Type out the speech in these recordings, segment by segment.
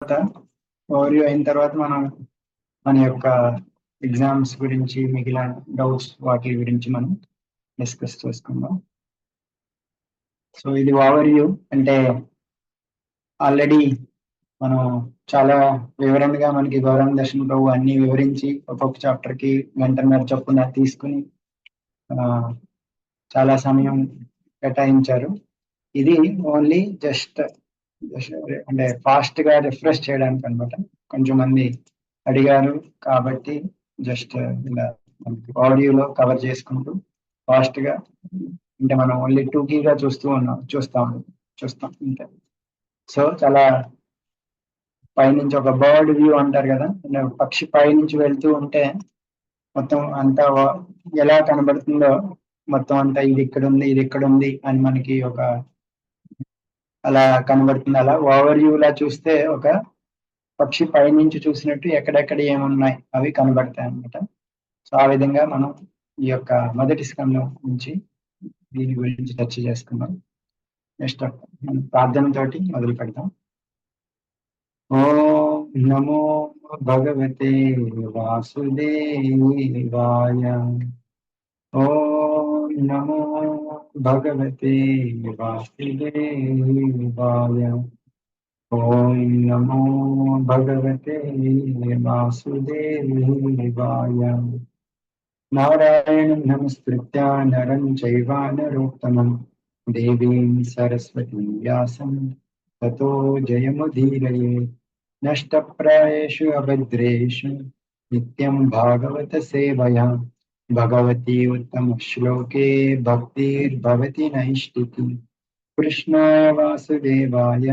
Over అయిన తర్వాత మనం మన యొక్క ఎగ్జామ్స్ గురించి మిగిలిన డౌట్స్ వాటి గురించి మనం డిస్కస్ చేసుకుందాం. సో ఇది ఓవర్ వ్యూ అంటే ఆల్రెడీ మనం చాలా వివరంగా మనకి గౌరవ దర్శన ప్రభు అన్ని వివరించి ఒక్కొక్క చాప్టర్ కి గంటన్నర చొప్పున తీసుకుని చాలా సమయం కేటాయించారు. ఇది ఓన్లీ జస్ట్ అంటే ఫాస్ట్ గా రిఫ్రెష్ చేయడానికి అనమాట. కొంచెం మంది అడిగారు కాబట్టి జస్ట్ ఇలా ఆడియోలో కవర్ చేసుకుంటూ ఫాస్ట్ గా అంటే మనం ఓన్లీ 2Kగా చూస్తాం అంటే. సో చాలా పైనుంచి ఒక బర్డ్ వ్యూ అంటారు కదా, పక్షి పైనుంచి వెళ్తూ ఉంటే మొత్తం అంతా ఎలా కనబడుతుందో మొత్తం అంతా ఇది ఇక్కడ ఉంది ఇది ఇక్కడ ఉంది అని మనకి ఒక అలా కనబడుతుంది. అలా ఓవర్ వ్యూ లా చూస్తే ఒక పక్షి పైనుంచి చూసినట్టు ఎక్కడెక్కడ ఏమున్నాయి అవి కనబడతాయి అన్నమాట. సో ఆ విధంగా మనం ఈ యొక్క మొదటి స్కందం నుంచి దీని గురించి చర్చ చేసుకుందాం. నెక్స్ట్ మనం ప్రార్థనతోటి మొదలు పెడతాం. ఓం నమో భగవతే వాసుదేవాయ. ఓం నమో భగవతే వాసుదేవాయ. ఓం నమో భగవతే వాసుదేవాయ. నారాయణం నమస్కృత్య నరం చైవ నరోత్తమం దేవీం సరస్వతీం వ్యాసం తతో జయముదీరయే. నష్టప్రాయేషు అభద్రేషు నిత్యం భాగవత సేవయా. భగవతి ఉత్తమ శ్లోకే భక్తిర్భవతి నైష్టికి. కృష్ణాయ వాసుదేవాయ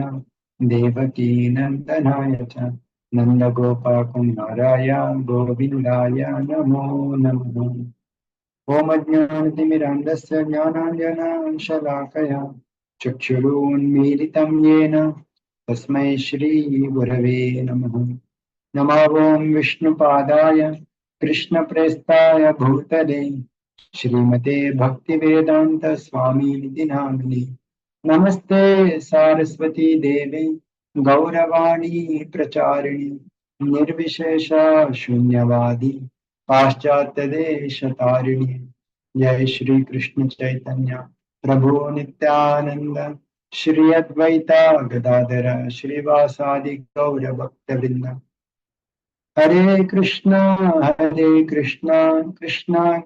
దేవకీ నందనాయ చ నందగోపకుమారాయ గోవిందాయ నమో నమః. ఓం అజ్ఞానతిమిరాంధస్య జ్ఞానాంజనశలాకయా చక్షురున్మీలితం యేన తస్మై శ్రీ గురవే నమః. నమో ఓం విష్ణుపాదాయ కృష్ణప్రేష్ఠాయ భూతలే శ్రీమతే భక్తివేదాంత స్వామినితి నామినే. నమస్తే సారస్వతీ దేవి గౌరవాణి ప్రచారిణి నిర్విశేష శూన్యవాది పాశ్చాత్యదేశతారిణి. జయ శ్రీ కృష్ణ చైతన్య ప్రభు నిత్యానంద శ్రీ అద్వైత గదాధర శ్రీవాసాది గౌర భక్తవృంద. హరే కృష్ణ కృష్ణ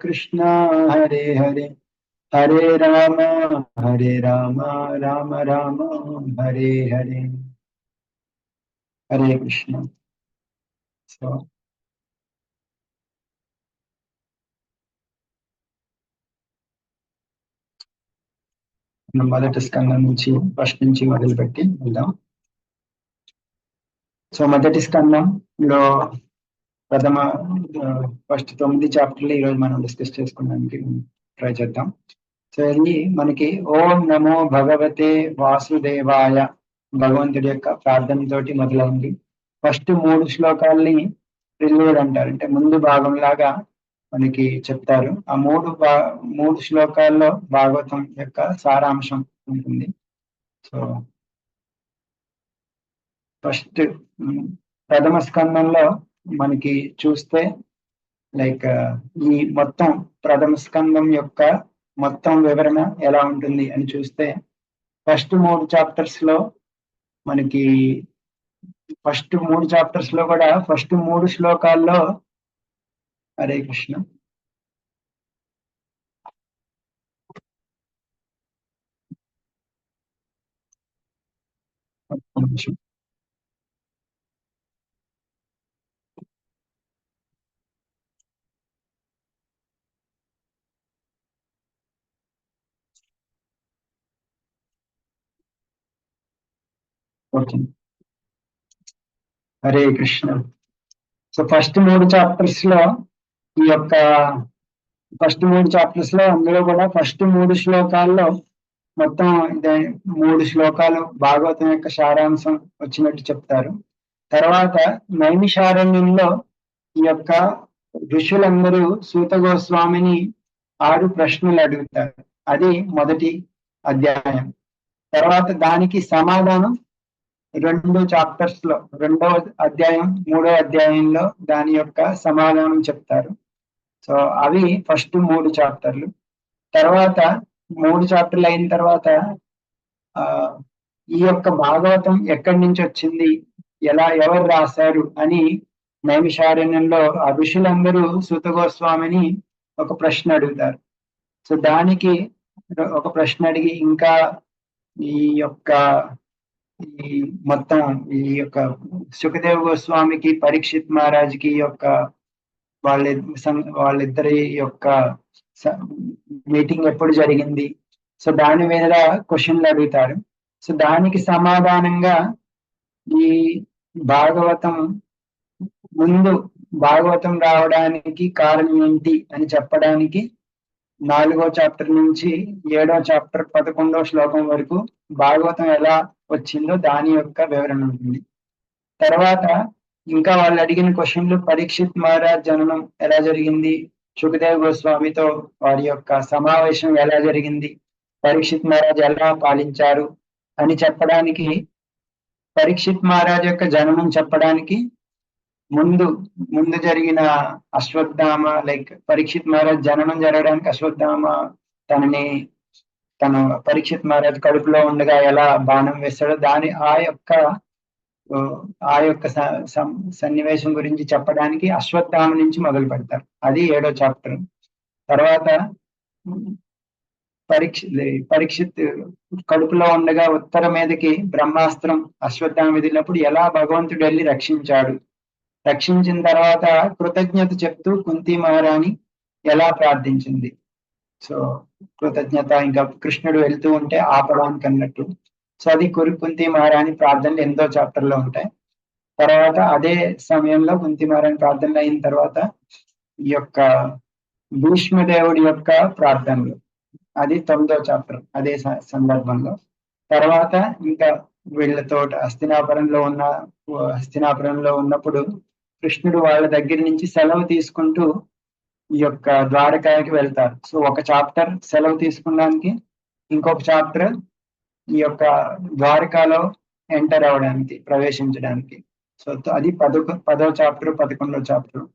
కృష్ణ హరే హరే. హరే రామ రామ రామ హరే హరే. హరే కృష్ణ. సో మనం మొదటి స్కందం నుంచి ఫస్ట్ నుంచి మొదలుపెట్టి వెళ్దాం. సో మొదటి స్కందంలో ఫస్ట్ 9 చాప్టర్లు ఈరోజు మనం డిస్కస్ చేసుకోవడానికి ట్రై చేద్దాం. సో ఇది మనకి ఓం నమో భగవతే వాసుదేవాయ భగవంతుడి యొక్క ప్రార్థనతోటి మొదలైంది. ఫస్ట్ 3 శ్లోకాల్ని ప్రిల్యూడ్ అంటారు, అంటే ముందు భాగం లాగా మనకి చెప్తారు. ఆ 3 శ్లోకాల్లో భాగవతం యొక్క సారాంశం ఉంటుంది. సో ఫస్ట్ ప్రథమ స్కందంలో మనకి చూస్తే లైక్ ఈ మొత్తం ప్రథమ స్కందం యొక్క మొత్తం వివరణ ఎలా ఉంటుంది అని చూస్తే ఫస్ట్ 3 చాప్టర్స్ లో మనకి ఫస్ట్ 3 చాప్టర్స్ లో కూడా ఫస్ట్ 3 శ్లోకాల్లో Hare Krishna okay. Hare Krishna. So first 3 chapters లో ఈ యొక్క ఫస్ట్ 3 చాప్టర్స్ లో అందులో కూడా ఫస్ట్ 3 శ్లోకాల్లో మొత్తం 3 శ్లోకాలు భాగవతం యొక్క సారాంశం వచ్చినట్టు చెప్తారు. తర్వాత నైమిషారణ్యంలో ఈ యొక్క ఋషులందరూ సూత గోస్వామిని 6 ప్రశ్నలు అడుగుతారు. అది మొదటి అధ్యాయం. తర్వాత దానికి సమాధానం రెండు చాప్టర్స్ లో రెండో అధ్యాయం మూడో అధ్యాయంలో దాని యొక్క సమాధానం చెప్తారు. సో అవి ఫస్ట్ 3 చాప్టర్లు. తర్వాత 3 చాప్టర్లు అయిన తర్వాత ఈ యొక్క భాగవతం ఎక్కడి నుంచి వచ్చింది, ఎవరు రాశారు అని నైమిషారణ్యంలో ఆ ఋషులందరూ సూత గోస్వామిని ఒక ప్రశ్న అడుగుతారు. సో దానికి ఒక ప్రశ్న అడిగి ఇంకా ఈ యొక్క ఈ మొత్తం ఈ యొక్క సుఖదేవ్ గోస్వామికి పరీక్షిత్ మహారాజ్కి యొక్క వాళ్ళిద్దరి యొక్క మీటింగ్ ఎప్పుడు జరిగింది, సో దాని మీద క్వశ్చన్లు అడుగుతారు. సో దానికి సమాధానంగా ఈ భాగవతం భాగవతం రావడానికి కారణం ఏంటి అని చెప్పడానికి 4వ చాప్టర్ నుంచి 7వ చాప్టర్ 11వ శ్లోకం వరకు భాగవతం ఎలా వచ్చిందో దాని యొక్క వివరణ ఉంటుంది. తర్వాత ఇంకా వాళ్ళు అడిగిన క్వశ్చన్లు పరీక్షిత్ మహారాజ్ జననం ఎలా జరిగింది, సుఖదేవ్ గోస్వామితో వారి యొక్క సమావేశం ఎలా జరిగింది, పరీక్షిత్ మహారాజ్ ఎలా పాలించారు అని చెప్పడానికి, పరీక్షిత్ మహారాజ్ యొక్క జననం చెప్పడానికి ముందు జరిగిన అశ్వత్థామ పరీక్షిత్ మహారాజ్ జననం జరగడానికి అశ్వత్థామ తను పరీక్షిత్ మహారాజ్ కడుపులో ఉండగా ఎలా బాణం వేస్తాడో ఆ యొక్క సన్నివేశం గురించి చెప్పడానికి అశ్వత్థామ నుంచి మొదలు పెడతారు. అది 7వ చాప్టర్. తర్వాత పరీక్షిత్ కడుపులో ఉండగా ఉత్తర మీదకి బ్రహ్మాస్త్రం అశ్వత్థామ విదిలినప్పుడు ఎలా భగవంతుడు వెళ్ళి రక్షించిన తర్వాత కృతజ్ఞత చెప్తూ కుంతి మహారాణి ఎలా ప్రార్థించింది. సో కృతజ్ఞత, ఇంకా కృష్ణుడు వెళ్తూ ఉంటే ఆపడానికి అన్నట్టు. సో అది కుంతి మహారాణి ప్రార్థనలు 8వ చాప్టర్ లో ఉంటాయి. తర్వాత అదే సమయంలో కుంతి మహారాణి ప్రార్థనలు అయిన తర్వాత ఈ యొక్క భీష్మదేవుడి యొక్క ప్రార్థనలు, అది 9వ చాప్టర్ అదే సందర్భంలో. తర్వాత ఇంకా వీళ్ళతో హస్తినాపురంలో ఉన్నప్పుడు కృష్ణుడు వాళ్ళ దగ్గర నుంచి సెలవు తీసుకుంటూ ఈ యొక్క ద్వారకాకి వెళ్తారు. సో ఒక చాప్టర్ సెలవు తీసుకోవడానికి, ఇంకొక చాప్టర్ ఈ యొక్క ద్వారకాలో ఎంటర్ అవడానికి, ప్రవేశించడానికి. సో అది 10వ చాప్టర్ 11వ చాప్టర్.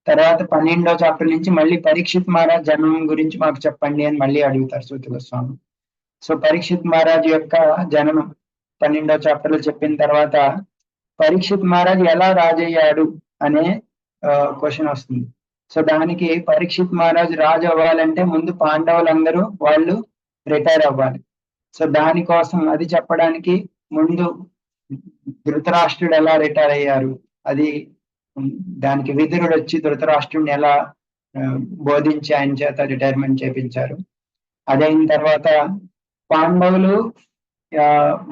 తర్వాత 12వ చాప్టర్ నుంచి మళ్ళీ పరీక్షిత్ మహారాజ్ జన్మం గురించి మాకు చెప్పండి అని మళ్ళీ అడుగుతారు సూత గోస్వామి. సో పరీక్షిత్ మహారాజ్ యొక్క జననం 12వ చాప్టర్ లో చెప్పిన తర్వాత పరీక్షిత్ మహారాజ్ ఎలా రాజయ్యాడు అనే క్వశ్చన్ వస్తుంది. సో దానికి పరీక్షిత్ మహారాజ్ రాజు అవ్వాలంటే ముందు పాండవులందరూ వాళ్ళు రిటైర్ అవ్వాలి. సో దానికోసం అది చెప్పడానికి ముందు ధృతరాష్ట్రుడు ఎలా రిటైర్ అయ్యారు, దానికి విదురుడు వచ్చి ధృతరాష్ట్రుడిని ఎలా బోధించి ఆయన చేత రిటైర్మెంట్ చేపించారు. అదైన తర్వాత పాండవులు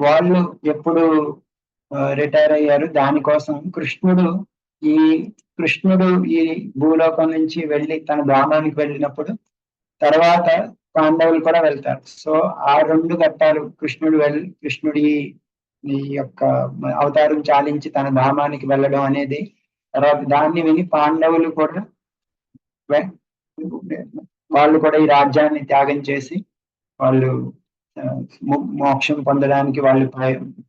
వాళ్ళు ఎప్పుడు రిటైర్ అయ్యారు, దానికోసం కృష్ణుడు ఈ భూలోకం నుంచి వెళ్ళి తన ధామానికి వెళ్ళినప్పుడు తర్వాత పాండవులు కూడా వెళ్తారు. సో ఆ 2 ఘట్టాలు కృష్ణుడి యొక్క అవతారం చాలించి తన ధామానికి వెళ్ళడం అనేది, తర్వాత దాన్ని విని పాండవులు కూడా వాళ్ళు కూడా ఈ రాజ్యాన్ని త్యాగం చేసి వాళ్ళు మోక్షం పొందడానికి వాళ్ళు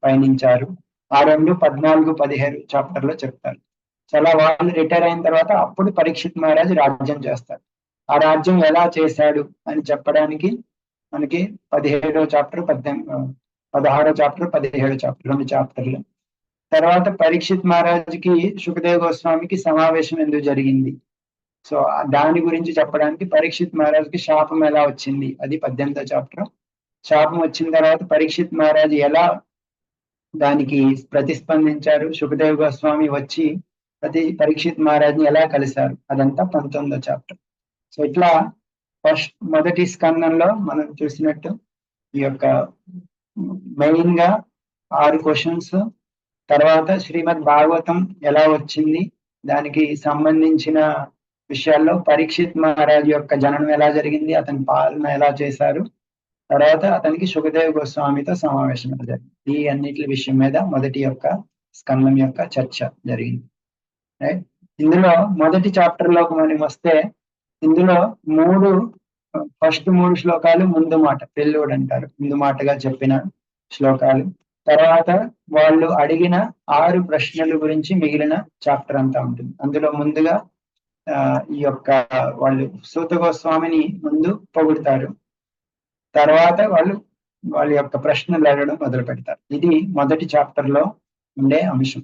పయనించారు. ఆ 2 14, 15 చాప్టర్ లో చెప్తారు. సో అలా వాళ్ళు రిటైర్ అయిన తర్వాత అప్పుడు పరీక్షిత్ మహారాజ్ రాజ్యం చేస్తారు. ఆ రాజ్యం ఎలా చేశాడు అని చెప్పడానికి మనకి 17వ చాప్టర్ 16వ చాప్టర్ 17వ చాప్టర్ 2 చాప్టర్లు. తర్వాత పరీక్షిత్ మహారాజ్కి సుఖదేవ్ గోస్వామికి సమావేశం ఎందుకు జరిగింది, సో దాని గురించి చెప్పడానికి పరీక్షిత్ మహారాజ్కి శాపం ఎలా వచ్చింది, అది 18వ చాప్టర్. శాపం వచ్చిన తర్వాత పరీక్షిత్ మహారాజ్ ఎలా దానికి ప్రతిస్పందించారు, సుఖదేవ్ గోస్వామి వచ్చి పరీక్షిత్ మహారాజ్ని ఎలా కలిశారు, అదంతా 19వ చాప్టర్. సో ఇట్లా మొదటి స్కందంలో మనం చూసినట్టు ఈ యొక్క మెయిన్ గా 6 క్వశ్చన్స్, తర్వాత శ్రీమద్ భాగవతం ఎలా వచ్చింది దానికి సంబంధించిన విషయాల్లో పరీక్షిత్ మహారాజ్ యొక్క జననం ఎలా జరిగింది, అతని పాలన ఎలా చేశారు, తర్వాత అతనికి సుఖదేవ్ గోస్వామితో సమావేశం జరిగింది. ఈ అన్నిటి విషయం మీద మొదటి యొక్క స్కందం యొక్క చర్చ జరిగింది. ఇందులో మొదటి చాప్టర్ లోకి మనం వస్తే ఇందులో ఫస్ట్ 3 శ్లోకాలు ముందు మాట, పెళ్ళోడు అంటారు, ముందు మాటగా చెప్పిన శ్లోకాలు. తర్వాత వాళ్ళు అడిగిన 6 ప్రశ్నల గురించి మిగిలిన చాప్టర్ అంతా ఉంటుంది. అందులో ముందుగా ఈ యొక్క వాళ్ళు సూత గోస్వామిని ముందు పొగుడుతారు. తర్వాత వాళ్ళ యొక్క ప్రశ్నలు అడగడం మొదలు పెడతారు. ఇది మొదటి చాప్టర్ లో ఉండే అంశం.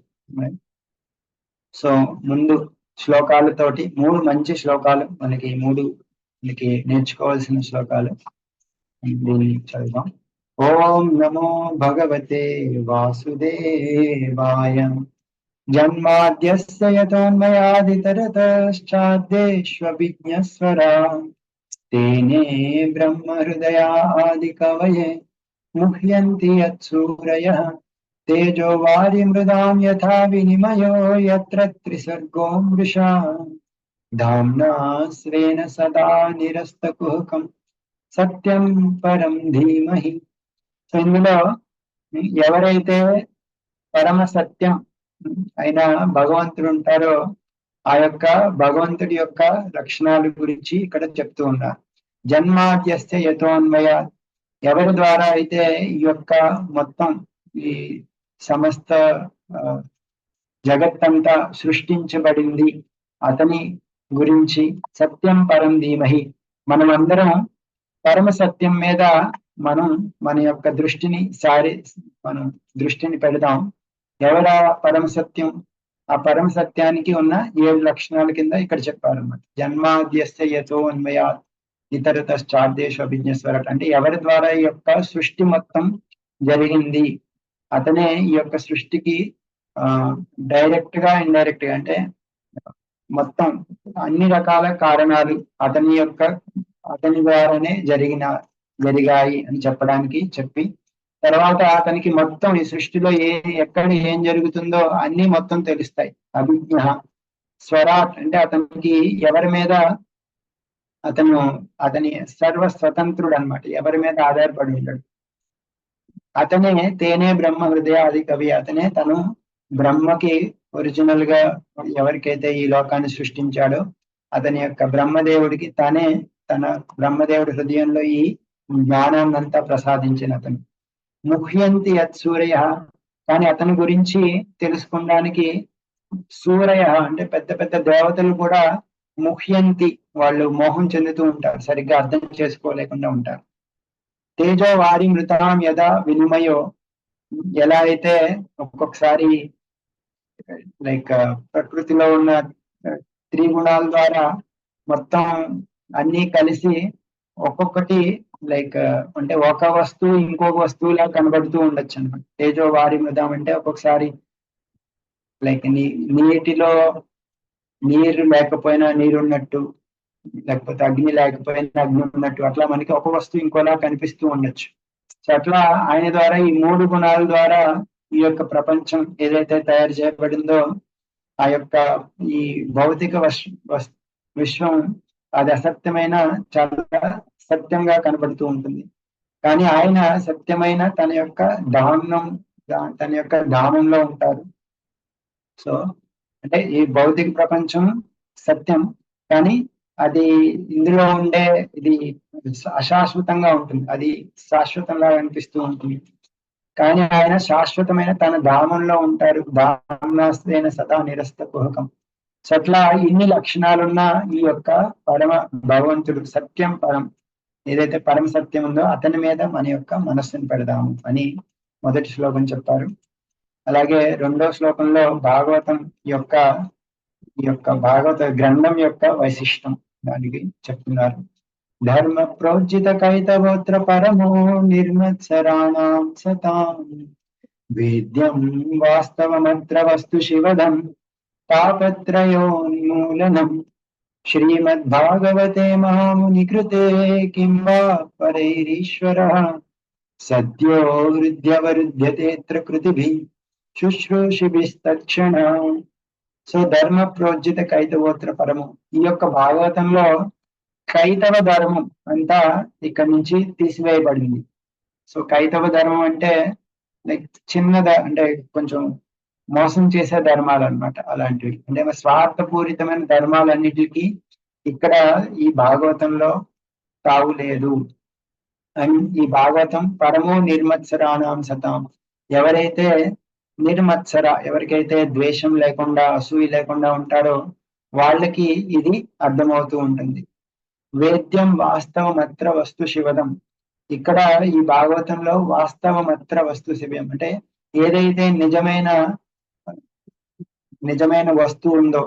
సో ముందు శ్లోకాలతోటి 3 మంచి శ్లోకాలు మనకి నేర్చుకోవాల్సిన శ్లోకాలు దీన్ని చదువుదాం. ఓం నమో భగవతే వాసుదేవాయ. జన్మాద్యస్య యతోన్మయాదితరతశ్చాద్దేష్వభిజ్ఞస్వరా తేనే బ్రహ్మ హృదయాది కవయే ముహ్యంతి యత్సూరయః తేజో వారి మృదాం యథా వినిమయో యత్ర త్రిసర్గో మృషా ధామ్నా స్వేన సదా నిరస్తకుహకం సత్యం పరం ధీమహి. ఇందులో ఎవరైతే పరమ సత్యం అయిన భగవంతుడు ఉంటారో ఆ యొక్క భగవంతుడి యొక్క లక్షణాల గురించి ఇక్కడ చెప్తూ ఉన్నారు. జన్మాద్యస్య యతోన్మయ, ఎవరి ద్వారా అయితే ఈ యొక్క మొత్తం ఈ సమస్త జగత్తంతా సృష్టించబడింది అతని గురించి సత్యం పరం ధీమహి. మనమందరం పరమ సత్యం మీద మన యొక్క దృష్టిని పెడదాం. ఎవరా పరమ సత్యం? ఆ పరమ సత్యానికి ఉన్న 7 లక్షణాల కింద ఇక్కడ చెప్పారన్నమాట. జన్మాద్యస్య యతోన్మయా ఇతరతశ్చాద్దేషు అభిజ్ఞస్వర, అంటే ఎవరి ద్వారా ఈ యొక్క సృష్టి మొత్తం జరిగింది అతనే ఈ యొక్క సృష్టికి డైరెక్ట్ గా ఇండైరెక్ట్ గా అంటే మొత్తం అన్ని రకాల కారణాలు అతని ద్వారానే జరిగాయి అని చెప్పి తర్వాత అతనికి మొత్తం ఈ సృష్టిలో ఎక్కడ ఏం జరుగుతుందో అన్ని మొత్తం తెలుస్తాయి. అభిజ్ఞ స్వరాట్ అంటే అతనికి ఎవరి మీద అతని సర్వ స్వతంత్రుడు అనమాట, ఎవరి మీద ఆధారపడి ఉంటాడు. అతనే తేనే బ్రహ్మ హృదయ ఆది కవి, అతనే తను బ్రహ్మకి ఒరిజినల్ గా ఎవరికైతే ఈ లోకాన్ని సృష్టించాడో అతని యొక్క బ్రహ్మదేవుడికి తన బ్రహ్మదేవుడి హృదయంలో ఈ జ్ఞానాన్నంతా ప్రసాదించిన అతను. ముహ్యంతి యత్ సూరయ, కానీ అతని గురించి తెలుసుకోవడానికి సూరయ అంటే పెద్ద పెద్ద దేవతలు కూడా ముహ్యంతి, వాళ్ళు మోహం చెందుతూ ఉంటారు, సరిగ్గా అర్థం చేసుకోలేకుండా ఉంటారు. తేజో వారి మృతాం యదా వినిమయో, ఎలా అయితే ఒక్కొక్కసారి లైక్ ప్రకృతిలో ఉన్న త్రిగుణాల ద్వారా మొత్తం అన్ని కలిసి ఒక్కొక్కటి లైక్ అంటే ఒక వస్తువు ఇంకొక వస్తువులా కనబడుతూ ఉండొచ్చు అనమాట. తేజో వారి మృదం అంటే ఒక్కొక్కసారి లైక్ నీటిలో నీరు లేకపోయినా నీరున్నట్టు, లేకపోతే అగ్ని లేకపోయినా అగ్ని ఉన్నట్టు, అట్లా మనకి ఒక వస్తువు ఇంకోలా కనిపిస్తూ ఉండొచ్చు. సో అట్లా ఆయన ద్వారా ఈ 3 గుణాల ద్వారా ఈ యొక్క ప్రపంచం ఏదైతే తయారు చేయబడిందో ఆ యొక్క ఈ భౌతిక విశ్వం అది అసత్యమైన చాలా సత్యంగా కనబడుతూ ఉంటుంది. కానీ ఆయన సత్యమైన తన యొక్క ధామంలో ఉంటారు. సో అంటే ఈ భౌతిక ప్రపంచం సత్యం, కానీ అది ఇందులో ఉండే ఇది అశాశ్వతంగా ఉంటుంది, అది శాశ్వతంగా అనిపిస్తూ ఉంటుంది. కానీ ఆయన శాశ్వతమైన తన ధామంలో ఉంటారు. ధామ్నాస్తేన సదా నిరస్త కుహకం. సో అట్లా ఇన్ని లక్షణాలున్న ఈ యొక్క పరమ భగవంతుడు సత్యం పరం, ఏదైతే పరమ సత్యం ఉందో అతని మీద మన యొక్క మనస్సును పెడదాము అని మొదటి శ్లోకం చెప్పారు. అలాగే 2వ శ్లోకంలో భాగవతం ఈ యొక్క భాగవత గ్రంథం యొక్క వైశిష్టం దానికి చెప్తున్నారు. ధర్మ ప్రోజ్జిత కైతవోత్ర పరమో నిర్మత్సరాణాం సతాం వేద్యం వాస్తవమత్ర వస్తు శివదం తాపత్రయోన్మూలనం శ్రీమద్భాగవతే మహాముని కృతే కిం వా పరైరీశ్వరః సద్యో హృద్యవరుధ్యతేత్ర కృతిభిః శుశ్రూషిభిస్తక్షణ. సో ధర్మ ప్రోజ్జిత కైతవోత్ర పరము, ఈ యొక్క భాగవతంలో కైతవ ధర్మం అంతా ఇక్కడ నుంచి తీసివేయబడింది. సో కైతవ ధర్మం అంటే లైక్ అంటే కొంచెం మోసం చేసే ధర్మాలు అన్నమాట. అలాంటివి అంటే స్వార్థపూరితమైన ధర్మాలన్నిటికీ ఇక్కడ ఈ భాగవతంలో తావు లేదు. అండ్ ఈ భాగవతం పరమో నిర్మత్సరాణం సతాం, ఎవరైతే నిర్మత్సర, ఎవరికైతే ద్వేషం లేకుండా అసూయ లేకుండా ఉంటారో వాళ్ళకి ఇది అర్థమవుతూ ఉంటుంది. వేద్యం వాస్తవమత్ర వస్తు శివదం. ఇక్కడ ఈ భాగవతంలో వాస్తవమత్ర వస్తు శివం అంటే ఏదైతే నిజమైన వస్తువు ఉందో,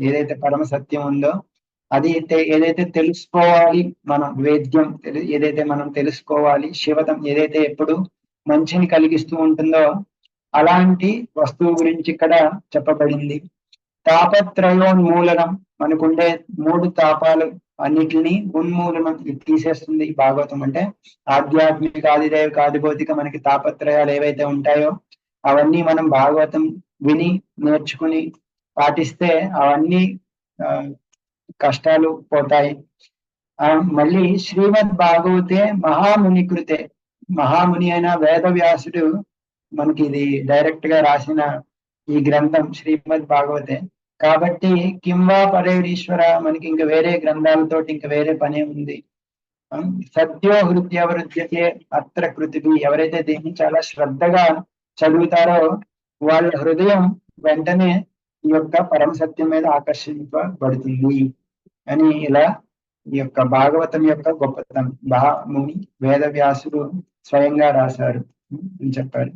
ఏదైతే పరమ సత్యం ఉందో అది ఏదైతే తెలుసుకోవాలి మనం, వేద్యం ఏదైతే మనం తెలుసుకోవాలి, శివదం ఏదైతే ఎప్పుడు మంచిని కలిగిస్తూ ఉంటుందో అలాంటి వస్తువు గురించి ఇక్కడ చెప్పబడింది. తాపత్రయోన్మూలనం, మనకుండే 3 తాపాలు అన్నిటిని ఉన్మూలనం తీసేస్తుంది భాగవతం. అంటే ఆధ్యాత్మిక, ఆదిదైవిక, ఆదిభౌతిక మనకి తాపత్రయాలు ఏవైతే ఉంటాయో అవన్నీ మనం భాగవతం విని నేర్చుకుని పాటిస్తే అవన్నీ కష్టాలు పోతాయి. మళ్ళీ శ్రీమద్ భాగవతే మహాముని కృతే, మహాముని అయిన వేదవ్యాసుడు మనకి ఇది డైరెక్ట్ గా రాసిన ఈ గ్రంథం శ్రీమద్ భాగవతే. కాబట్టి కింవా పరేరీశ్వర, మనకి ఇంకా వేరే గ్రంథాలతోటి ఇంకా వేరే పనే ఉంది. సద్యో హృదయవృద్ధ్యతే అత్ర కృతిభి, ఎవరైతే దీన్ని చాలా శ్రద్ధగా చదువుతారో వాళ్ళ హృదయం వెంటనే ఈ యొక్క పరమ సత్యం మీద ఆకర్షింపబడుతుంది అని ఇలా ఈ యొక్క భాగవతం యొక్క గొప్పతనం మహాముని వేదవ్యాసుడు స్వయంగా రాశారు అని చెప్పారు.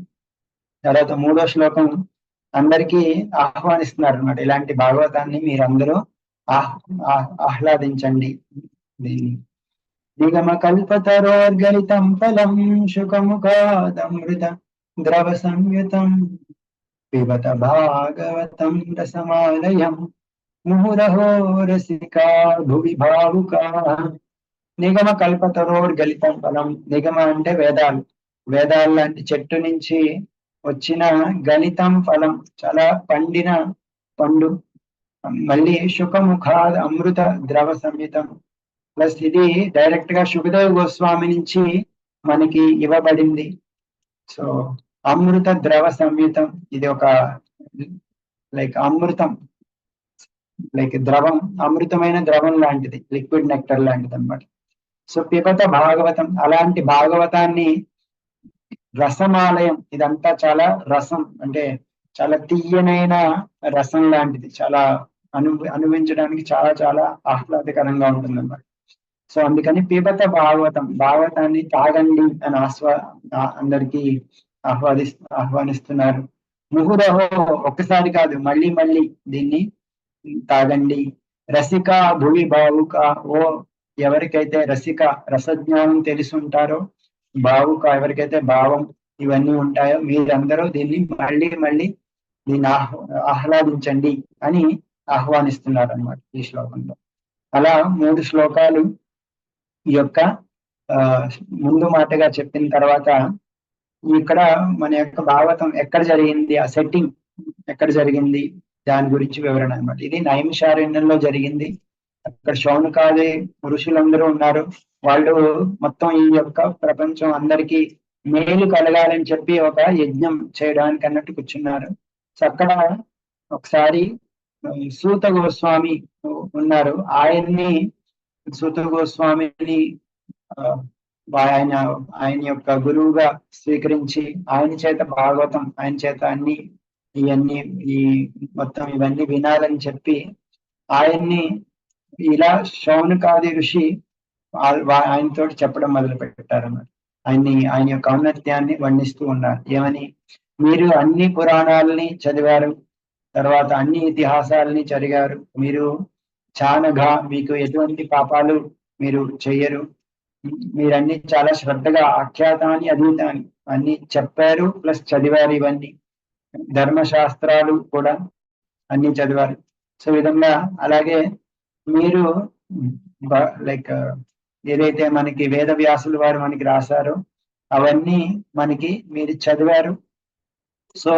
తర్వాత 3వ శ్లోకం అందరికీ ఆహ్వానిస్తున్నారు అన్నమాట. ఇలాంటి భాగవతాన్ని మీరందరూ ఆహ్లాదించండి. దీన్ని నిగమ కల్పతరోర్గలితం ఫలం శుకముఖాదమృత ద్రవ సంయుతం పిబత భాగవతం రసమాలయం ముహురహో రసికా భువి భావుకా. నిగమ కల్పతరోర్గలితం ఫలం, నిగమ అంటే వేదాలు, వేదాలు లాంటి చెట్టు నుంచి వచ్చిన గలితం ఫలం, చాలా పండిన పండు. మళ్ళీ శుకముఖాద్ అమృత ద్రవ సంయుతం, ప్లస్ ఇది డైరెక్ట్ గా సుఖదేవ్ గోస్వామి నుంచి మనకి ఇవ్వబడింది. సో అమృత ద్రవ సంయుతం, ఇది ఒక లైక్ అమృతం, లైక్ ద్రవం, అమృతమైన ద్రవం లాంటిది, లిక్విడ్ నెక్టర్ లాంటిది అన్నమాట. సో పిబత భాగవతం, అలాంటి భాగవతాన్ని రసమాలయం, ఇదంతా చాలా రసం అంటే చాలా తీయనైన రసం లాంటిది, చాలా అనుభవించడానికి చాలా చాలా ఆహ్లాదకరంగా ఉంటుంది అన్నమాట. సో అందుకని పిబత భాగవతం, భాగవతాన్ని తాగండి అని అందరికీ ఆహ్వానిస్తున్నారు. ముహురహో, ఒక్కసారి కాదు మళ్ళీ మళ్ళీ దీన్ని తాగండి. రసిక భువి భావుక, ఓ ఎవరికైతే రసిక రసజ్ఞానం తెలిసి ఉంటారో, భావుక ఎవరికైతే భావం ఇవన్నీ ఉంటాయో మీరందరూ దీన్ని మళ్ళీ మళ్ళీ దీన్ని ఆహ్లాదించండి అని ఆహ్వానిస్తున్నారు అన్నమాట ఈ శ్లోకంలో. అలా 3 శ్లోకాలు ఈ యొక్క ముందు మాటగా చెప్పిన తర్వాత ఇక్కడ మన యొక్క భాగవతం ఎక్కడ జరిగింది, ఆ సెట్టింగ్ ఎక్కడ జరిగింది దాని గురించి వివరణ అన్నమాట. ఇది నైమిషారణ్యంలో జరిగింది. అక్కడ శౌనకాది ఋషులందరూ ఉన్నారు. వాళ్ళు మొత్తం ఈ యొక్క ప్రపంచం అందరికీ మేలు కలగాలని చెప్పి ఒక యజ్ఞం చేయడానికి అన్నట్టు కూర్చున్నారు. సో అక్కడ ఒకసారి సూత గోస్వామి ఉన్నారు. సూత గోస్వామిని ఆయన యొక్క గురువుగా స్వీకరించి ఆయన చేత భాగవతం, ఆయన చేత ఈ మొత్తం ఇవన్నీ వినాలని చెప్పి ఆయన్ని ఇలా శౌనకాది ఋషి ఆయనతో చెప్పడం మొదలు పెట్టారన్నమాట. ఆయన యొక్క ఔన్నత్యాన్ని వర్ణిస్తూ ఉన్నారు. ఏమని, మీరు అన్ని పురాణాలని చదివారు, తర్వాత అన్ని ఇతిహాసాలని చదివారు, మీరు చానగా మీకు ఎటువంటి పాపాలు మీరు చెయ్యరు, మీరన్నీ చాలా శ్రద్ధగా ఆఖ్యాతాన్ని అధీతాన్ని అన్ని చెప్పారు, ప్లస్ చదివారు, ఇవన్నీ ధర్మశాస్త్రాలు కూడా అన్ని చదివారు. సో విధంగా అలాగే మీరు లైక్ ఏదైతే మనకి వేదవ్యాసులు వారు మనకి రాశారో అవన్నీ మనకి మీరు చదివారు. సో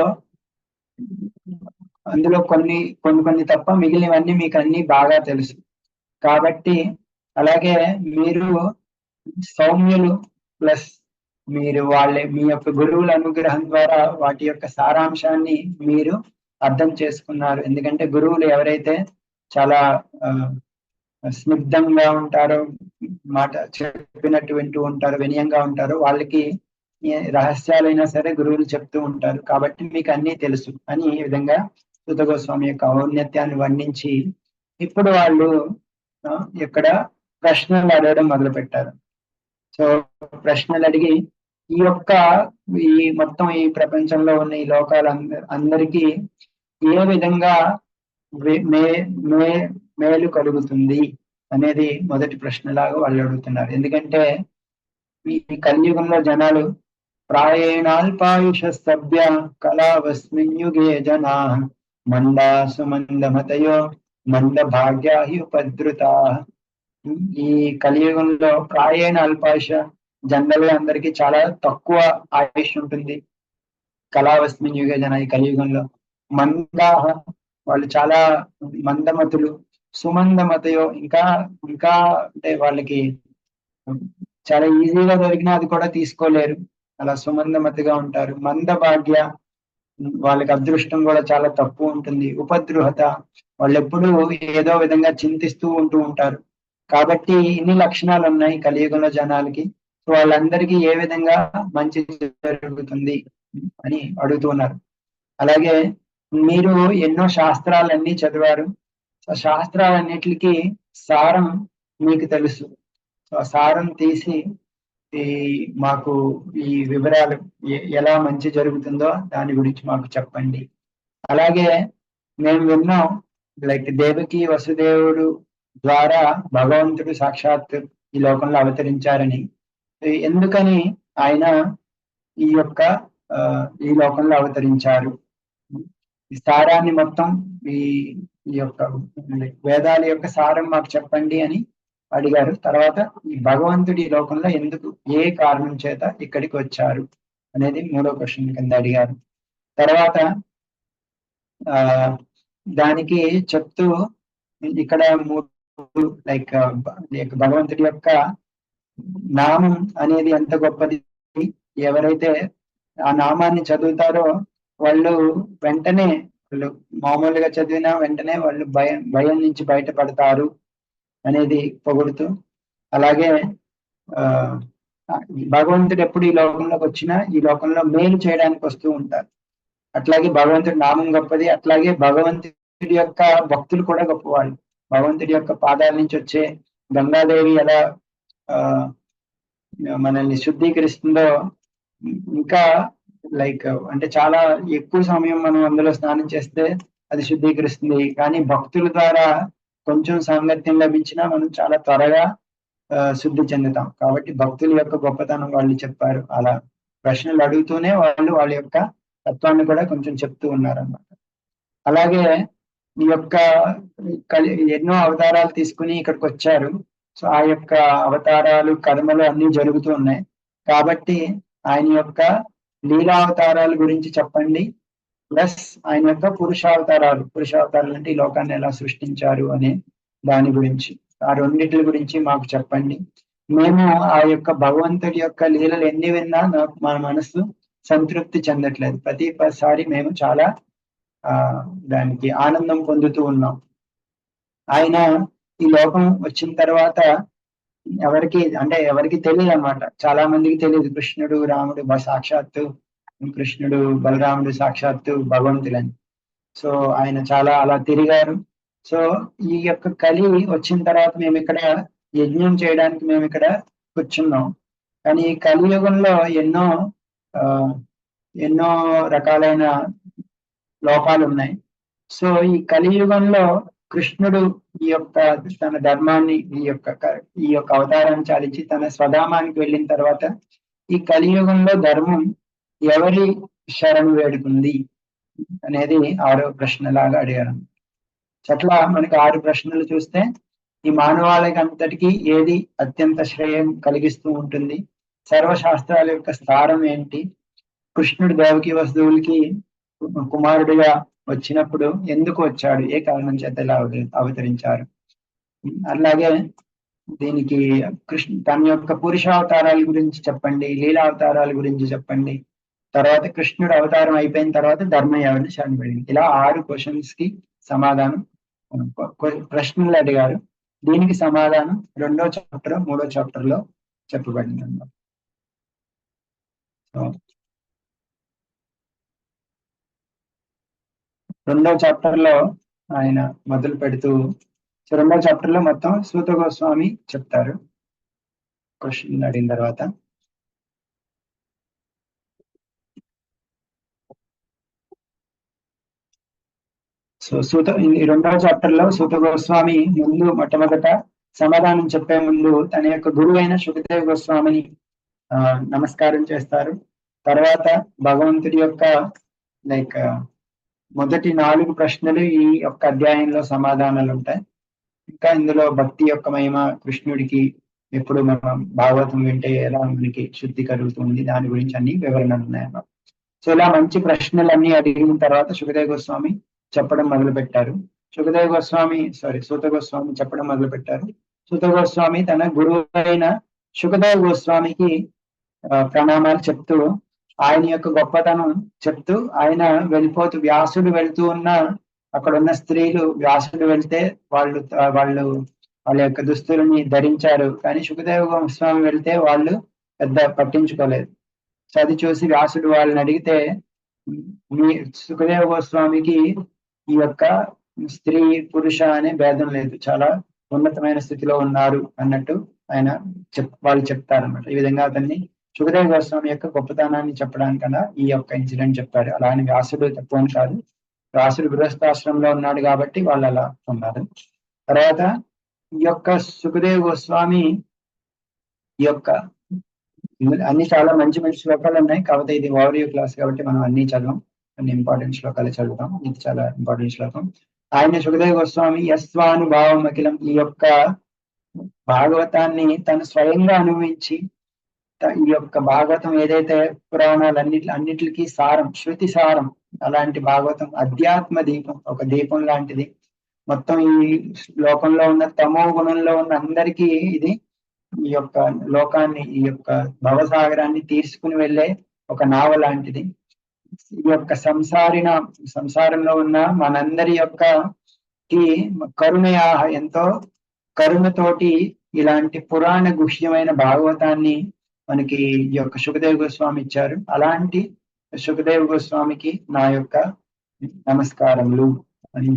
అందులో కొన్ని తప్ప మిగిలినవన్నీ మీకు అన్ని బాగా తెలుసు. కాబట్టి అలాగే మీరు సౌమ్యులు, ప్లస్ మీరు మీ యొక్క గురువుల అనుగ్రహం ద్వారా వాటి యొక్క సారాంశాన్ని మీరు అర్థం చేసుకున్నారు. ఎందుకంటే గురువులు ఎవరైతే చాలా స్నిగ్ధంగా ఉంటారో, మాట చెప్పినట్టు వింటూ ఉంటారో, వినయంగా ఉంటారో, వాళ్ళకి ఏ రహస్యాలైనా సరే గురువులు చెప్తూ ఉంటారు కాబట్టి మీకు అన్నీ తెలుసు అని ఈ విధంగా సూత గోస్వామి యొక్క ఔన్నత్యాన్ని వర్ణించి ఇప్పుడు వాళ్ళు ఇక్కడ ప్రశ్నలు అడగడం మొదలు పెట్టారు. సో ప్రశ్నలు అడిగి ఈ యొక్క ఈ మొత్తం ఈ ప్రపంచంలో ఉన్న ఈ లోకాల అందరికీ ఏ విధంగా మేలు కలుగుతుంది అనేది మొదటి ప్రశ్నలాగా వాళ్ళు అడుగుతున్నారు. ఎందుకంటే ఈ కలియుగంలో జనాలు ప్రాయేణాల్పాయుష సభ్య కళావస్మిన్ యుగే జనా మందాసు మందమతయో మంద భాగ్యాహి ఉపద్రుతా. ఈ కలియుగంలో ప్రాయేణ అల్పాయుష, జనరల్ గా అందరికి చాలా తక్కువ ఆయుష్ ఉంటుంది. కళావస్మిన్ యుగే జన, ఈ కలియుగంలో మందాహ, వాళ్ళు చాలా మందమతులు. సుమందమతయో, ఇంకా ఇంకా అంటే వాళ్ళకి చాలా ఈజీగా దొరికినా అది కూడా తీసుకోలేరు, అలా సుమందమతిగా ఉంటారు. మంద భాగ్య, వాళ్ళకి అదృష్టం కూడా చాలా తక్కువ ఉంటుంది. ఉపద్రుహత, వాళ్ళు ఎప్పుడూ ఏదో విధంగా చింతిస్తూ ఉంటూ ఉంటారు. కాబట్టి ఇన్ని లక్షణాలు ఉన్నాయి కలియుగంలో జనాలకి. సో వాళ్ళందరికీ ఏ విధంగా మంచి జరుగుతుంది అని అడుగుతున్నారు. అలాగే మీరు ఎన్నో శాస్త్రాలన్నీ చదివారు, శాస్త్రాలన్నిటికీ సారం మీకు తెలుసు. సో సారం తీసి ఈ మాకు ఈ వివరాలు ఎలా మంచి జరుగుతుందో దాని గురించి మాకు చెప్పండి. అలాగే మేము విన్నాం, లైక్ దేవకి వసుదేవుడు ద్వారా భగవంతుడు సాక్షాత్ ఈ లోకంలో అవతరించారని. ఎందుకని ఆయన ఈ లోకంలో అవతరించారు, ఈ సారాన్ని మొత్తం ఈ యొక్క వేదాల యొక్క సారం మాకు చెప్పండి అని అడిగారు. తర్వాత ఈ భగవంతుడి లోకంలో ఎందుకు, ఏ కారణం చేత ఇక్కడికి వచ్చారు అనేది మూడో క్వశ్చన్ కింద అడిగారు. తర్వాత దానికి చెప్తూ ఇక్కడ లైక్ భగవంతుడి యొక్క నామం అనేది ఎంత గొప్పది, ఎవరైతే ఆ నామాన్ని చదువుతారో వాళ్ళు వెంటనే, వాళ్ళు మామూలుగా చదివినా వెంటనే వాళ్ళు భయం నుంచి బయటపడతారు అనేది పొగుడుతూ, అలాగే భగవంతుడు ఎప్పుడు ఈ లోకంలోకి వచ్చినా ఈ లోకంలో మేలు చేయడానికి వస్తూ ఉంటారు. అట్లాగే భగవంతుడి నామం గొప్పది, అట్లాగే భగవంతుడి యొక్క భక్తులు కూడా గొప్పవాళ్ళు. భగవంతుడి యొక్క పాదాల నుంచి వచ్చే గంగాదేవి ఎలా మనల్ని శుద్ధీకరిస్తుందో, ఇంకా లైక్ అంటే చాలా ఎక్కువ సమయం మనం అందులో స్నానం చేస్తే అది శుద్ధీకరిస్తుంది. కానీ భక్తుల ద్వారా కొంచెం సాంగత్యం లభించినా మనం చాలా త్వరగా శుద్ధి చెందుతాం. కాబట్టి భక్తుల యొక్క గొప్పతనం వాళ్ళు చెప్పారు. అలా ప్రశ్నలు అడుగుతూనే వాళ్ళు వాళ్ళ యొక్క తత్వాన్ని కూడా కొంచెం చెప్తూ ఉన్నారన్నమాట. అలాగే ఈ యొక్క ఎన్నో అవతారాలు తీసుకుని ఇక్కడికి వచ్చారు. సో ఆ యొక్క అవతారాలు కర్మలు అన్ని జరుగుతూ ఉన్నాయి. కాబట్టి ఆయన యొక్క లీలావతారాల గురించి చెప్పండి, ప్లస్ ఆయన యొక్క పురుషావతారాలు అంటే ఈ లోకాన్ని ఎలా సృష్టించారు అనే దాని గురించి, ఆ రెండింటి గురించి మాకు చెప్పండి. మేము ఆ యొక్క భగవంతుడి యొక్క లీలలు ఎన్ని విన్నా మన మనసు సంతృప్తి చెందట్లేదు. ప్రతిసారి మేము చాలా దానికి ఆనందం పొందుతూ ఉన్నాం. ఆయన ఈ లోకం వచ్చిన తర్వాత ఎవరికి తెలియదు అన్నమాట. చాలా మందికి తెలియదు కృష్ణుడు రాముడు సాక్షాత్తు, కృష్ణుడు బలరాముడు సాక్షాత్తు భగవంతులని. సో ఆయన చాలా అలా తిరిగారు. సో ఈ యొక్క కలి వచ్చిన తర్వాత మేము ఇక్కడ యజ్ఞం చేయడానికి మేము ఇక్కడ కూర్చున్నాం. కానీ ఈ కలియుగంలో ఎన్నో రకాలైన లోపాలు ఉన్నాయి. సో ఈ కలియుగంలో కృష్ణుడు ఈ యొక్క తన ధర్మాన్ని ఈ యొక్క అవతారాన్ని చాలించి తన స్వధామానికి వెళ్ళిన తర్వాత ఈ కలియుగంలో ధర్మం ఎవరి శరణు వేడుకుంది అనేది 6వ ప్రశ్నలాగా అడిగారు. అట్లా మనకి 6 ప్రశ్నలు చూస్తే ఈ మానవాళికి అంతటికీ ఏది అత్యంత శ్రేయం కలిగిస్తూ ఉంటుంది, సర్వశాస్త్రాల యొక్క సారం ఏంటి, కృష్ణుడు దేవకి వసుదేవులకి కుమారుడిగా వచ్చినప్పుడు ఎందుకు వచ్చాడు, ఏ కారణం చేత ఇలా అవతరించారు. అలాగే దీనికి తన యొక్క పురుషావతారాల గురించి చెప్పండి, లీలా అవతారాల గురించి చెప్పండి, తర్వాత కృష్ణుడు అవతారం అయిపోయిన తర్వాత ధర్మం ఎవరిని శరణబడింది. ఇలా 6 క్వశ్చన్స్ కి సమాధానం ప్రశ్నలు అడిగారు. దీనికి సమాధానం 2వ చాప్టర్ 3వ చాప్టర్ లో చెప్పబడింది అన్నమాట. రెండో చాప్టర్ లో ఆయన మొదలు పెడుతూ, రెండో చాప్టర్ లో మొత్తం సూత గోస్వామి చెప్తారు క్వశ్చన్ అడిగిన తర్వాత. సో ఈ రెండవ చాప్టర్ లో సూత గోస్వామి ముందు మొట్టమొదట సమాధానం చెప్పే ముందు తన యొక్క గురువైన శుకదేవ గోస్వామిని నమస్కారం చేస్తారు. తర్వాత భగవంతుడి యొక్క లైక్ మొదటి 4 ప్రశ్నలు ఈ యొక్క అధ్యాయంలో సమాధానాలు ఉంటాయి. ఇంకా ఇందులో భక్తి యొక్క మహిమ, కృష్ణుడికి ఎప్పుడు మనం భాగవతం వింటే ఎలా మనకి శుద్ధి కలుగుతుంది, దాని గురించి అన్ని వివరణలు ఉన్నాయన్నమాట. సో ఇలా మంచి ప్రశ్నలన్నీ అడిగిన తర్వాత శుకదేవ గోస్వామి చెప్పడం మొదలు పెట్టారు. సూత గోస్వామి చెప్పడం మొదలు పెట్టారు. సూత గోస్వామి తన గురువు అయిన శుకదేవ గోస్వామికి ప్రణామాలు చెప్తూ, ఆయన యొక్క గొప్పతనం చెప్తూ, ఆయన వెళ్ళిపోతూ వ్యాసుడు వెళ్తూ ఉన్న అక్కడ ఉన్న స్త్రీలు వ్యాసుడు వెళ్తే వాళ్ళ యొక్క దుస్తులని ధరించారు, కానీ శుకదేవ గోస్వామి వెళ్తే వాళ్ళు పెద్ద పట్టించుకోలేదు. సో అది చూసి వ్యాసుడు వాళ్ళని అడిగితే, మీ సుఖదేవ గోస్వామికి ఈ యొక్క స్త్రీ పురుష అనే భేదం లేదు, చాలా ఉన్నతమైన స్థితిలో ఉన్నారు అన్నట్టు ఆయన వాళ్ళు చెప్తారన్నమాట. ఈ విధంగా అతన్ని సుఖదేవ గోస్వామి యొక్క గొప్పతనాన్ని చెప్పడానికన్నా ఈ యొక్క ఇన్సిడెంట్ చెప్పారు. అలా అని వ్యాసుడు తక్కువ కాదు, వ్యాసుడు గృహస్థాశ్రమంలో ఉన్నాడు కాబట్టి వాళ్ళు అలా ఉన్నారు. తర్వాత ఈ యొక్క సుఖదేవ గోస్వామి ఈ యొక్క అన్ని చాలా మంచి మంచి శ్లోకాలు ఉన్నాయి, కాకపోతే ఇది ఓవర్ క్లాస్ కాబట్టి మనం అన్ని చదవం, కొన్ని ఇంపార్టెంట్ శ్లోకాలు చదువుతాం. ఇది చాలా ఇంపార్టెంట్ శ్లోకం. ఆయన సుఖదేవ గోస్వామి యస్వానుభావం అఖిలం, ఈ యొక్క భాగవతాన్ని తను స్వయంగా అనుభవించి, ఈ యొక్క భాగవతం ఏదైతే పురాణాలు అన్నిటికీ సారం, శృతి సారం, అలాంటి భాగవతం అధ్యాత్మ దీపం, ఒక దీపం లాంటిది. మొత్తం ఈ లోకంలో ఉన్న తమో గుణంలో ఉన్న అందరికీ ఇది ఈ యొక్క లోకాన్ని, ఈ యొక్క భవసాగరాన్ని తీసుకుని వెళ్ళే ఒక నావ లాంటిది. ఈ యొక్క సంసారంలో ఉన్న మనందరి యొక్క కరుణయా, ఎంతో కరుణతోటి ఇలాంటి పురాణ గుహ్యమైన భాగవతాన్ని మనకి ఈ యొక్క సుఖదేవ గోస్వామి ఇచ్చారు. అలాంటి సుఖదేవ గోస్వామికి నా యొక్క నమస్కారములు అని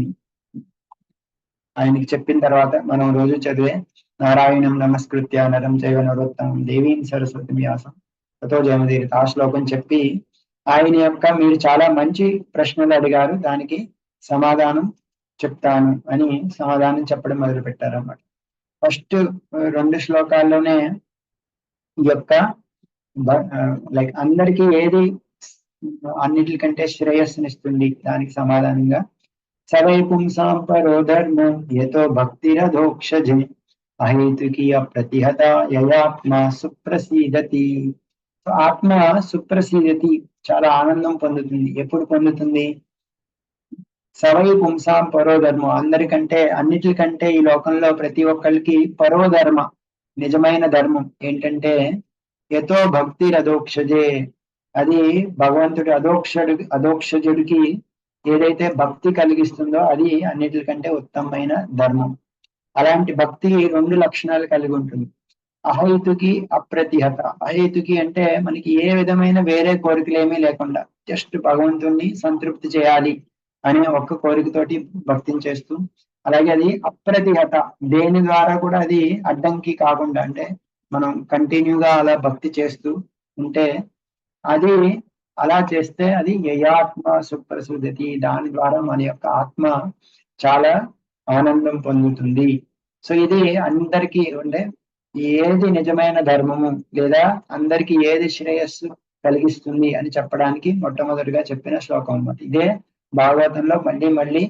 ఆయనకి చెప్పిన తర్వాత మనం రోజు చదివే నారాయణం నమస్కృత్య నరం చైవ నరోత్తమం దేవీం సరస్వతి వ్యాసం తతో జయముదీరిత ఆ శ్లోకం చెప్పి, ఆయన యొక్క మీరు చాలా మంచి ప్రశ్నలు అడిగారు, దానికి సమాధానం చెప్తాను అని సమాధానం చెప్పడం మొదలు పెట్టారన్నమాట. ఫస్ట్ 2 శ్లోకాల్లోనే ఈ యొక్క లైక్ అందరికీ ఏది అన్నిటికంటే శ్రేయస్సునిస్తుంది దానికి సమాధానంగా, సవై పుంసాం పరో ధర్మ యతో భక్తిరధోక్షజే అహేతుకి అప్రతిహత యయాత్మ సుప్రసీదతి. ఆత్మ సుప్రసీదతి, చాలా ఆనందం పొందుతుంది. ఎప్పుడు పొందుతుంది? సవై పుంసాం పరోధర్మ, అందరికంటే అన్నిటికంటే ఈ లోకంలో ప్రతి ఒక్కరికి పరోధర్మ, నిజమైన ధర్మం ఏంటంటే యతో భక్తిరధోక్షజే, అది భగవంతుడి అధోక్షజుడికి ఏదైతే భక్తి కలిగిస్తుందో అది అన్నిటికంటే ఉత్తమమైన ధర్మం. అలాంటి భక్తి 2 లక్షణాలు కలిగి ఉంటుంది. అహేతుకి అప్రతిహత, అహేతుకి అంటే మనకి ఏ విధమైన వేరే కోరికలు ఏమీ లేకుండా జస్ట్ భగవంతుణ్ణి సంతృప్తి చేయాలి అనే ఒక్క కోరికతోటి భక్తిని చేస్తూ, అలాగే అది అప్రతిహత, దేని ద్వారా కూడా అది అడ్డంకి కాకుండా, అంటే మనం కంటిన్యూగా అలా భక్తి చేస్తూ ఉంటే, అది అలా చేస్తే అది యయాత్మ సుప్రసిద్ధి, దాని ద్వారా మన యొక్క ఆత్మ చాలా ఆనందం పొందుతుంది. సో ఇది అందరికీ ఉండే ఏది నిజమైన ధర్మము లేదా అందరికి ఏది శ్రేయస్సు కలిగిస్తుంది అని చెప్పడానికి మొట్టమొదటిగా చెప్పిన శ్లోకం అన్నమాట. ఇదే భాగవతంలో మళ్ళీ మళ్ళీ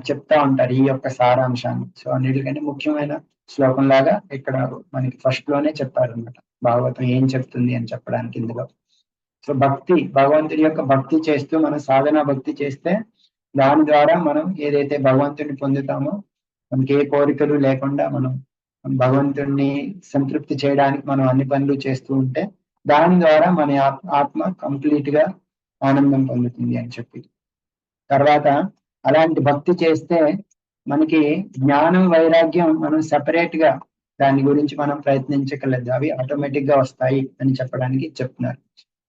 చెప్తా ఉంటారు ఈ యొక్క సారాంశాన్ని. సో అన్నిటికంటే ముఖ్యమైన శ్లోకం లాగా ఇక్కడ మనకి ఫస్ట్ లోనే చెప్పారు అనమాట, భాగవతం ఏం చెప్తుంది అని చెప్పడానికి ఇందులో. సో భక్తి, భగవంతుడి యొక్క భక్తి చేస్తూ మనం సాధన భక్తి చేస్తే దాని ద్వారా మనం ఏదైతే భగవంతుడిని పొందుతామో, మనకి ఏ కోరికలు లేకుండా మనం భగవంతుడిని సంతృప్తి చేయడానికి మనం అన్ని పనులు చేస్తూ ఉంటే దాని ద్వారా మన ఆత్మ కంప్లీట్ గా ఆనందం పొందుతుంది అని చెప్పి. తర్వాత అలాంటి భక్తి చేస్తే మనకి జ్ఞానం వైరాగ్యం మనం సెపరేట్ గా దాని గురించి మనం ప్రయత్నించగలదు, అవి ఆటోమేటిక్ గా వస్తాయి అని చెప్పడానికి చెప్తున్నారు.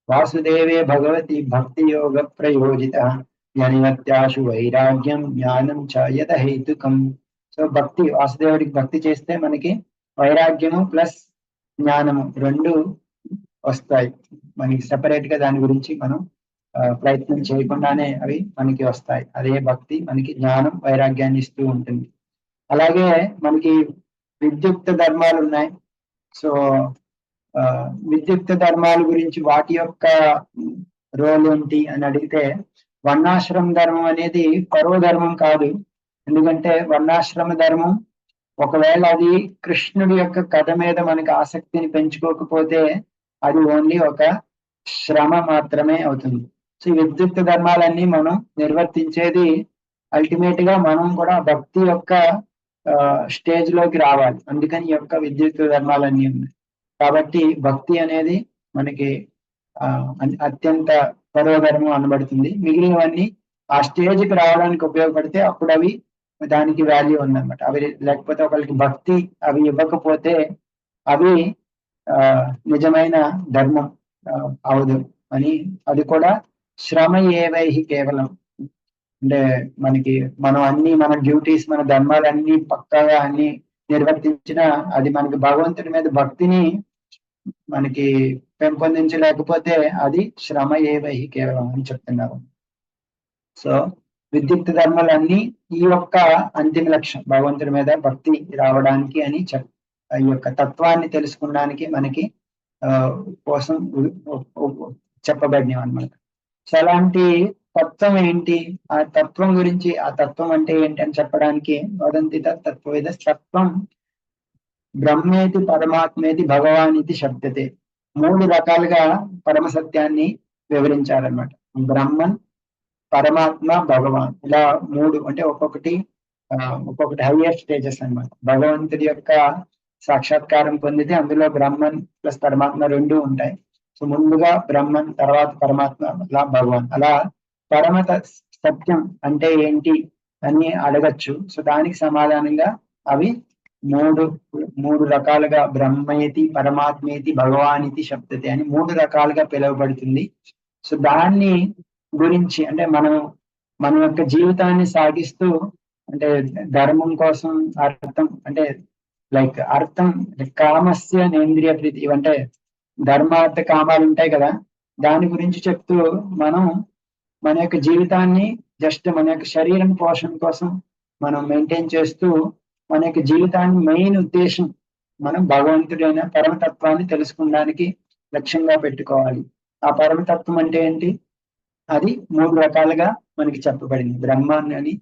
వాసుదేవే భగవతి భక్తి యోగ ప్రయోజిత జ్ఞానివత్యాశు వైరాగ్యం జ్ఞానం చ యత హేతుకం. సో భక్తి, వాసుదేవుడికి భక్తి చేస్తే మనకి వైరాగ్యము ప్లస్ జ్ఞానము రెండు వస్తాయి. మనకి సెపరేట్ గా దాని గురించి మనం ప్రయత్నం చేయకుండానే అవి మనకి వస్తాయి. అదే భక్తి మనకి జ్ఞానం వైరాగ్యాన్ని ఇస్తూ ఉంటుంది. అలాగే మనకి విద్యుక్త ధర్మాలు ఉన్నాయి. సో విద్యుక్త ధర్మాల గురించి వాటి యొక్క రోల్ ఏంటి అని అడిగితే, వర్ణాశ్రమ ధర్మం అనేది పరో ధర్మం కాదు. ఎందుకంటే వర్ణాశ్రమ ధర్మం ఒకవేళ అది కృష్ణుడి యొక్క కథ మీద మనకి ఆసక్తిని పెంచుకోకపోతే అది ఓన్లీ ఒక శ్రమ మాత్రమే అవుతుంది. సో ఈ విద్యుక్త ధర్మాలన్నీ మనం నిర్వర్తించేది అల్టిమేట్ గా మనం కూడా భక్తి యొక్క స్టేజ్ లోకి రావాలి. అందుకని ఈ యొక్క విద్యుక్త ధర్మాలన్నీ ఉన్నాయి. కాబట్టి భక్తి అనేది మనకి అత్యంత పరోధర్మం అనబడుతుంది. మిగిలినవన్నీ ఆ స్టేజ్కి రావడానికి ఉపయోగపడితే అప్పుడు అవి దానికి వాల్యూ ఉందన్నమాట. అవి లేకపోతే ఒకరికి భక్తి అవి ఇవ్వకపోతే అవి నిజమైన ధర్మం అవదు అని. అది కూడా శ్రమ ఏవైహి కేవలం, అంటే మనకి మనం అన్ని మన డ్యూటీస్ మన ధర్మాలన్నీ పక్కాగా అన్ని నిర్వర్తించిన అది మనకి భగవంతుడి మీద భక్తిని మనకి పెంపొందించలేకపోతే అది శ్రమ ఏవైహి కేవలం అని చెప్తున్నారు. సో విద్యుక్త ధర్మాలన్నీ ఈ యొక్క అంతిమ లక్ష్యం భగవంతుడి మీద భక్తి రావడానికి అని ఈ యొక్క తత్వాన్ని తెలుసుకోవడానికి మనకి కోసం చెప్పబడినవి అన్నమాట. సో అలాంటి తత్వం ఏంటి, ఆ తత్వం గురించి, ఆ తత్వం అంటే ఏంటి అని చెప్పడానికి వదంతి తత్వవేద తత్వం బ్రహ్మేతి పరమాత్మేతి భగవానితి శబ్దతే. 3 రకాలుగా పరమ సత్యాన్ని వివరించారనమాట. బ్రహ్మన్, పరమాత్మ, భగవాన్, ఇలా 3 అంటే ఒక్కొక్కటి హయ్యర్ స్టేజెస్ అన్నమాట. భగవంతుడి యొక్క సాక్షాత్కారం పొందితే అందులో బ్రహ్మన్ ప్లస్ పరమాత్మ 2 ఉంటాయి. సో ముందుగా బ్రహ్మన్, తర్వాత పరమాత్మ, అలా భగవాన్. అలా పరమ సత్యం అంటే ఏంటి అని అడగచ్చు. సో దానికి సమాధానంగా అవి మూడు రకాలుగా బ్రహ్మేతి పరమాత్మేతి భగవానితి శబ్దతే అని 3 రకాలుగా పిలువబడుతుంది. సో దాన్ని గురించి అంటే మన యొక్క జీవితాన్ని సాగిస్తూ, అంటే ధర్మం కోసం అర్థం, అంటే లైక్ అర్థం కామస్య నేంద్రియ ప్రీతి, ఇవంటే ధర్మార్థ కామాలు ఉంటాయి కదా, దాని గురించి చెప్తూ మనం మన యొక్క జీవితాన్ని జస్ట్ మన యొక్క శరీరం పోషణ కోసం మనం మెయింటైన్ చేస్తూ మన యొక్క జీవితాన్ని మెయిన్ ఉద్దేశం మనం భగవంతుడైన పరమతత్వాన్ని తెలుసుకోవడానికి లక్ష్యంగా పెట్టుకోవాలి. ఆ పరమతత్వం అంటే ఏంటి, అది 3 రకాలుగా మనకి చెప్పబడింది. బ్రహ్మాన్ని,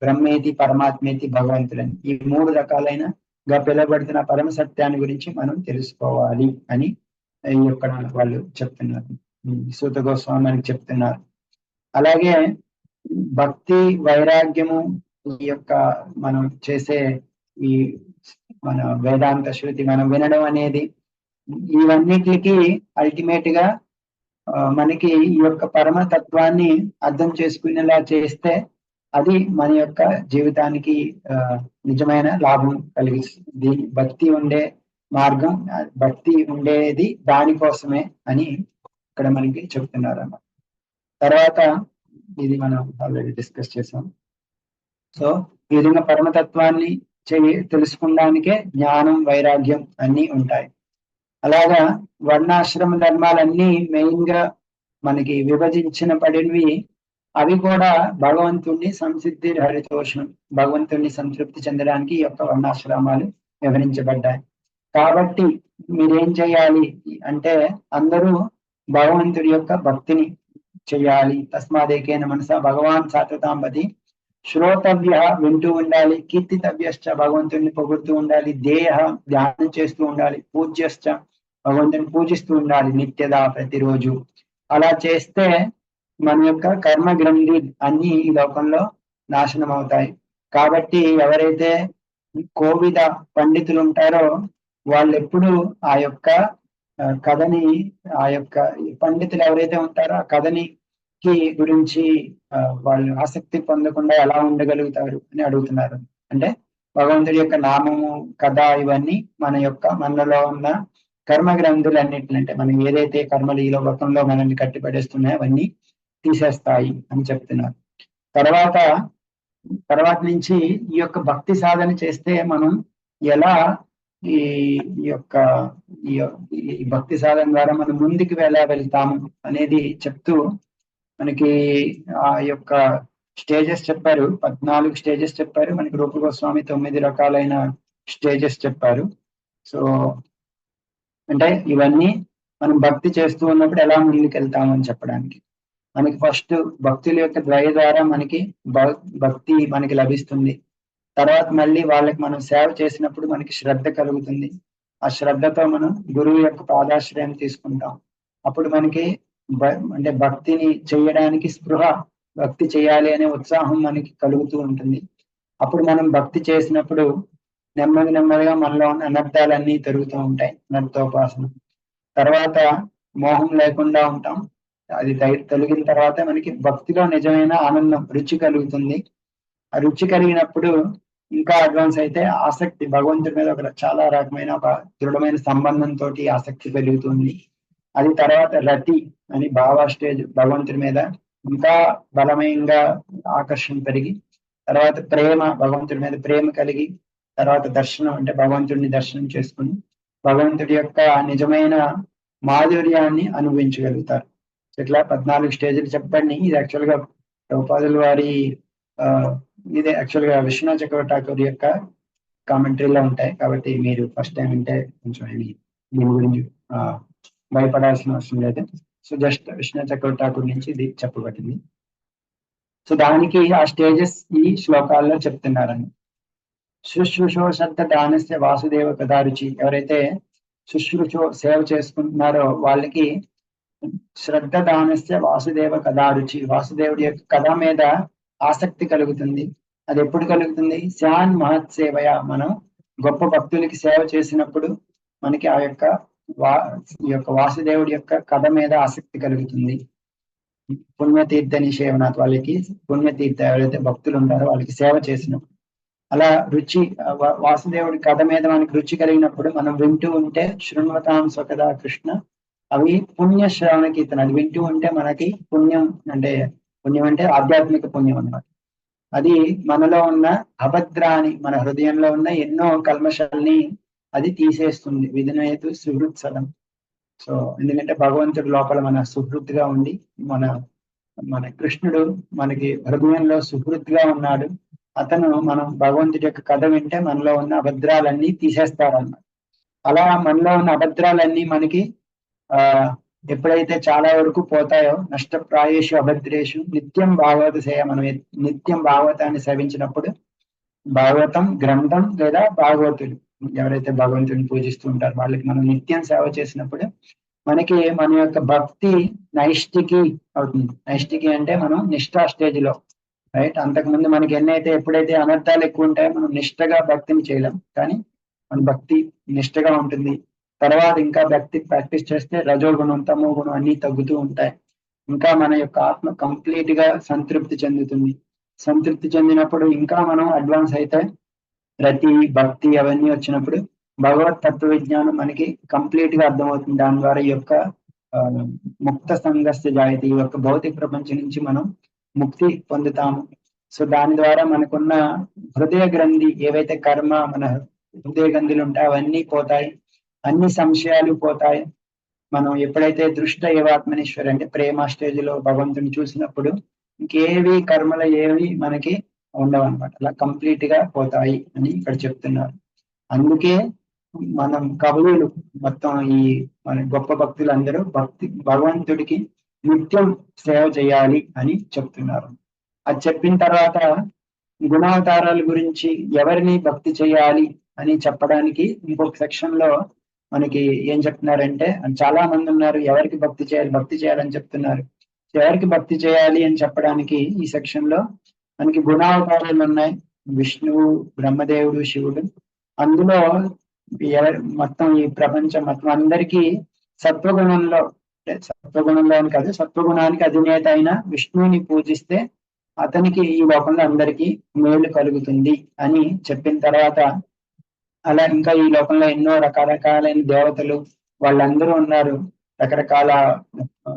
బ్రహ్మేతి పరమాత్మేతి భగవంతుడని, ఈ 3 రకాలైనగా పిలువబడుతున్న పరమ సత్యాన్ని గురించి మనం తెలుసుకోవాలి అని ఇక్కడ వాళ్ళు చెప్తున్నారు. సూత గోస్వామి మనకి చెప్తున్నారు. అలాగే భక్తి వైరాగ్యము, ఈ యొక్క మనం చేసే ఈ మన వేదాంత శృతి మనం వినడం అనేది, ఇవన్నిటికి అల్టిమేట్ గా మనకి ఈ యొక్క పరమతత్వాన్ని అర్థం చేసుకునేలా చేస్తే అది మన యొక్క జీవితానికి నిజమైన లాభం కలిగిస్తుంది. భక్తి ఉండే మార్గం, భక్తి ఉండేది దానికోసమే అని ఇక్కడ మనకి చెప్తున్నారు అన్నమాట. తర్వాత ఇది మనం ఆల్రెడీ డిస్కస్ చేసాం. సో ఈ విధంగా పరమతత్వాన్ని తెలుసుకోవడానికే జ్ఞానం వైరాగ్యం అన్నీ ఉంటాయి. అలాగా వర్ణాశ్రమ ధర్మాలన్నీ మెయిన్ గా మనకి విభజించిన పడినవి. అవి కూడా భగవంతుణ్ణి సంసిద్ధి హరితోషం, భగవంతుణ్ణి సంతృప్తి చెందడానికి ఈ యొక్క వర్ణాశ్రమాలు వివరించబడ్డాయి. కాబట్టి మీరేం చేయాలి అంటే అందరూ భగవంతుడి యొక్క భక్తిని చేయాలి. తస్మాదేకేన మనసా భగవాన్ సాత్వతాంబతి. శ్రోతవ్య వింటూ ఉండాలి, కీర్తితవ్యశ్చ భగవంతుడిని పొగుడుతూ ఉండాలి, దేహ ధ్యానం చేస్తూ ఉండాలి, పూజ్యశ్చ భగవంతుని పూజిస్తూ ఉండాలి నిత్యదా ప్రతిరోజు. అలా చేస్తే మన యొక్క కర్మ గ్రంథి అన్ని ఈ లోకంలో నాశనం అవుతాయి. కాబట్టి ఎవరైతే కోవిద పండితులు ఉంటారో వాళ్ళు ఎప్పుడు ఆ యొక్క కథని, ఆ యొక్క పండితులు ఎవరైతే ఉంటారో ఆ కథని గురించి వాళ్ళు ఆసక్తి పొందకుండా ఎలా ఉండగలుగుతారు అని అడుగుతున్నారు. అంటే భగవంతుడి యొక్క నామము, కథ, ఇవన్నీ మనలో ఉన్న కర్మ గ్రంథులన్నింటిని, అంటే మనం ఏదైతే కర్మలు ఈ లోకంలో మనల్ని కట్టిపడేస్తున్నాయో అవన్నీ తీసేస్తాయి అని చెప్తున్నారు. తర్వాత నుంచి ఈ యొక్క భక్తి సాధన చేస్తే మనం ఎలా ఈ యొక్క ఈ భక్తి సాధన ద్వారా మనం ముందుకు ఎలా వెళ్తాము అనేది చెప్తూ మనకి ఆ యొక్క స్టేజెస్ చెప్పారు. 14 స్టేజెస్ చెప్పారు. మనకి రూప గోస్వామి 9 రకాలైన స్టేజెస్ చెప్పారు. సో అంటే ఇవన్నీ మనం భక్తి చేస్తూ ఉన్నప్పుడు ఎలా ముందుకు వెళ్తామని చెప్పడానికి. మనకి ఫస్ట్ భక్తుల యొక్క దయ ద్వారా మనకి భక్తి మనకి లభిస్తుంది. తర్వాత మళ్ళీ వాళ్ళకి మనం సేవ చేసినప్పుడు మనకి శ్రద్ధ కలుగుతుంది. ఆ శ్రద్ధతో మనం గురువు యొక్క పాదాశ్రయం తీసుకుంటాం. అప్పుడు మనకి అంటే భక్తిని చేయడానికి స్పృహ, భక్తి చేయాలి అనే ఉత్సాహం మనకి కలుగుతూ ఉంటుంది. అప్పుడు మనం భక్తి చేసినప్పుడు నెమ్మదిగా మనలో ఉన్న అనర్థాలన్నీ తరుగుతూ ఉంటాయి. అనర్థోపాసన తర్వాత మోహం లేకుండా ఉంటాం. అది తొలగిన తర్వాత మనకి భక్తిలో నిజమైన ఆనందం, రుచి కలుగుతుంది. ఆ రుచి కలిగినప్పుడు ఇంకా అడ్వాన్స్ అయితే ఆసక్తి, భగవంతుడి మీద ఒక చాలా రకమైన ఒక దృఢమైన సంబంధంతో ఆసక్తి పెరుగుతుంది. అది తర్వాత రతి అని భావ స్టేజ్, భగవంతుడి మీద ఇంకా బలమైనగా ఆకర్షణ పెరిగి, తర్వాత ప్రేమ, భగవంతుడి మీద ప్రేమ కలిగి, తర్వాత దర్శనం అంటే భగవంతుడిని దర్శనం చేసుకుని భగవంతుడి యొక్క నిజమైన మాధుర్యాన్ని అనుభవించగలుగుతారు. ఇట్లా 14 స్టేజ్లు చెప్పండి. ఇది యాక్చువల్గా ప్రభుపాదుల వారి ఇదే యాక్చువల్గా విశ్వనాథ్ చక్రవర్తి ఠాకూర్ యొక్క కామెంటరీలో ఉంటాయి. కాబట్టి మీరు ఫస్ట్ టైం అంటే కొంచెం దీని గురించి భయపడాల్సిన అవసరం లేదు. సో జస్ట్ విశ్వనాథ్ చక్రవర్తి ఠాకూర్ నుంచి ఇది చెప్పబడింది. సో దానికి ఆ స్టేజెస్ ఈ శ్లోకాల్లో చెప్తున్నారని. శుశ్రూషో శ్రద్ధ దానస్య వాసుదేవ కథారుచి, ఎవరైతే శుశ్రూషో సేవ చేసుకుంటున్నారో వాళ్ళకి శ్రద్ధ దానస్య వాసుదేవ కథారుచి, వాసుదేవుడి యొక్క కథ మీద ఆసక్తి కలుగుతుంది. అది ఎప్పుడు కలుగుతుంది? శాన్ మహత్ సేవయ, మనం గొప్ప భక్తులకి సేవ చేసినప్పుడు మనకి ఆ యొక్క వాసుదేవుడి యొక్క కథ మీద ఆసక్తి కలుగుతుంది. పుణ్యతీర్థ నిషేవనాథ్, వాళ్ళకి పుణ్యతీర్థ ఎవరైతే భక్తులు ఉంటారో వాళ్ళకి సేవ చేసినప్పుడు అలా రుచి, వాసుదేవుడి కథ మీద మనకి రుచి కలిగినప్పుడు మనం వింటూ ఉంటే శృణ్వతాం స్వకథా కృష్ణ, అవి పుణ్య శ్రవణ కీర్తన. అది వింటూ ఉంటే మనకి పుణ్యం అంటే ఆధ్యాత్మిక పుణ్యం అన్నమాట. అది మనలో ఉన్న అభద్రాన్ని, మన హృదయంలో ఉన్న ఎన్నో కల్మషాలని అది తీసేస్తుంది. విధినయతు సుహృత్సలం. సో ఎందుకంటే భగవంతుడి లోపల మన సుహృత్గా ఉండి, మన కృష్ణుడు మనకి హృదయంలో సుహృత్గా ఉన్నాడు. అతను మనం భగవంతుడి యొక్క కథ వింటే మనలో ఉన్న అభద్రాలన్నీ తీసేస్తారన్నమాట. అలా మనలో ఉన్న అభద్రాలన్నీ మనకి ఎప్పుడైతే చాలా వరకు పోతాయో, నష్టప్రాయేషు అభద్రేషు నిత్యం భాగవత సేవ, మనం నిత్యం భాగవతాన్ని సేవించినప్పుడు, భాగవతం గ్రంథం లేదా భాగవతులు ఎవరైతే భగవంతుడిని పూజిస్తూ ఉంటారో వాళ్ళకి మనం నిత్యం సేవ చేసినప్పుడు మనకి మన యొక్క భక్తి నైష్టికి అవుతుంది. నైష్టికి అంటే మనం నిష్ఠా స్టేజ్ లో, రైట్? అంతకుముందు మనకి ఎప్పుడైతే అనర్థాలు ఎక్కువ ఉంటాయో మనం నిష్ఠగా భక్తిని చేయలేం, కానీ మన భక్తి నిష్ఠగా ఉంటుంది. తర్వాత ఇంకా భక్తి ప్రాక్టీస్ చేస్తే రజోగుణం, తమో గుణం అన్ని తగ్గుతూ ఉంటాయి. ఇంకా మన యొక్క ఆత్మ కంప్లీట్ గా సంతృప్తి చెందుతుంది. సంతృప్తి చెందినప్పుడు ఇంకా మనం అడ్వాన్స్ అయితే రతి, భక్తి అవన్నీ వచ్చినప్పుడు భగవత్ తత్వ విజ్ఞానం మనకి కంప్లీట్ గా అర్థమవుతుంది. దాని ద్వారా ఈ యొక్క ముక్త సంఘస్య జాయతి, ఈ యొక్క భౌతిక ప్రపంచం నుంచి మనం ముక్తి పొందుతాము. సో దాని ద్వారా మనకున్న హృదయ గ్రంథి, ఏవైతే కర్మ మన హృదయ గ్రంథులు ఉంటాయో అవన్నీ పోతాయి, అన్ని సంశయాలు పోతాయి. మనం ఎప్పుడైతే దృష్ట ఏవాత్మనేశ్వరి అంటే ప్రేమ స్టేజ్ లో భగవంతుని చూసినప్పుడు ఇంకేవి కర్మలు ఏవి మనకి ఉండవు అనమాట. అలా కంప్లీట్ గా పోతాయి అని ఇక్కడ చెప్తున్నారు. అందుకే మనం కవులు మొత్తం ఈ మన గొప్ప భక్తులందరూ భగవంతుడికి నిత్యం సేవ చేయాలి అని చెప్తున్నారు. అది చెప్పిన తర్వాత గుణావతారాల గురించి ఎవరిని భక్తి చేయాలి అని చెప్పడానికి ఇంకొక సెక్షన్ లో మనకి ఏం చెప్తున్నారంటే, చాలా మంది ఉన్నారు ఎవరికి భక్తి చేయాలని చెప్తున్నారు. ఎవరికి భక్తి చేయాలి అని చెప్పడానికి ఈ సెక్షన్ లో మనకి గుణావతారాలు ఉన్నాయి. విష్ణువు, బ్రహ్మదేవుడు, శివుడు. అందులో మొత్తం ఈ ప్రపంచం మొత్తం అందరికీ సత్వగుణంలో అని కాదు, సత్వగుణానికి అధినేత అయిన విష్ణువుని పూజిస్తే అతనికి ఈ లోకంలో అందరికీ మేలు కలుగుతుంది అని చెప్పిన తర్వాత, అలా ఇంకా ఈ లోకంలో ఎన్నో రకరకాలైన దేవతలు వాళ్ళందరూ ఉన్నారు రకరకాల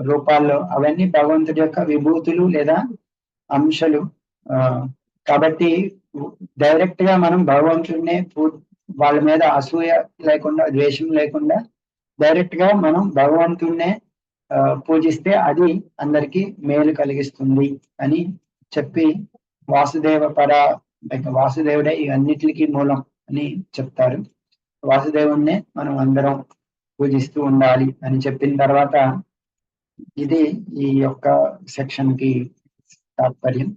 రూపాల్లో. అవన్నీ భగవంతుడి యొక్క విభూతులు లేదా అంశాలు. కాబట్టి డైరెక్ట్ గా మనం భగవంతుడినే వాళ్ళ మీద అసూయ లేకుండా, ద్వేషం లేకుండా డైరెక్ట్ గా మనం భగవంతుడినే పూజిస్తే అది అందరికీ మేలు కలిగిస్తుంది అని చెప్పి వాసుదేవ పర వాసుదేవుడే ఇవన్నిటికీ మూలం అని చెప్తారు. వాసుదేవుణ్ణే మనం అందరం పూజిస్తూ ఉండాలి అని చెప్పిన తర్వాత ఇది ఈ యొక్క సెక్షన్ కి తాత్పర్యం.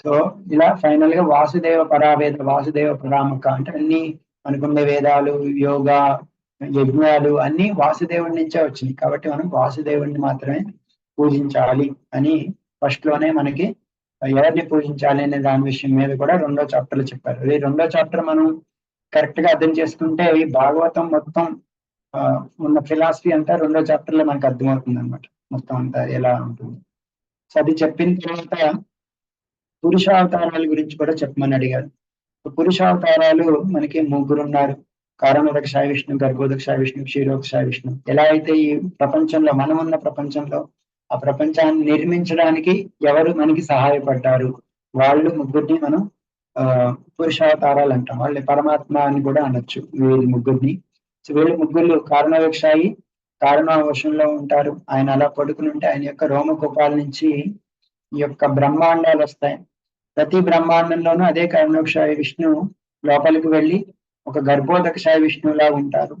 సో ఇలా ఫైనల్ గా వాసుదేవ పరావేద వాసుదేవ పరాముఖ అంటే అన్ని అనుకున్న వేదాలు, యోగా, యజ్ఞాలు అన్ని వాసుదేవుడి నుంచే వచ్చినాయి. కాబట్టి మనం వాసుదేవుడిని మాత్రమే పూజించాలి అని ఫస్ట్ లోనే మనకి ఎవరిని పూజించాలి అనే దాని విషయం మీద కూడా 2వ చాప్టర్ లో చెప్పారు. ఈ 2వ చాప్టర్ మనం కరెక్ట్ గా అర్థం చేసుకుంటే ఈ భాగవతం మొత్తం ఉన్న ఫిలాసఫీ అంతా 2వ చాప్టర్ లో మనకు అర్థమవుతుంది అనమాట. మొత్తం అంతా ఎలా ఉంటుంది. సో అది చెప్పిన తర్వాత పురుషావతారాల గురించి కూడా చెప్పమని అడిగారు. పురుషావతారాలు మనకి 3 ఉన్నారు. కారణోదక సాయి విష్ణు, గర్భోదక సాయి విష్ణు, క్షీరోదక సాయి విష్ణు. ఎలా అయితే ఈ ప్రపంచంలో మనమున్న ప్రపంచంలో ఆ ప్రపంచాన్ని నిర్మించడానికి ఎవరు మనకి సహాయపడ్డారు, వాళ్ళు 3ని మనం పురుషావతారాలు అంటాం. వాళ్ళని పరమాత్మ అని కూడా అనొచ్చు వీళ్ళు 3ని. సో వీళ్ళు 3 కారణోదక సాయి కారణవశంలో ఉంటారు. ఆయన అలా పడుకుని ఉంటే ఆయన యొక్క రోమకోపాల నుంచి ఈ యొక్క బ్రహ్మాండాలు వస్తాయి. ప్రతి బ్రహ్మాండంలోనూ అదే కారణోదక సాయి విష్ణు లోపలికి వెళ్ళి ఒక గర్భోదక సాయి విష్ణువులా ఉంటారు.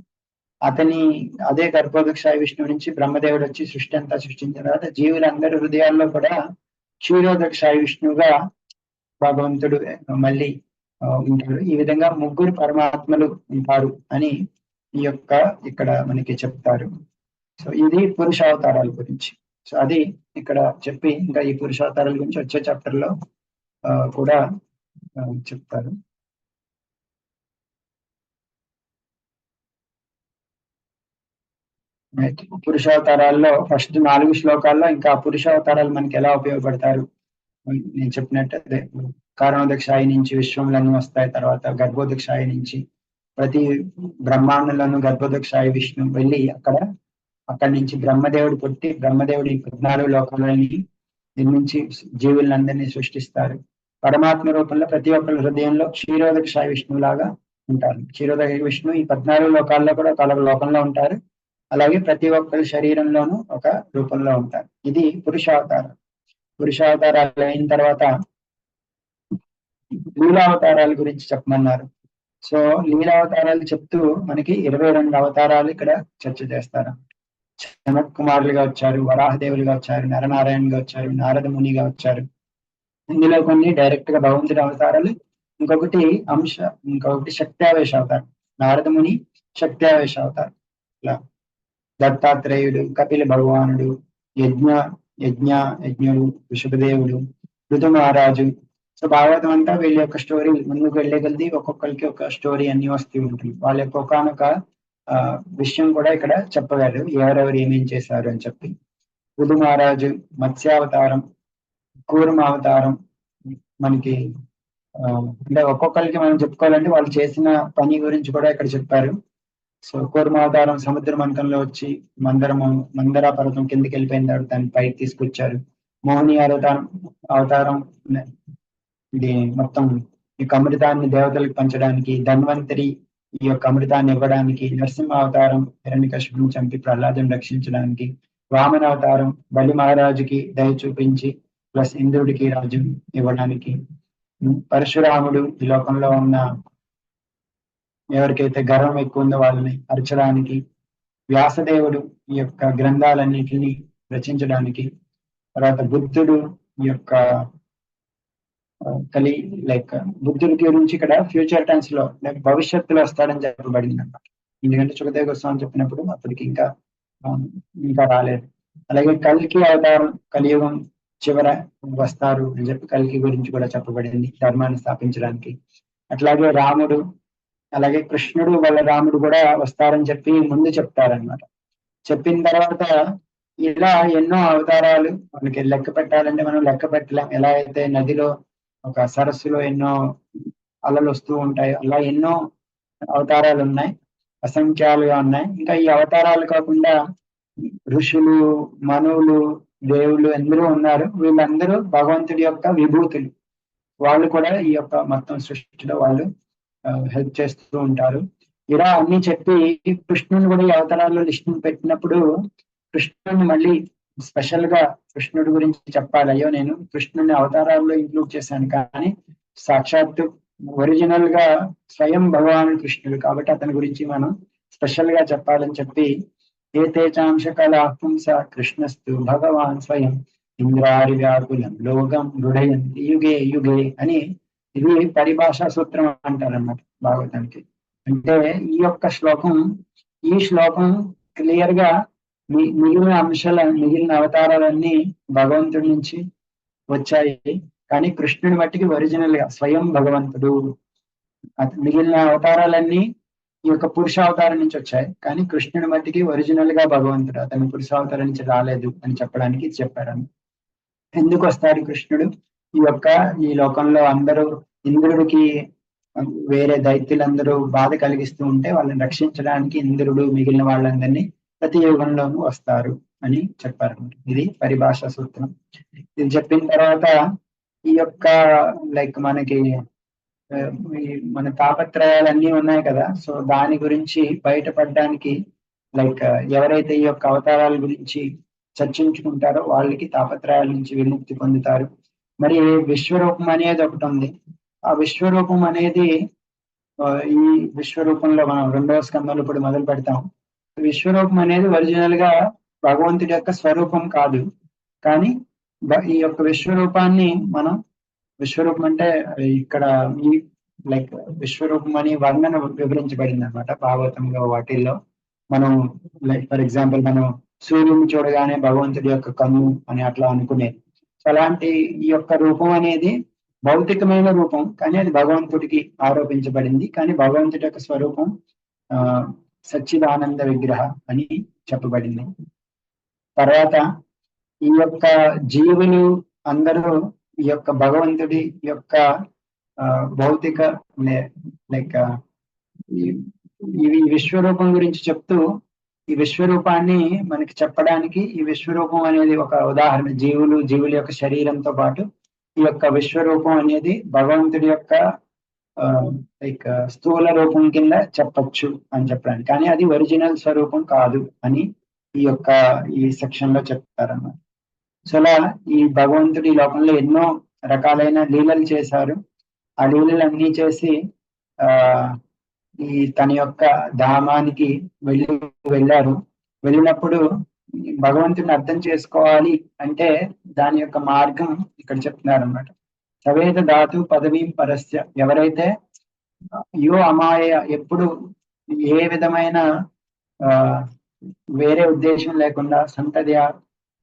అదే గర్భోదక సాయి విష్ణువు నుంచి బ్రహ్మదేవుడు వచ్చి సృష్టి అంతా సృష్టించిన తర్వాత జీవులందరి హృదయాల్లో కూడా క్షీరోదక సాయి విష్ణువుగా భగవంతుడు మళ్ళీ ఉంటాడు. ఈ విధంగా 3 పరమాత్మలు ఉంటారు అని ఈ యొక్క ఇక్కడ మనకి చెప్తారు. సో ఇది పురుషావతారాల గురించి. సో అది ఇక్కడ చెప్పి ఇంకా ఈ పురుషావతారాల గురించి వచ్చే చాప్టర్ లో కూడా చెప్తారు. పురుషావతారాల్లో ఫస్ట్ 4 శ్లోకాల్లో ఇంకా పురుషావతారాలు మనకి ఎలా ఉపయోగపడతారు నేను చెప్పినట్టు అదే కారణోదక సాయి నుంచి విశ్వంలోనూ వస్తాయి. తర్వాత గర్భోదక సాయి నుంచి ప్రతి బ్రహ్మాండంలోనూ గర్భోదక సాయి విష్ణు వెళ్ళి అక్కడి నుంచి బ్రహ్మదేవుడు పుట్టి బ్రహ్మదేవుడి 14 లోకాలని నిర్మించి జీవులందరినీ సృష్టిస్తారు. పరమాత్మ రూపంలో ప్రతి ఒక్కరి హృదయంలో క్షీరోదక సాయి విష్ణువు లాగా ఉంటారు. క్షీరోదక విష్ణు ఈ 14 లోకాల్లో కూడా ఒక లోకంలో ఉంటారు. అలాగే ప్రతి ఒక్కరి శరీరంలోనూ ఒక రూపంలో ఉంటారు. ఇది పురుషావతారం. పురుషావతారాలు అయిన తర్వాత లీలావతారాల గురించి చెప్పమన్నారు. సో లీలావతారాలు చెప్తూ మనకి 22 అవతారాలు ఇక్కడ చర్చ చేస్తారు. జనక్ కుమారులుగా వచ్చారు, వరాహదేవులుగా వచ్చారు, నరనారాయణగా వచ్చారు, నారద మునిగా వచ్చారు. ఇందులో కొన్ని డైరెక్ట్ గా భగవంతుడి అవతారాలు, ఇంకొకటి శక్త్యావేశ అవతారం. నారద ముని శక్త్యావేశ అవతారం. ఇలా దత్తాత్రేయుడు, కపిల భగవానుడు, యజ్ఞుడు, ఋషభదేవుడు, ఋతు మహారాజు. సో భాగవతం అంతా వీళ్ళ యొక్క స్టోరీ ముందుకు వెళ్లే కొద్దీ ఒక్కొక్కరికి ఒక స్టోరీ అన్ని వస్తూ ఉంటుంది. వాళ్ళ యొక్క ఒకనొక విషయం కూడా ఇక్కడ చెప్పగలరు, ఎవరెవరు ఏమేం చేశారు అని చెప్పి. ఋతు మహారాజు మత్స్యావతారం, కూర్మ అవతారం. మనకి అంటే ఒక్కొక్కరికి మనం చెప్పుకోవాలంటే వాళ్ళు చేసిన పని గురించి కూడా ఇక్కడ చెప్పారు. సో కూర్మావతారం సముద్ర మంతంలో వచ్చి మందర పర్వతం కిందకి వెళ్ళిపోయిన తర్వాత దాన్ని పైకి తీసుకొచ్చారు. మోహిని అవతారం ఇది మొత్తం ఈ అమృతాన్ని దేవతలకు పంచడానికి, ధన్వంతరి ఈ యొక్క అమృతాన్ని ఇవ్వడానికి, నరసింహ అవతారం హిరణ్యకశిపుని చంపి ప్రహ్లాదుని రక్షించడానికి, వామన అవతారం బలి మహారాజుకి దయ చూపించి ప్లస్ ఇంద్రుడికి రాజ్యం ఇవ్వడానికి, పరశురాముడు ఈ లోకంలో ఉన్న ఎవరికైతే గర్వం ఎక్కువ ఉందో వాళ్ళని అరచడానికి, వ్యాసదేవుడు ఈ యొక్క గ్రంథాలన్నిటిని రచించడానికి, తర్వాత బుద్ధుడు ఈ యొక్క బుద్ధుడి గురించి ఇక్కడ ఫ్యూచర్ టెన్స్ లో భవిష్యత్తులో వస్తాడని చెప్పబడింది అన్నమాట. ఎందుకంటే సుఖదేవ గోస్వామి చెప్పినప్పుడు అప్పటికి ఇంకా రాలేదు. అలాగే కల్కి అవతారం కలియుగం చివర వస్తారు అని చెప్పి కల్కి గురించి కూడా చెప్పబడింది, ధర్మాన్ని స్థాపించడానికి. అట్లాగే రాముడు, అలాగే కృష్ణుడు వాళ్ళ రాముడు కూడా వస్తారని చెప్పి ముందు చెప్తారనమాట. చెప్పిన తర్వాత ఇలా ఎన్నో అవతారాలు మనకి లెక్క పెట్టాలంటే మనం లెక్క పెట్టలేం. ఎలా అయితే నదిలో ఒక సరస్సులో ఎన్నో అలలు వస్తూ ఉంటాయి, అలా ఎన్నో అవతారాలు ఉన్నాయి. అసంఖ్యాలుగా ఉన్నాయి. ఇంకా ఈ అవతారాలు కాకుండా ఋషులు, మనువులు, దేవుళ్ళు అందరూ ఉన్నారు. వీళ్ళందరూ భగవంతుడి యొక్క విభూతులు. వాళ్ళు కూడా ఈ యొక్క మొత్తం సృష్టిలో వాళ్ళు హెల్ప్ చేస్తూ ఉంటారు. ఇలా అన్ని చెప్పి కృష్ణుని కూడా ఈ అవతారాల్లో లిస్ట్ పెట్టినప్పుడు కృష్ణుని మళ్ళీ స్పెషల్ గా కృష్ణుడి గురించి చెప్పాలి. అయ్యో నేను కృష్ణుని అవతారాల్లో ఇంక్లూడ్ చేశాను, కానీ సాక్షాత్తు ఒరిజినల్ గా స్వయం భగవాన్ కృష్ణుడు కాబట్టి అతని గురించి మనం స్పెషల్ గా చెప్పాలని చెప్పి ఏతేచాంశ కళా పుంస కృష్ణస్తు భగవాన్ స్వయం ఇంద్రారి వ్యాకులం లోకం మృడయంతి యుగే యుగే అని ఇది పరిభాషా సూత్రం అంటారన్నమాట భాగవతానికి. అంటే ఈ యొక్క శ్లోకం, ఈ శ్లోకం క్లియర్ గా మిగిలిన మిగిలిన అవతారాలన్నీ భగవంతుడి నుంచి వచ్చాయి, కానీ కృష్ణుడి మట్టికి ఒరిజినల్ గా స్వయం భగవంతుడు. మిగిలిన అవతారాలన్నీ ఈ యొక్క పురుషావతారం నుంచి వచ్చాయి, కానీ కృష్ణుడి మట్టికి ఒరిజినల్ గా భగవంతుడు, అతను పురుషావతారం నుంచి రాలేదు అని చెప్పడానికి చెప్పారని. ఎందుకు వస్తాడు కృష్ణుడు? ఈ లోకంలో అందరూ ఇంద్రుడికి వేరే దైత్యులందరూ బాధ కలిగిస్తూ ఉంటే వాళ్ళని రక్షించడానికి ఇంద్రుడు మిగిలిన వాళ్ళందరినీ ప్రతి యుగంలోనూ వస్తారు అని చెప్పారు. ఇది పరిభాషా సూత్రం. ఇది చెప్పిన తర్వాత ఈ యొక్క మనకి మన తాపత్రయాలన్నీ ఉన్నాయి కదా, సో దాని గురించి బయటపడడానికి ఎవరైతే ఈ యొక్క అవతారాల గురించి చర్చించుకుంటారో వాళ్ళకి తాపత్రయాల నుంచి విముక్తి పొందుతారు. మరి విశ్వరూపం అనేది ఒకటి ఉంది. ఆ విశ్వరూపం అనేది ఈ విశ్వరూపంలో మనం 2వ స్కంధంలో ఇప్పుడు మొదలు పెడతాం. విశ్వరూపం అనేది ఒరిజినల్ గా భగవంతుడి యొక్క స్వరూపం కాదు, కానీ ఈ యొక్క విశ్వరూపాన్ని మనం, విశ్వరూపం అంటే ఇక్కడ ఈ విశ్వరూపం అని వర్ణన వివరించబడింది అనమాట భాగవతంలో. వాటిల్లో మనం ఫర్ ఎగ్జాంపుల్ మనం సూర్యుని చూడగానే భగవంతుడి యొక్క కన్ను అని అట్లా అనుకునేది. అలాంటి ఈ యొక్క రూపం అనేది భౌతికమైన రూపం, కానీ అది భగవంతుడికి ఆరోపించబడింది. కానీ భగవంతుడి యొక్క స్వరూపం సచ్చిదానంద విగ్రహ అని చెప్పబడింది. తర్వాత ఈ యొక్క జీవులు అందరూ ఈ యొక్క భగవంతుడి యొక్క భౌతిక ఈ విశ్వరూపం గురించి చెప్తూ, ఈ విశ్వరూపాన్ని మనకి చెప్పడానికి ఈ విశ్వరూపం అనేది ఒక ఉదాహరణ. జీవుల యొక్క శరీరంతో పాటు ఈ యొక్క విశ్వరూపం అనేది భగవంతుడి యొక్క స్థూల రూపం కింద చెప్పచ్చు అని చెప్పడానికి, కానీ అది ఒరిజినల్ స్వరూపం కాదు అని ఈ సెక్షన్ లో చెప్తారన్నమాట. సో అలా ఈ భగవంతుడి లోకంలో ఎన్నో రకాలైన లీలలు చేశారు. ఆ లీలలన్నీ చేసి ఈ తన యొక్క ధామానికి వెళ్ళారు. వెళ్ళినప్పుడు భగవంతుడిని అర్థం చేసుకోవాలి అంటే దాని యొక్క మార్గం ఇక్కడ చెప్తున్నారు అన్నమాట. సవేద ధాతు పదవీ పరస్య, ఎవరైతే అమాయ ఎప్పుడు ఏ విధమైన వేరే ఉద్దేశం లేకుండా సంతధ్య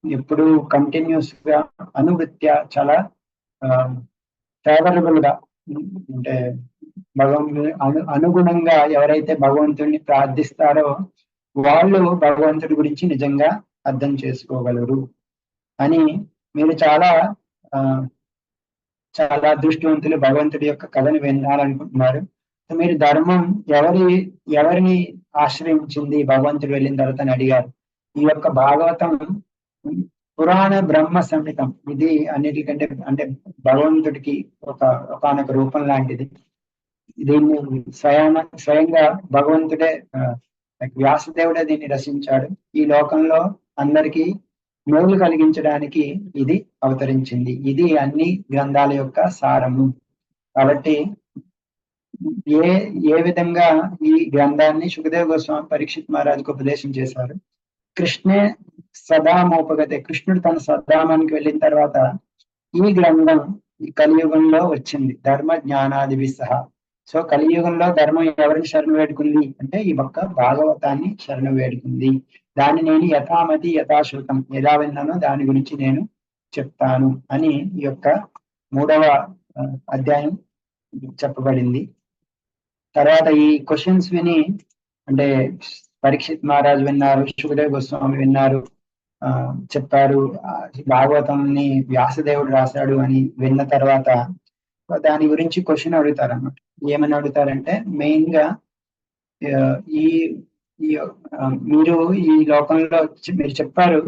ఎప్పుడు కంటిన్యూస్ గా అనువృత్య చాలా ఫేవరబుల్ గా అంటే అనుగుణంగా ఎవరైతే భగవంతుడిని ప్రార్థిస్తారో వాళ్ళు భగవంతుడి గురించి నిజంగా అర్థం చేసుకోగలరు అని. మీరు చాలా అదృష్టవంతులు, భగవంతుడి యొక్క కథను వినాలనుకుంటున్నారు. మీరు ధర్మం ఎవరిని ఆశ్రయించింది భగవంతుడు వెళ్ళిన తర్వాత అని అడిగారు. ఈ యొక్క భాగవతం పురాణ బ్రహ్మ సంహితం. ఇది అన్నిటికంటే అంటే భగవంతుడికి ఒకనొక రూపం లాంటిది. దీన్ని స్వయంగా భగవంతుడే వ్యాసదేవుడే దీన్ని రచించాడు. ఈ లోకంలో అందరికీ మేలు కలిగించడానికి ఇది అవతరించింది. ఇది అన్ని గ్రంథాల యొక్క సారము. కాబట్టి ఏ విధంగా ఈ గ్రంథాన్ని సుఖదేవ్ గోస్వామి పరీక్షిత్ మహారాజుకు ఉపదేశం చేశారు. కృష్ణే సదామోపగతే, కృష్ణుడు తన సదామానికి వెళ్ళిన తర్వాత ఈ గ్రంథం ఈ కలియుగంలో వచ్చింది, ధర్మ జ్ఞానాదివి సహా. సో కలియుగంలో ధర్మం ఎవరిని శరణు వేడుకుంది అంటే ఈ ఒక్క భాగవతాన్ని శరణు వేడుకుంది. దాన్ని నేను యథామతి యథాశ్రుతం, ఎలా విన్నానో దాని గురించి నేను చెప్తాను అని ఈ యొక్క 3వ అధ్యాయం చెప్పబడింది. తర్వాత ఈ క్వశ్చన్స్ విని అంటే పరీక్షిత్ మహారాజు విన్నారు, సుఖదేవ్ గోస్వామి విన్నారు, చెప్పారు భాగవతంని వ్యాసదేవుడు రాశాడు అని విన్న తర్వాత దాని గురించి క్వశ్చన్ అడుగుతారు అన్నమాట. ఏమని అడుగుతారంటే మెయిన్ గా ఈ ఈ మీరు ఈ లోకంలో మీరు చెప్పారు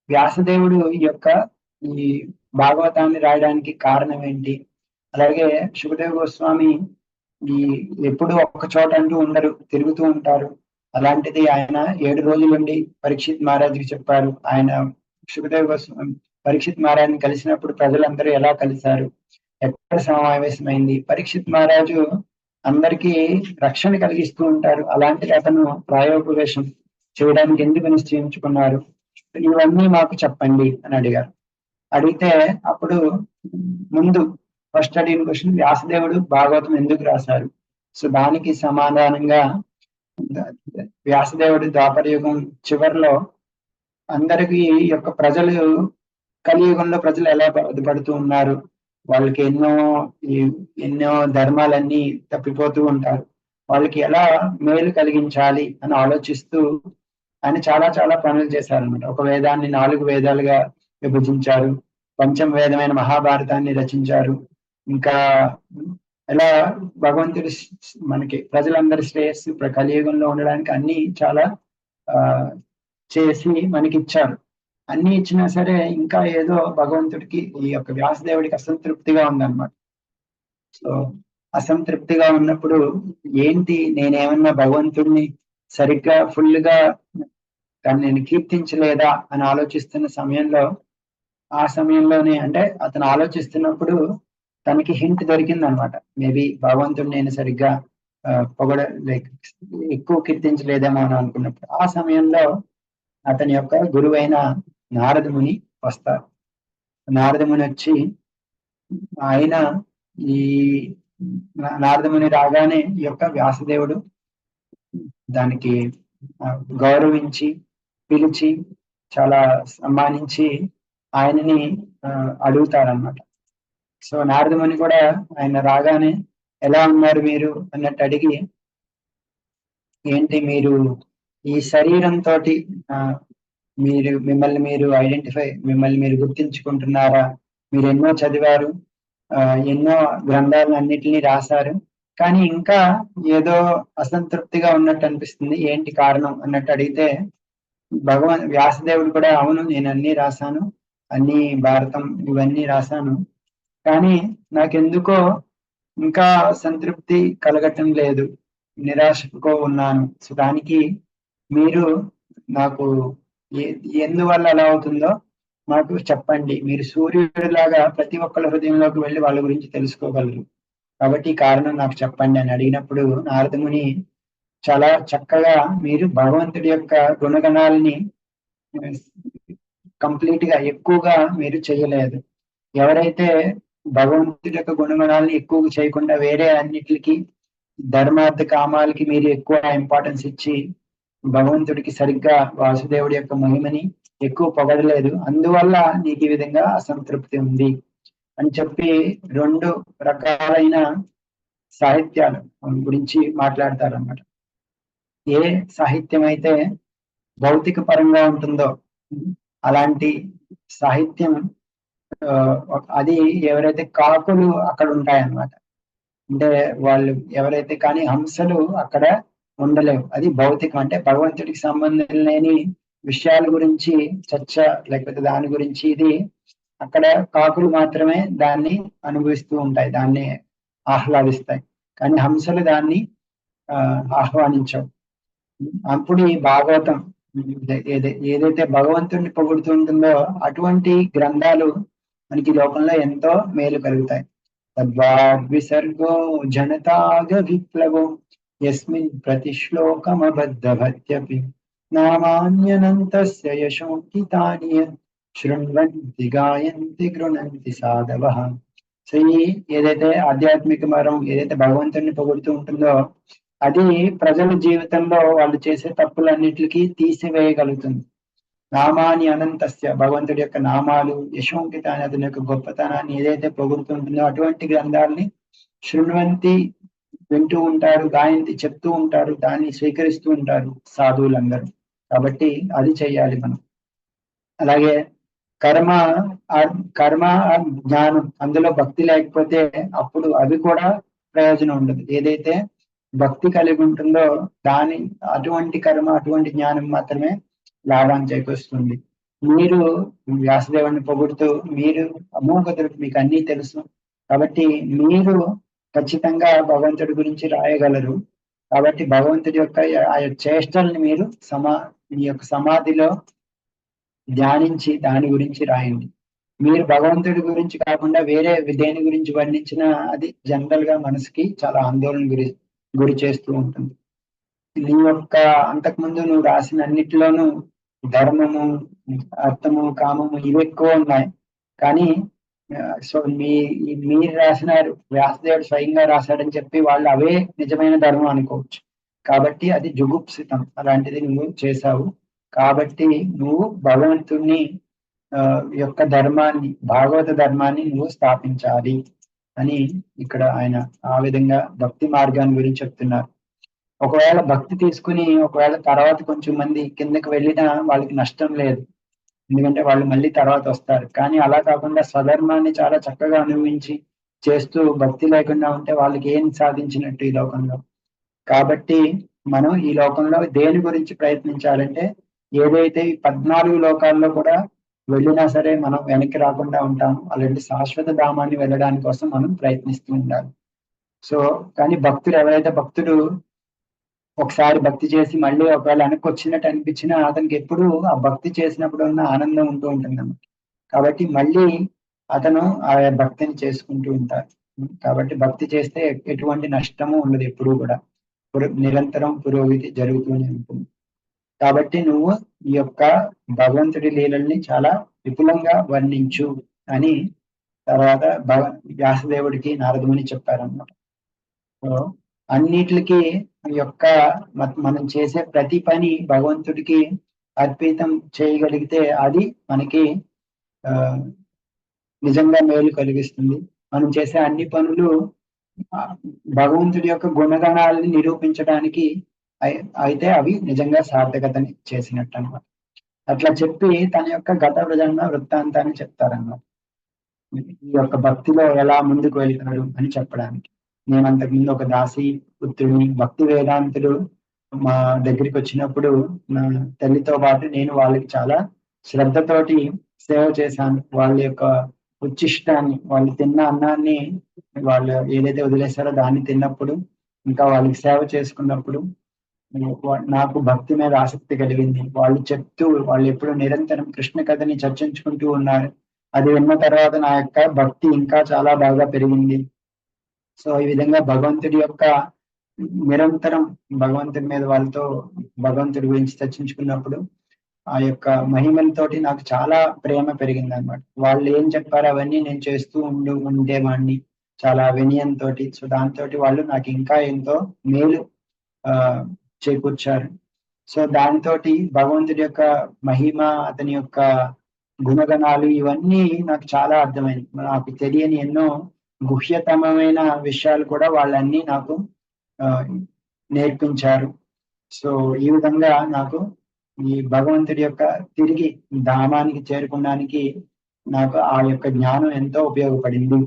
వ్యాసదేవుడు ఈ యొక్క ఈ భాగవతాన్ని రాయడానికి కారణం ఏంటి? అలాగే సుఖదేవ్ గోస్వామి ఈ ఎప్పుడు ఒక్క చోట అంటూ ఉండరు, తిరుగుతూ ఉంటారు. అలాంటిది ఆయన 7 రోజులుండి పరీక్షిత్ మహారాజ్కి చెప్పారు. ఆయన సుఖదేవ్ గోస్వామి పరీక్షిత్ మహారాజ్ని కలిసినప్పుడు ప్రజలందరూ ఎలా కలిశారు, ఎక్కడ సమావేశమైంది? పరీక్షిత్ మహారాజు అందరికీ రక్షణ కలిగిస్తూ ఉంటారు. అలాంటిది అతను ప్రాయోపవేశం చేయడానికి ఎందుకు నిశ్చయించుకున్నారు? ఇవన్నీ మాకు చెప్పండి అని అడిగారు. అడిగితే అప్పుడు ముందు ఫస్ట్ అడిగిన క్వశ్చన్ వ్యాసదేవుడు భాగవతం ఎందుకు రాశారు? సో దానికి సమాధానంగా వ్యాసదేవుడు ద్వాపర యుగం చివరిలో అందరికీ యొక్క ప్రజలు కలియుగంలో ప్రజలు ఎలా బాధపడుతూ ఉన్నారు, వాళ్ళకి ఎన్నో ధర్మాలన్నీ తప్పిపోతూ ఉంటారు, వాళ్ళకి ఎలా మేలు కలిగించాలి అని ఆలోచిస్తూ ఆయన చాలా చాలా పనులు చేశారనమాట. ఒక వేదాన్ని 4 వేదాలుగా విభజించారు, పంచమ వేదమైన మహాభారతాన్ని రచించారు. ఇంకా ఎలా భగవంతుడి మనకి ప్రజలందరి శ్రేయస్సు కలియుగంలో ఉండడానికి అన్ని చాలా చేసి మనకి ఇచ్చారు. అన్ని ఇచ్చినా సరే ఇంకా ఏదో భగవంతుడికి ఈ యొక్క వ్యాసదేవుడికి అసంతృప్తిగా ఉందన్నమాట. సో అసంతృప్తిగా ఉన్నప్పుడు ఏంటి, నేనేమన్నా భగవంతుడిని సరిగ్గా ఫుల్గా దాన్ని నేను కీర్తించలేదా అని ఆలోచిస్తున్న సమయంలో, ఆ సమయంలోనే అంటే అతను ఆలోచిస్తున్నప్పుడు తనకి హింట్ దొరికింది అనమాట. మేబీ భగవంతుడు నేను సరిగ్గా లైక్ ఎక్కువ కీర్తించలేదేమో అని అనుకున్నప్పుడు ఆ సమయంలో అతని యొక్క గురువైన నారద ముని వస్తారు. నారద ముని వచ్చి ఆయన ఈ నారద ముని రాగానే ఈ యొక్క వ్యాసదేవుడు దానికి గౌరవించి పిలిచి చాలా సన్మానించి ఆయనని అడుగుతారనమాట. సో నారద ముని కూడా ఆయన రాగానే ఎలా ఉన్నారు మీరు అన్నట్టు అడిగి, ఏంటి మీరు ఈ శరీరంతో మిమ్మల్ని మీరు గుర్తించుకుంటున్నారా? మీరు ఎన్నో చదివారు, ఎన్నో గ్రంథాలను అన్నిటినీ రాశారు, కానీ ఇంకా ఏదో అసంతృప్తిగా ఉన్నట్టు అనిపిస్తుంది, ఏంటి కారణం అన్నట్టు అడిగితే వ్యాసదేవుడు కూడా అవును నేను అన్ని రాశాను, అన్ని భారతం ఇవన్నీ రాశాను, కానీ నాకెందుకో ఇంకా సంతృప్తి కలగటం లేదు, నిరాశకు ఉన్నాను. సో దానికి మీరు నాకు ఎందువల్ల అలా అవుతుందో మాకు చెప్పండి. మీరు సూర్యుడిలాగా ప్రతి ఒక్కళ్ళ హృదయంలోకి వెళ్ళి వాళ్ళ గురించి తెలుసుకోగలరు, కాబట్టి ఈ కారణం నాకు చెప్పండి అని అడిగినప్పుడు నారదముని చాలా చక్కగా, మీరు భగవంతుడి యొక్క గుణగణాలని కంప్లీట్ గా ఎక్కువగా మీరు చేయలేదు. ఎవరైతే భగవంతుడి యొక్క గుణగణాలని ఎక్కువగా చేయకుండా వేరే అన్నిటికి ధర్మార్థ కామాలకి మీరు ఎక్కువ ఇంపార్టెన్స్ ఇచ్చి భగవంతుడికి సరిగ్గా వాసుదేవుడి యొక్క మహిమని ఎక్కువ పొగడలేదు, అందువల్ల నీకు ఈ విధంగా అసంతృప్తి ఉంది అని చెప్పి 2 రకాలైన సాహిత్యాల గురించి మాట్లాడతారన్నమాట. ఏ సాహిత్యం అయితే భౌతిక పరంగా ఉంటుందో అలాంటి సాహిత్యం అది ఎవరైతే కాకులు అక్కడ ఉంటాయన్నమాట, అంటే వాళ్ళు ఎవరైతే, కానీ హంసలు అక్కడ ఉండలేవు. అది భౌతికం, అంటే భగవంతుడికి సంబంధం లేని విషయాల గురించి చర్చ, లేకపోతే దాని గురించి ఇది అక్కడ కాకులు మాత్రమే దాన్ని అనుభవిస్తూ ఉంటాయి, దాన్ని ఆహ్లాదిస్తాయి, కానీ హంసలు దాన్ని ఆహ్వానించవు. అప్పుడు ఈ భాగవతం ఏదైతే భగవంతుడిని పొగుడుతుంటుందో అటువంటి గ్రంథాలు మనకి లోకంలో ఎంతో మేలు కలుగుతాయి. తద్వాగ్విసర్గో జనతాగ విప్లవో యస్మిన్ ప్రతిశ్లోకమబద్ధభత్యపి నామాన్యనంతస్య యశోంకితాని శృణ్వంతి గాయంతి గృణంతి సాధవః. సో ఏదైతే ఆధ్యాత్మిక మరం, ఏదైతే భగవంతుడిని పొగుడుతూ ఉంటుందో అది ప్రజల జీవితంలో వాళ్ళు చేసే తప్పులన్నిటికీ తీసివేయగలుగుతుంది. నామాని అనంతస్య, భగవంతుడి యొక్క నామాలు, యశోంకితాన్ని, అతని యొక్క గొప్పతనాన్ని ఏదైతే పొగుడుతుంటుందో అటువంటి గ్రంథాలని శృణ్వంతి వింటూ ఉంటారు, గాయంతి చెప్తూ ఉంటారు, దాన్ని స్వీకరిస్తూ ఉంటారు సాధువులందరూ. కాబట్టి అది చెయ్యాలి మనం. అలాగే కర్మ జ్ఞానం, అందులో భక్తి లేకపోతే అప్పుడు అవి కూడా ప్రయోజనం ఉండదు. ఏదైతే భక్తి కలిగి ఉంటుందో దాని అటువంటి కర్మ అటువంటి జ్ఞానం మాత్రమే లాభాన్ని చేకూరుస్తుంది. మీరు వ్యాసదేవుని పొగుడుతూ మీరు అమోఘతుడు, మీకు అన్నీ తెలుసు కాబట్టి మీరు ఖచ్చితంగా భగవంతుడి గురించి రాయగలరు. కాబట్టి భగవంతుడి యొక్క ఆ చేష్టల్ని మీరు మీ యొక్క సమాధిలో ధ్యానించి దాని గురించి రాయండి. మీరు భగవంతుడి గురించి కాకుండా వేరే దేని గురించి వర్ణించినా అది జనరల్ గా మనసుకి చాలా ఆందోళన గురి చేస్తూ ఉంటుంది. నీ యొక్క అంతకుముందు నువ్వు రాసిన అన్నిటిలోనూ ధర్మము, అర్థము, కామము ఇవి ఎక్కువ ఉన్నాయి. కానీ సో మీరు రాసినారు, వ్యాసదేవుడు స్వయంగా రాశాడని చెప్పి వాళ్ళు అవే నిజమైన ధర్మం అనుకోవచ్చు. కాబట్టి అది జుగుప్సితం, అలాంటిది నువ్వు చేశావు. కాబట్టి నువ్వు భగవంతుణ్ణి యొక్క ధర్మాన్ని, భాగవత ధర్మాన్ని నువ్వు స్థాపించాలి అని ఇక్కడ ఆయన ఆ విధంగా భక్తి మార్గాన్ని గురించి చెప్తున్నారు. ఒకవేళ భక్తి తీసుకుని ఒకవేళ తర్వాత కొంచెం మంది కిందకి వెళ్ళినా వాళ్ళకి నష్టం లేదు, ఎందుకంటే వాళ్ళు మళ్ళీ తర్వాత వస్తారు. కానీ అలా కాకుండా స్వధర్మాన్ని చాలా చక్కగా అనుభవించి చేస్తూ భక్తి లేకుండా ఉంటే వాళ్ళకి ఏం సాధించినట్టు ఈ లోకంలో. కాబట్టి మనం ఈ లోకంలో దేని గురించి ప్రయత్నించాలంటే ఏదైతే ఈ 14 లోకాల్లో కూడా వెళ్ళినా సరే మనం వెనక్కి రాకుండా ఉంటాము. అలాంటి శాశ్వత ధామాన్ని వెళ్ళడానికి కోసం మనం ప్రయత్నిస్తూ ఉండాలి. సో కానీ ఎవరైతే భక్తుడు ఒకసారి భక్తి చేసి మళ్ళీ ఒకవేళ వెనక్కి వచ్చినట్టు అనిపించినా అతనికి ఎప్పుడు ఆ భక్తి చేసినప్పుడు ఉన్న ఆనందం ఉంటూ ఉంటుంది అన్నమాట. కాబట్టి మళ్ళీ అతను ఆ భక్తిని చేసుకుంటూ ఉంటారు. కాబట్టి భక్తి చేస్తే ఎటువంటి నష్టము ఉండదు, ఎప్పుడూ కూడా నిరంతరం పురోగతి జరుగుతూనే ఉంటుంది. కాబట్టి నువ్వు ఈ యొక్క భగవంతుడి లీలల్ని చాలా విపులంగా వర్ణించు అని తర్వాత వ్యాసదేవుడికి నారదముని చెప్పారన్నమాట. సో అన్నిటికి యొక్క మనం చేసే ప్రతి పని భగవంతుడికి అర్పితం చేయగలిగితే అది మనకి నిజంగా మేలు కలిగిస్తుంది. మనం చేసే అన్ని పనులు భగవంతుడి యొక్క గుణగణాలని నిరూపించడానికి అయితే అవి నిజంగా సార్థకతని చేసినట్టు అన్నమాట. అట్లా చెప్పి తన యొక్క గత జన్మ వృత్తాంతాన్ని చెప్తారన్నమాట. ఈ యొక్క భక్తిలో ఎలా ముందుకు వెళ్తాడు అని చెప్పడానికి. నేను అంతకుముందు ఒక దాసి పుత్రుడిని, భక్తి వేదాంతుడు మా దగ్గరికి వచ్చినప్పుడు నా తల్లితో పాటు నేను వాళ్ళకి చాలా శ్రద్ధతోటి సేవ చేశాను. వాళ్ళ యొక్క ఉచ్చిష్టాన్ని, వాళ్ళు తిన్న అన్నాన్ని వాళ్ళు ఏదైతే వదిలేశారో దాన్ని తిన్నప్పుడు, ఇంకా వాళ్ళకి సేవ చేసుకున్నప్పుడు నాకు భక్తి మీద ఆసక్తి కలిగింది. వాళ్ళు ఎప్పుడు నిరంతరం కృష్ణ కథని చర్చించుకుంటూ ఉన్నారు. అది విన్న తర్వాత నా యొక్క భక్తి ఇంకా చాలా బాగా పెరిగింది. సో ఈ విధంగా భగవంతుడి యొక్క నిరంతరం భగవంతుడి మీద వాళ్ళతో భగవంతుడి గురించి చర్చించుకున్నప్పుడు ఆ యొక్క మహిమలతోటి నాకు చాలా ప్రేమ పెరిగింది అనమాట. వాళ్ళు ఏం చెప్పారో అవన్నీ నేను చేస్తూ ఉండేవాడిని చాలా వినయంతో. సో దాంతో వాళ్ళు నాకు ఇంకా ఎంతో మేలు చేకూర్చారు. సో దాంతో భగవంతుడి యొక్క మహిమ, అతని యొక్క గుణగణాలు ఇవన్నీ నాకు చాలా అర్థమైంది. నాకు తెలియని ఎన్నో గుహ్యతమైన విషయాలు కూడా వాళ్ళన్నీ నాకు నేర్పించారు. సో ఈ విధంగా నాకు ఈ భగవంతుడి యొక్క తిరిగి ధామానికి చేరుకోవడానికి నాకు ఆ యొక్క జ్ఞానం ఎంతో ఉపయోగపడింది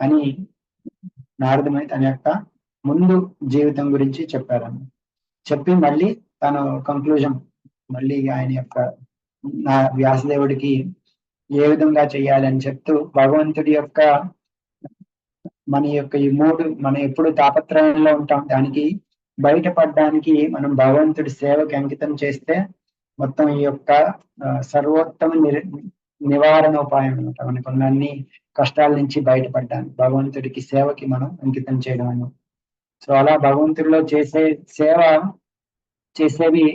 అని నారదముని తన యొక్క ముందు జీవితం గురించి చెప్పారన్నమాట. చెప్పి మళ్ళీ తను కంక్లూజన్ మళ్ళీ ఆయన యొక్క నా వ్యాసదేవుడికి ఏ విధంగా చేయాలని చెప్తూ భగవంతుడి యొక్క మన యొక్క ఈ మనం ఎప్పుడు తాపత్రయంలో ఉంటాం, దానికి బయటపడడానికి మనం భగవంతుడి సేవకి అంకితం చేస్తే మొత్తం ఈ యొక్క సర్వోత్తమ నివారణ ఉపాయం అనమాట. మనకు ఉన్న అన్ని కష్టాల నుంచి బయటపడడానికి భగవంతుడికి సేవకి మనం అంకితం చేయడం అన్నమాట. సో అలా భగవంతుడిలో చేసేవి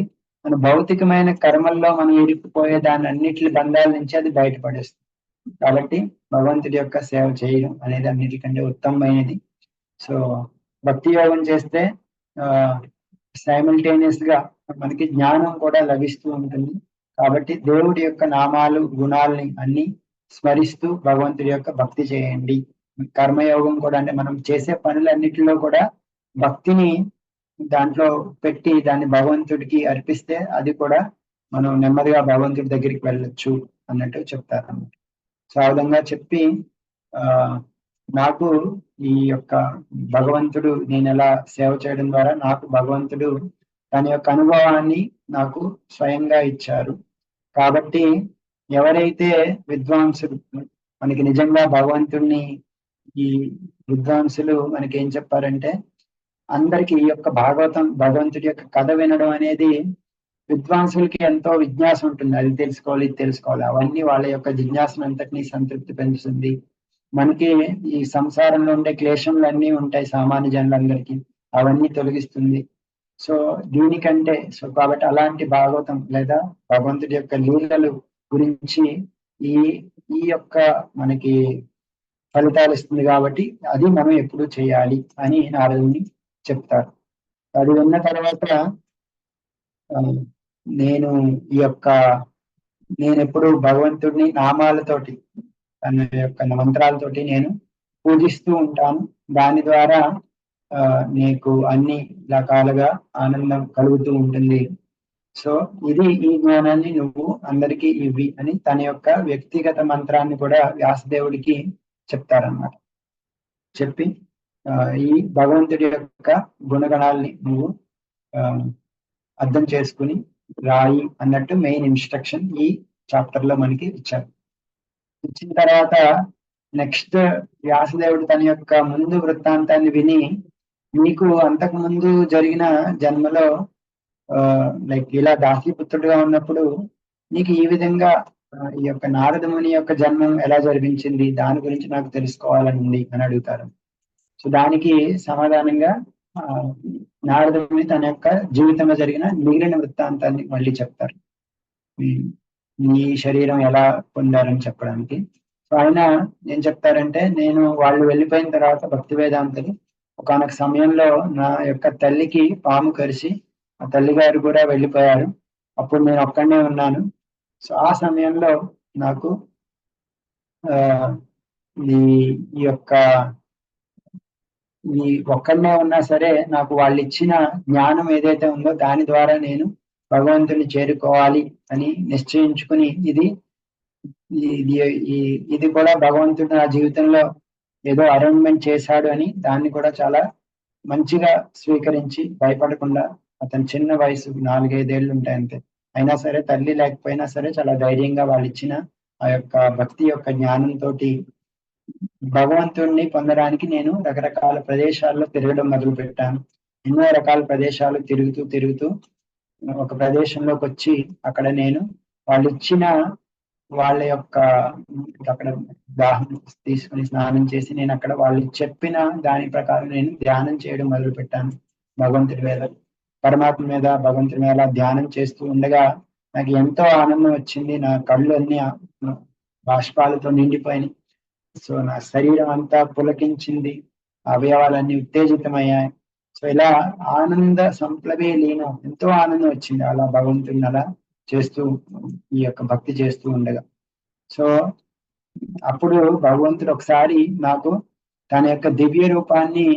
మన భౌతికమైన కర్మల్లో మనం ఇరుక్కుపోయే దాని అన్నిటి బంధాల నుంచి అది బయటపడేస్తుంది. కాబట్టి భగవంతుడి యొక్క సేవ చేయడం అనేది అన్నిటికంటే ఉత్తమమైనది. సో భక్తి యోగం చేస్తే సైమల్టేనియస్ గా మనకి జ్ఞానం కూడా లభిస్తూ ఉంటుంది. కాబట్టి దేవుడి యొక్క నామాలు, గుణాలని అన్ని స్మరిస్తూ భగవంతుడి యొక్క భక్తి చేయండి. కర్మయోగం కూడా అంటే మనం చేసే పనులన్నిటిలో కూడా భక్తిని దాంట్లో పెట్టి దాన్ని భగవంతుడికి అర్పిస్తే అది కూడా మనం నెమ్మదిగా భగవంతుడి దగ్గరికి వెళ్ళొచ్చు అన్నట్టు చెప్తారు అన్నమాట. సో ఆ విధంగా చెప్పి నాకు ఈ యొక్క భగవంతుడు నేను ఎలా సేవ చేయడం ద్వారా నాకు భగవంతుడు తన యొక్క అనుభవాన్ని నాకు స్వయంగా ఇచ్చారు. కాబట్టి ఎవరైతే విద్వాంసులు మనకి నిజంగా భగవంతుణ్ణి ఈ విద్వాంసులు మనకి ఏం చెప్పారంటే అందరికి ఈ యొక్క భగవంతుడి యొక్క కథ వినడం అనేది విద్వాంసులకి ఎంతో విజ్ఞాసం ఉంటుంది. అది తెలుసుకోవాలి, ఇది తెలుసుకోవాలి. అవన్నీ వాళ్ళ యొక్క జిజ్ఞాసను అంతటినీ సంతృప్తి పెంచుతుంది. మనకి ఈ సంసారంలో ఉండే క్లేశములన్నీ ఉంటాయి సామాన్య జనులందరికీ, అవన్నీ తొలగిస్తుంది. సో దీనికంటే కాబట్టి అలాంటి భాగవతం లేదా భగవంతుడి యొక్క లీలలు గురించి ఈ ఈ యొక్క మనకి ఫలితాలు ఇస్తుంది కాబట్టి అది మనం ఎప్పుడు చేయాలి అని నారదుని చెప్తారు. అది విన్న తర్వాత నేను ఈ యొక్క నేను ఎప్పుడు భగవంతుడిని నామాలతోటి తన యొక్క మంత్రాలతోటి నేను పూజిస్తూ ఉంటాను. దాని ద్వారా నీకు అన్ని రకాలుగా ఆనందం కలుగుతూ ఉంటుంది. సో ఇది ఈ జ్ఞానాన్ని నువ్వు అందరికీ ఇవ్వి అని తన యొక్క వ్యక్తిగత మంత్రాన్ని కూడా వ్యాసదేవుడికి చెప్తారన్నమాట. చెప్పి ఈ భగవంతుడి యొక్క గుణగణాల్ని నువ్వు అర్థం చేసుకుని రాయి అన్నట్టు మెయిన్ ఇన్స్ట్రక్షన్ ఈ చాప్టర్ లో మనకి ఇచ్చారు. ఇచ్చిన తర్వాత నెక్స్ట్ వ్యాసదేవుడు తన యొక్క ముందు వృత్తాంతాన్ని విని నీకు అంతకు ముందు జరిగిన జన్మలో లైక్ ఇలా దాసీపుత్రుడుగా ఉన్నప్పుడు నీకు ఈ విధంగా ఈ యొక్క నారదముని యొక్క జన్మం ఎలా జరిగించింది దాని గురించి నాకు తెలుసుకోవాలని ఉంది అని అడుగుతారు. సో దానికి సమాధానంగా నారదుని తన యొక్క జీవితంలో జరిగిన మిగిలిన వృత్తాంతాన్ని మళ్ళీ చెప్తారు. ఈ శరీరం ఎలా పొందారని చెప్పడానికి. సో ఆయన ఏం చెప్తారంటే నేను వాళ్ళు వెళ్ళిపోయిన తర్వాత భక్తి వేదాంతులు ఒకనొక సమయంలో నా యొక్క తల్లికి పాము కరిచి ఆ తల్లిగారు కూడా వెళ్ళిపోయారు. అప్పుడు నేను ఒక్కడనే ఉన్నాను. సో ఆ సమయంలో నాకు ఈ యొక్క ఈ ఒక్కడనే ఉన్నా సరే నాకు వాళ్ళు ఇచ్చిన జ్ఞానం ఏదైతే ఉందో దాని ద్వారా నేను భగవంతుని చేరుకోవాలి అని నిశ్చయించుకుని ఇది కూడా భగవంతుడు నా జీవితంలో ఏదో అరేంజ్మెంట్ చేశాడు అని దాన్ని కూడా చాలా మంచిగా స్వీకరించి భయపడకుండా అతని చిన్న వయసు 4-5 ఏళ్ళు ఉంటాయి అంతే. అయినా సరే తల్లి లేకపోయినా సరే చాలా ధైర్యంగా వాళ్ళు ఇచ్చిన ఆ యొక్క భక్తి యొక్క జ్ఞానంతో భగవంతుణ్ణి పొందడానికి నేను రకరకాల ప్రదేశాల్లో తిరగడం మొదలు పెట్టాను. ఎన్నో రకాల ప్రదేశాలు తిరుగుతూ ఒక ప్రదేశంలోకి వచ్చి అక్కడ నేను వాళ్ళు ఇచ్చిన వాళ్ళ యొక్క అక్కడ దాహం తీసుకుని స్నానం చేసి నేను అక్కడ వాళ్ళు చెప్పిన దాని ప్రకారం నేను ధ్యానం చేయడం మొదలు పెట్టాను. భగవంతుడి మీద పరమాత్మ మీద భగవంతుడి మీద ధ్యానం చేస్తూ ఉండగా నాకు ఎంతో ఆనందం వచ్చింది. నా కళ్ళు అన్ని బాష్పాలతో నిండిపోయినాయి. సో నా శరీరం అంతా పులకించింది, అవయవాలన్నీ ఉత్తేజితమయ్యాయి. సో ఇలా ఆనంద సంప్లవే లీనం, ఎంతో ఆనందం వచ్చింది అలా భగవంతుడిని అలా చేస్తూ ఈ యొక్క భక్తి చేస్తూ ఉండగా. సో అప్పుడు భగవంతుడు ఒకసారి నాకు తన యొక్క దివ్య రూపాన్ని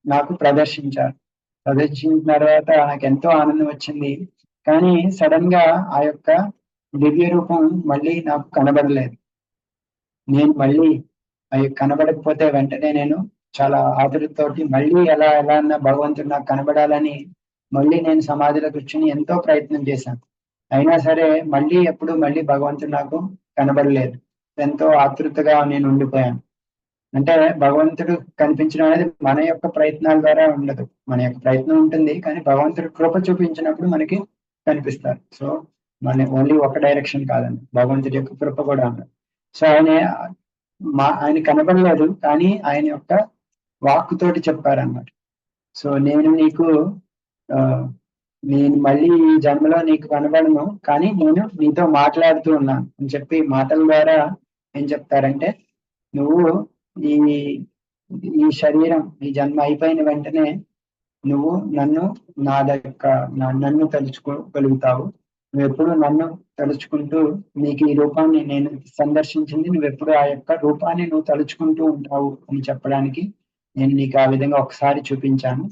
నాకు ప్రదర్శించారు. ప్రదర్శించిన తర్వాత నాకు ఎంతో ఆనందం వచ్చింది. కానీ సడన్ గా ఆ యొక్క దివ్య రూపం మళ్ళీ నాకు కనబడలేదు. నేను మళ్ళీ అవి కనబడకపోతే వెంటనే నేను చాలా ఆతృతతోటి మళ్ళీ ఎలా అన్న భగవంతుడు నాకు కనబడాలని మళ్ళీ నేను సమాధిలో కూర్చుని ఎంతో ప్రయత్నం చేశాను. అయినా సరే మళ్ళీ భగవంతుడు నాకు కనబడలేదు. ఎంతో ఆతృతగా నేను ఉండిపోయాను. అంటే భగవంతుడు కనిపించడం అనేది మన యొక్క ప్రయత్నాల ద్వారా ఉండదు. మన యొక్క ప్రయత్నం ఉంటుంది కానీ భగవంతుడు కృప చూపించినప్పుడు మనకి కనిపిస్తారు. సో మన ఓన్లీ ఒక డైరెక్షన్ కాదండి, భగవంతుడి యొక్క కృప కూడా ఉండదు. సో ఆయన కనబడలేదు కానీ ఆయన యొక్క వాక్కుతోటి చెప్పారన్నమాట. సో నేను మళ్ళీ ఈ జన్మలో నీకు కనబడను కానీ నేను నీతో మాట్లాడుతూ ఉన్నాను అని చెప్పి మాటల ద్వారా ఏం చెప్తారంటే నువ్వు ఈ శరీరం ఈ జన్మ అయిపోయిన వెంటనే నువ్వు నన్ను తలుచుకోగలుగుతావు. నువ్వెప్పుడు నన్ను తలుచుకుంటూ నీకు ఈ రూపాన్ని నేను సందర్శించింది నువ్వెప్పుడు ఆ యొక్క రూపాన్ని నువ్వు తలుచుకుంటూ ఉంటావు అని చెప్పడానికి నేను నీకు ఆ విధంగా ఒకసారి చూపించాను.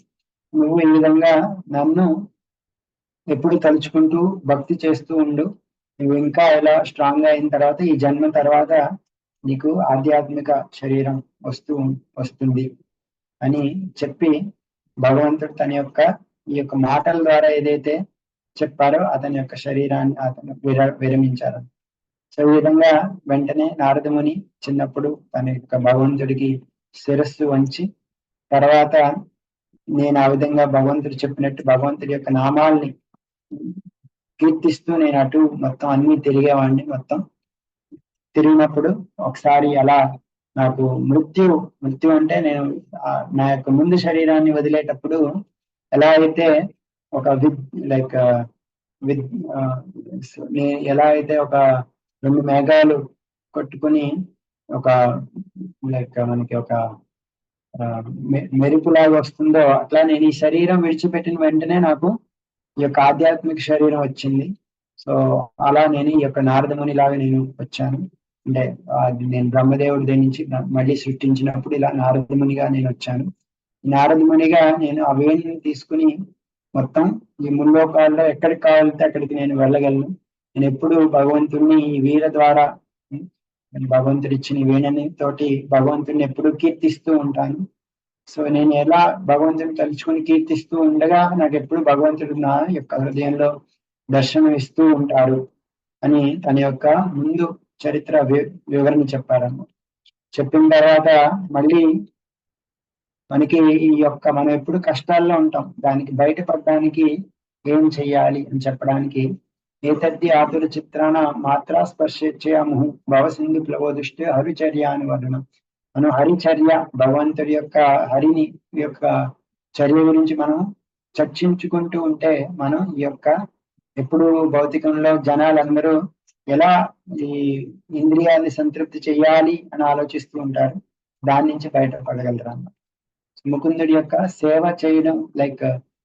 నువ్వు ఈ విధంగా నన్ను ఎప్పుడు తలుచుకుంటూ భక్తి చేస్తూ ఉండు. నువ్వు ఇంకా ఇలా స్ట్రాంగ్ అయిన తర్వాత ఈ జన్మ తర్వాత నీకు ఆధ్యాత్మిక శరీరం వస్తుంది అని చెప్పి భగవంతుడు తన యొక్క ఈ యొక్క మాటల ద్వారా ఏదైతే చెప్పారో అతని యొక్క శరీరాన్ని అతను విరమించారు. సో ఈ విధంగా వెంటనే నారదముని చిన్నప్పుడు తన యొక్క భగవంతుడికి శిరస్సు వంచి తర్వాత నేను ఆ విధంగా భగవంతుడు చెప్పినట్టు భగవంతుడి యొక్క నామాల్ని కీర్తిస్తూ నేను అటు మొత్తం అన్ని తిరిగేవాడిని. మొత్తం తిరిగినప్పుడు ఒకసారి అలా నాకు మృత్యు అంటే నేను నా యొక్క ముందు శరీరాన్ని వదిలేటప్పుడు ఎలా అయితే ఒక ఎలా అయితే ఒక 2 మేఘాలు కొట్టుకుని ఒక మనకి ఒక మెరుపులాగా వస్తుందో అట్లా నేను ఈ శరీరం విడిచిపెట్టిన వెంటనే నాకు ఈ యొక్క ఆధ్యాత్మిక శరీరం వచ్చింది. సో అలా నేను ఈ యొక్క నారదముని లాగా నేను వచ్చాను. అంటే నేను బ్రహ్మదేవుడి దగ్గర నుంచి మళ్ళీ సృష్టించినప్పుడు ఇలా నారదమునిగా నేను వచ్చాను. నారదమునిగా నేను అవేణిని తీసుకుని మొత్తం ఈ ముల్లోకాల్లో ఎక్కడికి కావాలంటే అక్కడికి నేను వెళ్ళగలను. నేను ఎప్పుడు భగవంతుడిని ఈ వీణ ద్వారా భగవంతుడి ఇచ్చిన వీణని తోటి భగవంతుడిని ఎప్పుడు కీర్తిస్తూ ఉంటాను. సో నేను ఎలా భగవంతుడిని తలుచుకుని కీర్తిస్తూ ఉండగా నాకు ఎప్పుడు భగవంతుడు నా యొక్క హృదయంలో దర్శనం ఇస్తూ ఉంటారు అని తన యొక్క ముందు చరిత్ర వివరణ చెప్పారన్నమాట. చెప్పిన తర్వాత మళ్ళీ మనకి ఈ యొక్క మనం ఎప్పుడు కష్టాల్లో ఉంటాం, దానికి బయటపడడానికి ఏం చెయ్యాలి అని చెప్పడానికి ఏతద్ది ఆతుర చిత్రాన మాత్రా స్పర్శేచ్ఛయాముహు భవసింధు ప్లవోదృష్టి హరిచర్య అని వర్ణనం. మనం హరిచర్య భగవంతుడి యొక్క హరిని యొక్క చర్య గురించి మనం చర్చించుకుంటూ ఉంటే మనం ఈ యొక్క ఎప్పుడు భౌతికంలో జనాలందరూ ఎలా ఈ ఇంద్రియాన్ని సంతృప్తి చెయ్యాలి అని ఆలోచిస్తూ ఉంటారు, దాని నుంచి బయటపడగలరు అన్నమాట. ముకుందుడి యొక్క సేవ చేయడం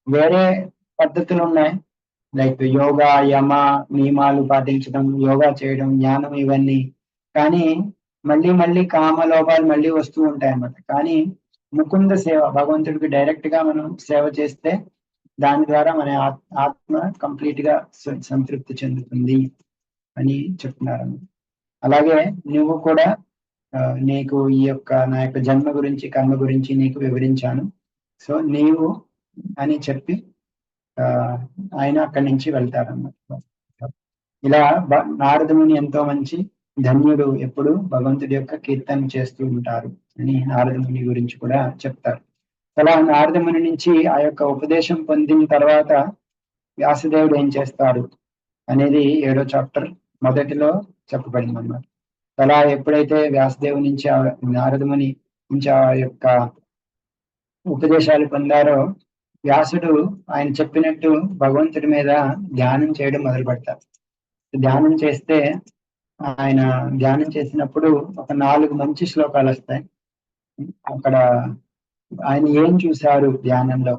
వేరే పద్ధతులు ఉన్నాయి, యోగా యమ నియమాలు పాటించడం, యోగా చేయడం, జ్ఞానం, ఇవన్నీ. కానీ మళ్ళీ కామలోపాలు మళ్ళీ వస్తూ ఉంటాయి అన్నమాట. కానీ ముకుంద సేవ భగవంతుడికి డైరెక్ట్ గా మనం సేవ చేస్తే దాని ద్వారా మన ఆత్మ కంప్లీట్ గా సంతృప్తి చెందుతుంది అని చెప్తున్నారు. అలాగే నువ్వు కూడా నీకు ఈ యొక్క నా యొక్క జన్మ గురించి కర్మ గురించి నీకు వివరించాను, సో నీవు అని చెప్పి ఆయన అక్కడి నుంచి వెళ్తారన్నమాట. ఇలా నారదముని ఎంతో మంచి ధన్యుడు, ఎప్పుడు భగవంతుడి యొక్క కీర్తన చేస్తూ ఉంటారు అని నారదముని గురించి కూడా చెప్తారు. అలా నారదముని నుంచి ఆ యొక్క ఉపదేశం పొందిన తర్వాత వ్యాసదేవుడు ఏం చేస్తారు అనేది 7వ చాప్టర్ మొదటిలో చెప్పబడింది అన్నమాట. అలా ఎప్పుడైతే వ్యాసదేవుని నుంచి నారదముని నుంచి ఆ యొక్క ఉపదేశాలు పొందారో వ్యాసుడు ఆయన చెప్పినట్టు భగవంతుడి మీద ధ్యానం చేయడం మొదలు పెడతారు. ధ్యానం చేస్తే ఆయన ధ్యానం చేసినప్పుడు ఒక 4 మంచి శ్లోకాలు వస్తాయి. అక్కడ ఆయన ఏం చూశారు ధ్యానంలో?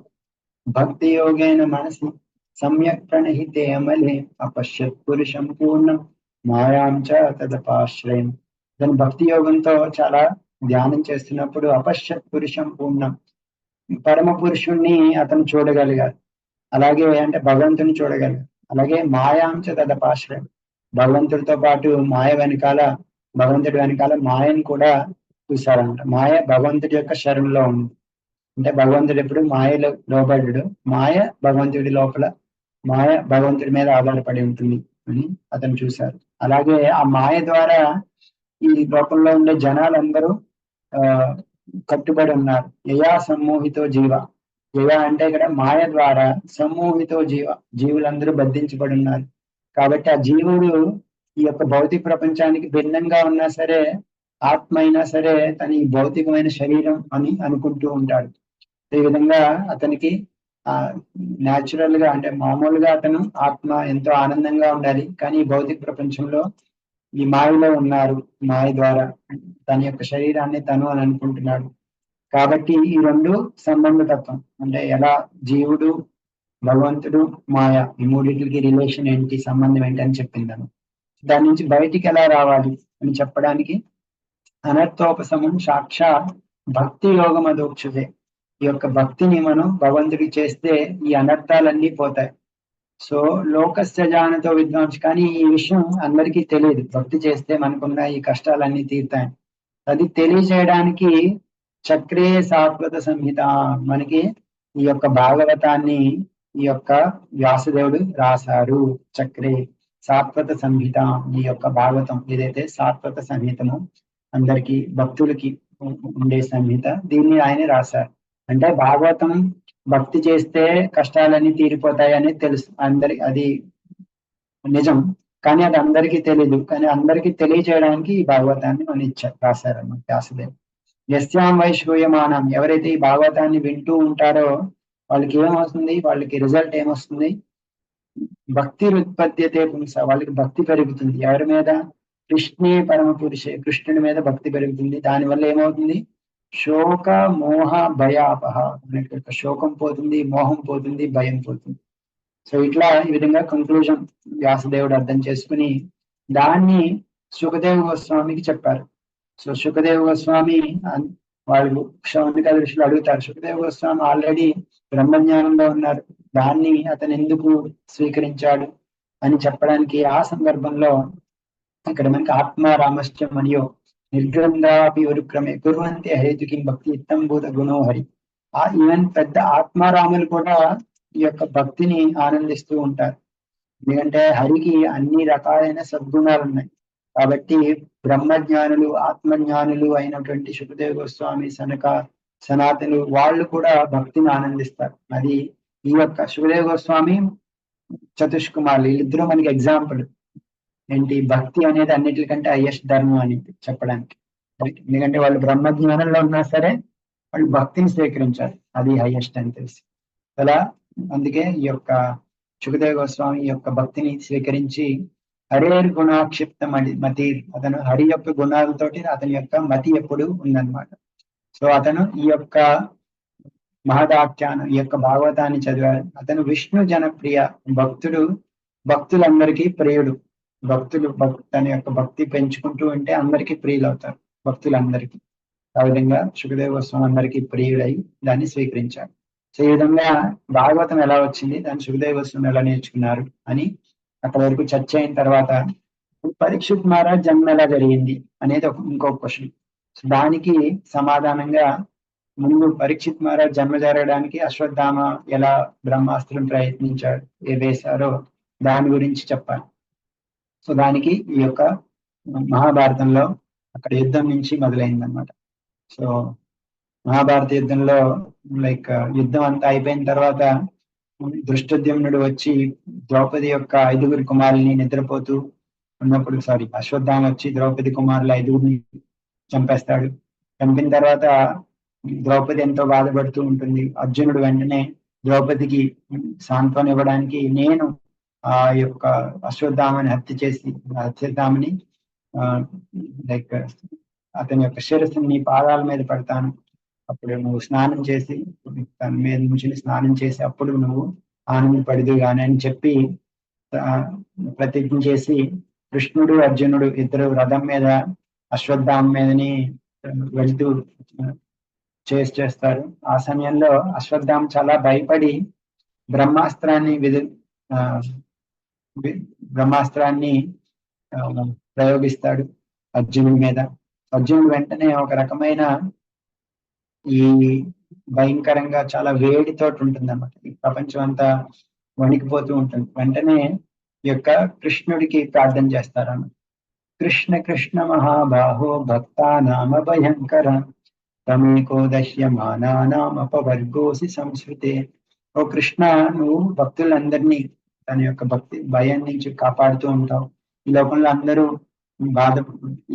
భక్తి యోగైన మనసి సమ్యక్ ప్రణహితే అమలే అపశ్యత్ పురుషం పూర్ణం మాయాంచ తదపాశ్రయం. దాని భక్తి యోగంతో చాలా ధ్యానం చేస్తున్నప్పుడు అపశ్యత్ పురుషం పూర్ణం, పరమ పురుషుణ్ణి అతను చూడగలిగారు. అలాగే అంటే భగవంతుని చూడగలిగారు. అలాగే మాయాంచ తదపాశ్రయం, భగవంతుడితో పాటు భగవంతుడి వెనకాల మాయను కూడా చూశారంట. మాయ భగవంతుడి యొక్క శరణంలో ఉంది. అంటే భగవంతుడు ఎప్పుడు మాయలో లోబడ్డాడు, మాయ భగవంతుడి లోపల, మాయ భగవంతుడి మీద ఆధారపడి ఉంటుంది అని అతను చూశారు. అలాగే ఆ మాయ ద్వారా ఈ లోకంలో ఉండే జనాలందరూ కట్టుబడి ఉన్నారు. యయా సమ్మోహితో జీవ, యయా అంటే ఇక్కడ మాయ ద్వారా, సమ్మోహితో జీవులందరూ బంధించబడి ఉన్నారు. కాబట్టి ఆ జీవుడు ఈ యొక్క భౌతిక ప్రపంచానికి భిన్నంగా ఉన్నా సరే, ఆత్మ అయినా సరే తన ఈ భౌతికమైన శరీరం అని అనుకుంటూ ఉంటాడు. ఈ విధంగా అతనికి న్యాచురల్ గా అంటే మామూలుగా అతను ఆత్మ ఎంతో ఆనందంగా ఉండాలి, కానీ భౌతిక ప్రపంచంలో ఈ మాయలో ఉన్నారు. మాయ ద్వారా తన యొక్క శరీరాన్ని తను అని అనుకుంటున్నాడు. కాబట్టి ఈ 2 సంబంధ తత్వం, అంటే ఎలా జీవుడు, భగవంతుడు, మాయ, ఈ మూడింటికి రిలేషన్ ఏంటి, సంబంధం ఏంటి అని చెప్పిందను. దాని నుంచి బయటికి ఎలా రావాలి అని చెప్పడానికి అనర్థోపశమం సాక్షాత్ భక్తి యోగం అదోక్షతే. ఈ యొక్క భక్తిని మనం భగవంతుడికి చేస్తే ఈ అనర్థాలన్నీ పోతాయి. సో లోకస్య జానతో విద్వాంస్, కానీ ఈ విషయం అందరికీ తెలియదు. భక్తి చేస్తే మనకున్న ఈ కష్టాలన్నీ తీరుతాయి. అది తెలియజేయడానికి చక్రే సాత్వత సంహిత, మనకి ఈ యొక్క భాగవతాన్ని ఈ యొక్క వ్యాసదేవుడు రాశారు. చక్రే సాత్వత సంహిత, ఈ యొక్క భాగవతం ఏదైతే సాత్వత సంహితను అందరికి భక్తులకి ఉండే సంహిత, దీన్ని ఆయన రాశారు. అంటే భాగవతం భక్తి చేస్తే కష్టాలన్నీ తీరిపోతాయని తెలుసు అది నిజం. కానీ అది అందరికీ తెలియదు. కానీ అందరికీ తెలియజేయడానికి ఈ భాగవతాన్ని మనం రాశారన్నమాట వ్యాసదేవుడు. యస్యాం వై శ్రూయమానం, ఎవరైతే ఈ భాగవతాన్ని వింటూ ఉంటారో వాళ్ళకి ఏమవుతుంది, వాళ్ళకి రిజల్ట్ ఏమొస్తుంది, భక్తి ఉత్పత్తితే పుంస, వాళ్ళకి భక్తి పెరుగుతుంది. ఎవరి మీద? కృష్ణే పరమ పురుషే, కృష్ణుడి మీద భక్తి పెరుగుతుంది. దానివల్ల ఏమవుతుంది, శోక మోహ భయాపహ, మనకి యొక్క శోకం పోతుంది, మోహం పోతుంది, భయం పోతుంది. సో ఇట్లా ఈ విధంగా కంక్లూజన్ వ్యాసదేవుడు అర్థం చేసుకుని దాన్ని సుఖదేవ గోస్వామికి చెప్పారు. సో సుఖదేవ గోస్వామి వాళ్ళు శౌనిక ఋషులు అడుగుతారు, సుఖదేవ గోస్వామి ఆల్రెడీ బ్రహ్మజ్ఞానంలో ఉన్నారు, దాన్ని అతను ఎందుకు స్వీకరించాడు అని చెప్పడానికి ఆ సందర్భంలో ఇక్కడ మనకి ఆత్మారామశ్చ మరియు నిర్గ్రంథాపి ఉరుక్రమే కుర్వంతి హేతుకి భక్తి ఇత్తంభూత గుణోహరి. ఈవెన్ పెద్ద ఆత్మారాములు కూడా ఈ యొక్క భక్తిని ఆనందిస్తూ ఉంటారు. ఎందుకంటే హరికి అన్ని రకాలైన సద్గుణాలు ఉన్నాయి. కాబట్టి బ్రహ్మజ్ఞానులు ఆత్మజ్ఞానులు అయినటువంటి సుఖదేవ గోస్వామి, సనాతనులు వాళ్ళు కూడా భక్తిని ఆనందిస్తారు. అది ఈ యొక్క సుఖదేవ గోస్వామి, చతుష్కుమార్లు వీళ్ళిద్దరూ మనకి ఎగ్జాంపుల్ ఏంటి, భక్తి అనేది అన్నిటికంటే హైయెస్ట్ ధర్మం అనేది చెప్పడానికి. ఎందుకంటే వాళ్ళు బ్రహ్మజ్ఞానంలో ఉన్నా సరే వాళ్ళు భక్తిని స్వీకరించారు, అది హైయెస్ట్ అని తెలిసి. అలా అందుకే ఈ యొక్క సుఖదేవ గోస్వామి ఈ యొక్క భక్తిని స్వీకరించి హరేర్ గుణాక్షిప్త మతి, అతను హరి యొక్క గుణాలతోటి అతని యొక్క మతి ఎప్పుడు ఉందన్నమాట. సో అతను ఈ యొక్క మహదాఖ్యానం, ఈ యొక్క భాగవతాన్ని చదివారు. అతను విష్ణు జనప్రియ భక్తుడు, భక్తులందరికీ ప్రియుడు. భక్తులు తన యొక్క భక్తి పెంచుకుంటూ ఉంటే అందరికీ ప్రియులు అవుతారు భక్తులందరికీ. ఆ విధంగా సుఖదేవ గోస్వామి అందరికీ ప్రియుడై దాన్ని స్వీకరించారు. సో ఈ విధంగా భాగవతం ఎలా వచ్చింది, దాన్ని సుఖదేవ గోస్వామి ఎలా నేర్చుకున్నారు అని అక్కడ వరకు చర్చ అయిన తర్వాత పరీక్షిత్ మహారాజ్ జన్మ ఎలా జరిగింది అనేది ఇంకొక క్వశ్చన్. సో దానికి సమాధానంగా ముందు పరీక్షిత్ మహారాజ్ జన్మ జరగడానికి అశ్వత్థామ ఎలా బ్రహ్మాస్త్రం ప్రయత్నించాడు, వేశారో దాని గురించి చెప్పాలి. సో దానికి ఈ యొక్క మహాభారతంలో అక్కడ యుద్ధం నుంచి మొదలైంది అనమాట. సో మహాభారత యుద్ధంలో యుద్ధం అంతా అయిపోయిన తర్వాత దృష్టద్యుమ్నుడు వచ్చి ద్రౌపది యొక్క 5 కుమారుల్ని నిద్రపోతూ ఉన్నప్పుడు, అశ్వత్థామ వచ్చి ద్రౌపది కుమారుల 5 చంపేస్తాడు. చంపిన తర్వాత ద్రౌపది ఎంతో బాధపడుతూ ఉంటుంది. అర్జునుడు వెంటనే ద్రౌపదికి సాంత్వన ఇవ్వడానికి, నేను ఆ యొక్క అశ్వత్థామని హత్యధామని అతని యొక్క శిరస్సుని నీ పాదాల మీద పెడతాను, అప్పుడు నువ్వు స్నానం చేసి తన మీద నుంచి స్నానం చేసి అప్పుడు నువ్వు ఆనందపడదు కానీ అని చెప్పి ప్రతిజ్ఞ చేసి కృష్ణుడు అర్జునుడు ఇద్దరు రథం మీద అశ్వత్థామ మీదని వెళ్తూ చేస్తారు. ఆ సమయంలో అశ్వత్థామ చాలా భయపడి బ్రహ్మాస్త్రాన్ని ప్రయోగిస్తాడు అర్జునుడి మీద. అర్జునుడు వెంటనే ఒక రకమైన ఈ భయంకరంగా చాలా వేడితోటి ఉంటుంది అన్నమాట. ఈ ప్రపంచం అంతా వణికిపోతూ ఉంటుంది. వెంటనే ఈ యొక్క కృష్ణుడికి ప్రార్థన చేస్తారన్నమాట. కృష్ణ కృష్ణ మహాబాహో భక్తా నామ భయంకర తమేకో దశ్యమానామపవర్గోసి సంస్కృతే. ఓ కృష్ణ, నువ్వు భక్తులందరినీ తన యొక్క భయం నుంచి కాపాడుతూ ఉంటావు. ఈ లోకంలో అందరూ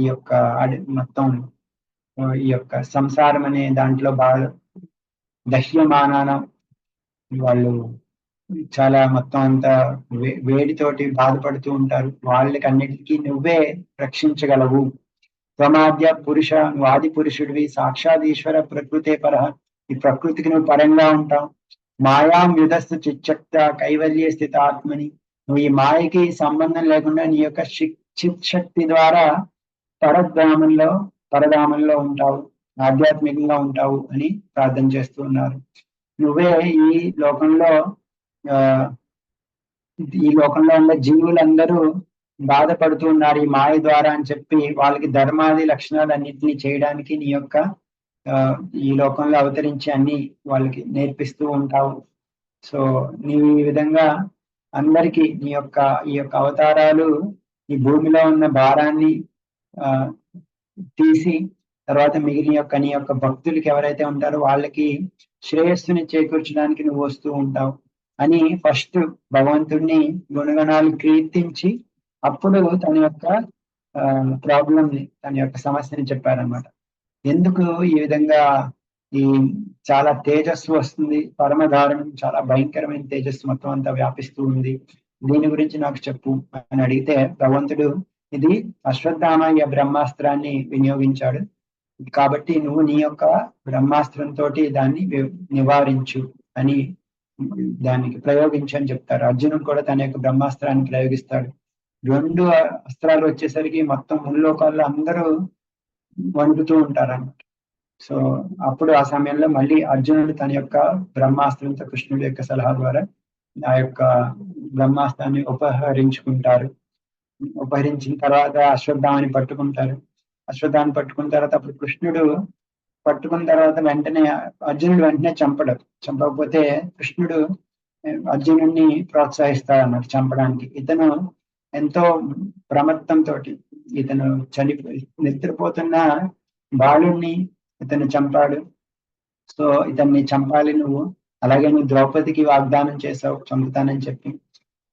ఈ యొక్క మొత్తం ఈ యొక్క సంసారం అనే దాంట్లో దహ్యమానానం, వాళ్ళు చాలా మొత్తం అంతా వేడితోటి బాధపడుతూ ఉంటారు. వాళ్ళకి అన్నిటికీ నువ్వే రక్షించగలవు. త్వమాద్య పురుష, నువ్వు ఆది పురుషుడివి, సాక్షాత్ ఈశ్వర ప్రకృతే పర, ఈ ప్రకృతికి నువ్వు పరంగా ఉంటావు. మాయాం యుధస్థు చిచ్చక్త కైవల్య స్థిత ఆత్మని, నువ్వు ఈ మాయకి సంబంధం లేకుండా నీ యొక్క చిత్ శక్తి ద్వారా పరధామంలో ఉంటావు, ఆధ్యాత్మికంగా ఉంటావు అని ప్రార్థన చేస్తూ ఉన్నారు. నువ్వే ఈ లోకంలో ఈ లోకంలో ఉన్న జీవులందరూ బాధపడుతూ ఉన్నారు ఈ మాయ ద్వారా అని చెప్పి వాళ్ళకి ధర్మాది లక్షణాలు అన్నింటినీ చేయడానికి నీ యొక్క ఈ లోకంలో అవతరించి అన్ని వాళ్ళకి నేర్పిస్తూ ఉంటావు. సో నీవు ఈ విధంగా అందరికీ ఈ యొక్క అవతారాలు ఈ భూమిలో ఉన్న భారాన్ని ఆ తీసి తర్వాత మిగిలిన నీ యొక్క భక్తులకి ఎవరైతే ఉంటారో వాళ్ళకి శ్రేయస్సుని చేకూర్చడానికి నువ్వు వస్తూ ఉంటావు అని ఫస్ట్ భగవంతుడిని గుణగణాలు కీర్తించి అప్పుడు తన యొక్క ప్రాబ్లం ని తన యొక్క సమస్యని చెప్పారనమాట. ఎందుకు ఈ విధంగా ఈ చాలా తేజస్సు వస్తుంది, పరమధారణం చాలా భయంకరమైన తేజస్సు మొత్తం అంతా వ్యాపిస్తూ ఉంది, దీని గురించి నాకు చెప్పు అని అడిగితే భగవంతుడు ఇది అశ్వత్థామ బ్రహ్మాస్త్రాన్ని వినియోగించాడు కాబట్టి నువ్వు నీ యొక్క బ్రహ్మాస్త్రంతో దాన్ని నివారించు అని దానికి ప్రయోగించు అని చెప్తారు. అర్జునుడు కూడా తన యొక్క బ్రహ్మాస్త్రాన్ని ప్రయోగిస్తాడు. 2 అస్త్రాలు వచ్చేసరికి మొత్తం ముల్లోకాల్లో అందరూ వణుకుతూ ఉంటారు అన్నమాట. సో అప్పుడు ఆ సమయంలో మళ్ళీ అర్జునుడు తన యొక్క బ్రహ్మాస్త్రంతో కృష్ణుడి యొక్క సలహా ద్వారా ఆ యొక్క బ్రహ్మాస్త్రాన్ని ఉపహరించిన తర్వాత అశ్వత్థామని పట్టుకుంటారు. అశ్వత్థాన్ని పట్టుకున్న తర్వాత అప్పుడు కృష్ణుడు పట్టుకున్న తర్వాత అర్జునుడు వెంటనే చంపకపోతే కృష్ణుడు అర్జునుడిని ప్రోత్సహిస్తాడు అన్నట్టు చంపడానికి. ఇతను ఎంతో ప్రమత్తంతో ఇతను నిద్రపోతున్న బాలుణ్ణి ఇతను చంపాడు. సో ఇతన్ని చంపాలి నువ్వు, అలాగే నువ్వు ద్రౌపదికి వాగ్దానం చేసావు చంపుతానని చెప్పి.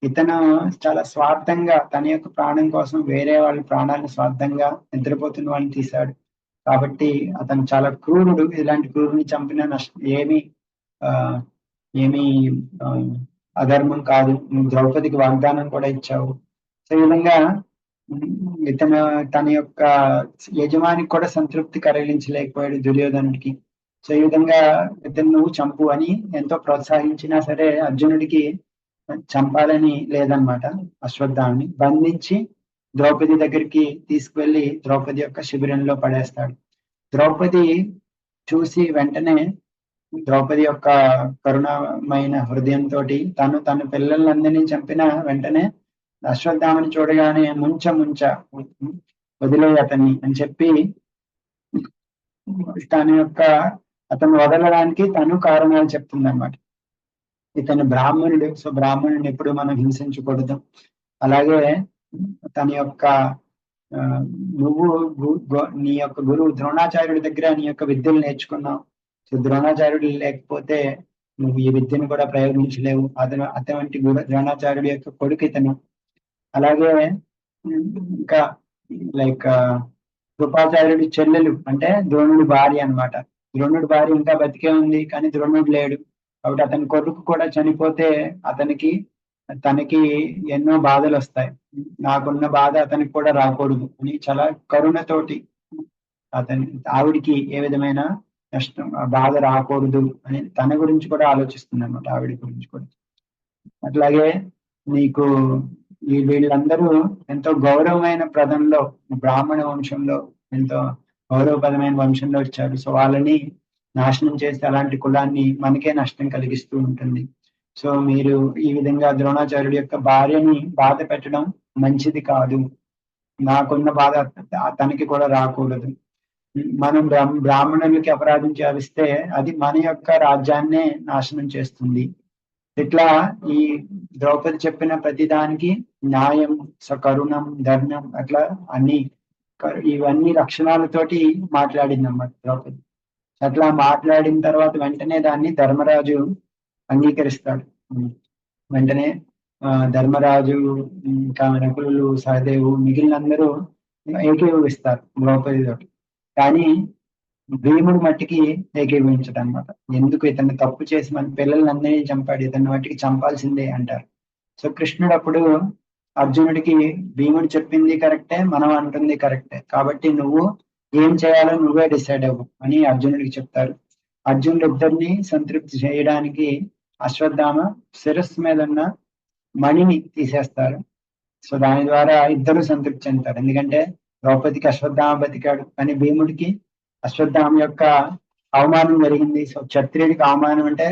ఇతను చాలా స్వార్థంగా తన యొక్క ప్రాణం కోసం వేరే వాళ్ళ ప్రాణాలను స్వార్థంగా నిద్రపోతున్న వాళ్ళని తీశాడు కాబట్టి అతను చాలా క్రూరుడు. ఇలాంటి క్రూరుని చంపిన ఏమీ అధర్మం కాదు, నువ్వు ద్రౌపదికి వాగ్దానం కూడా ఇచ్చావు. సో ఈ విధంగా ఇతను తన యొక్క యజమానికి కూడా సంతృప్తి కలిగించలేకపోయాడు దుర్యోధనుడికి. సో ఈ విధంగా ఇతను నువ్వు చంపు అని ఎంతో ప్రోత్సహించినా సరే అర్జునుడికి చంపాలని లేదనమాట. అశ్వత్థాన్ని బంధించి ద్రౌపది దగ్గరికి తీసుకువెళ్ళి ద్రౌపది యొక్క శిబిరంలో పడేస్తాడు. ద్రౌపది చూసి వెంటనే ద్రౌపది యొక్క కరుణమైన హృదయంతో తన పిల్లలందరినీ చంపిన వెంటనే అశ్వత్థామని చూడగానే ముంచ వదిలేయి అతన్ని అని చెప్పి అతను వదలడానికి తను కారణాలు చెప్తుంది అనమాట. ఇతను బ్రాహ్మణుడు, సో బ్రాహ్మణుని ఎప్పుడు మనం హింసించకూడదు. అలాగే తన యొక్క నువ్వు నీ యొక్క గురువు ద్రోణాచార్యుడి దగ్గర నీ యొక్క విద్యలు నేర్చుకున్నావు. సో ద్రోణాచార్యుడు లేకపోతే నువ్వు ఈ విద్యను కూడా ప్రయోగించలేవు. అటువంటి ద్రోణాచార్యుడి యొక్క కొడుకు ఇతను. అలాగే ఇంకా లైక్ కృపాచార్యుడి చెల్లెలు అంటే ద్రోణుడి భార్య అనమాట. ద్రోణుడి భార్య ఇంకా బతికే ఉంది కానీ ద్రోణుడు లేడు కాబట్టి అతని కొడుకు కూడా చనిపోతే తనకి ఎన్నో బాధలు వస్తాయి. నాకున్న బాధ అతనికి కూడా రాకూడదు అని చాలా కరుణతోటి ఆవిడికి ఏ విధమైన నష్టం బాధ రాకూడదు అని తన గురించి కూడా ఆలోచిస్తుంది అనమాట, ఆవిడ గురించి కూడా. అట్లాగే నీకు వీళ్ళందరూ ఎంతో గౌరవమైన ప్రదంలో బ్రాహ్మణ వంశంలో ఎంతో గౌరవపదమైన వంశంలో వచ్చారు. సో వాళ్ళని నాశనం చేస్తే అలాంటి కులాన్ని మనకే నష్టం కలిగిస్తూ ఉంటుంది. సో మీరు ఈ విధంగా ద్రోణాచార్యుడి యొక్క భార్యని బాధ పెట్టడం మంచిది కాదు. నాకున్న బాధ తనకి కూడా రాకూడదు. మనం బ్రాహ్మణులకి అపరాధం చేస్తే అది మన యొక్క రాజ్యాన్నే నాశనం చేస్తుంది. ఇట్లా ఈ ద్రౌపది చెప్పిన ప్రతిదానికి న్యాయం, సకరుణం, ధర్మం అట్లా ఇవన్నీ లక్షణాలతోటి మాట్లాడింది అన్నమాట ద్రౌపది. అట్లా మాట్లాడిన తర్వాత వెంటనే దాన్ని ధర్మరాజు అంగీకరిస్తాడు. వెంటనే ధర్మరాజు ఇంకా నకులు, సహదేవు మిగిలిన అందరూ ఏకీభవిస్తారు ద్రౌపది తోటి. కానీ భీముడు మట్టికి ఏకీభవించడం అనమాట. ఎందుకు ఇతన్ని తప్పు చేసి మన పిల్లలందరినీ చంపాడు, ఇతన్ని మట్టికి చంపాల్సిందే అంటారు. సో కృష్ణుడు అప్పుడు అర్జునుడికి భీముడు చెప్పింది కరెక్టే, మనం అంటుంది కరెక్టే, కాబట్టి నువ్వు ఏం చేయాలో నువ్వే డిసైడ్ అవ్వు అని అర్జునుడికి చెప్తారు. అర్జునుడు ఇద్దరిని సంతృప్తి చేయడానికి అశ్వత్థామ శిరస్సు మీద ఉన్న మణిని తీసేస్తారు. సో దాని ద్వారా ఇద్దరు సంతృప్తి చెందుతారు. ఎందుకంటే ద్రౌపదికి అశ్వత్థామ బతికాడు, కానీ భీముడికి అశ్వత్థామ యొక్క అవమానం జరిగింది. సో క్షత్రియుడికి అవమానం అంటే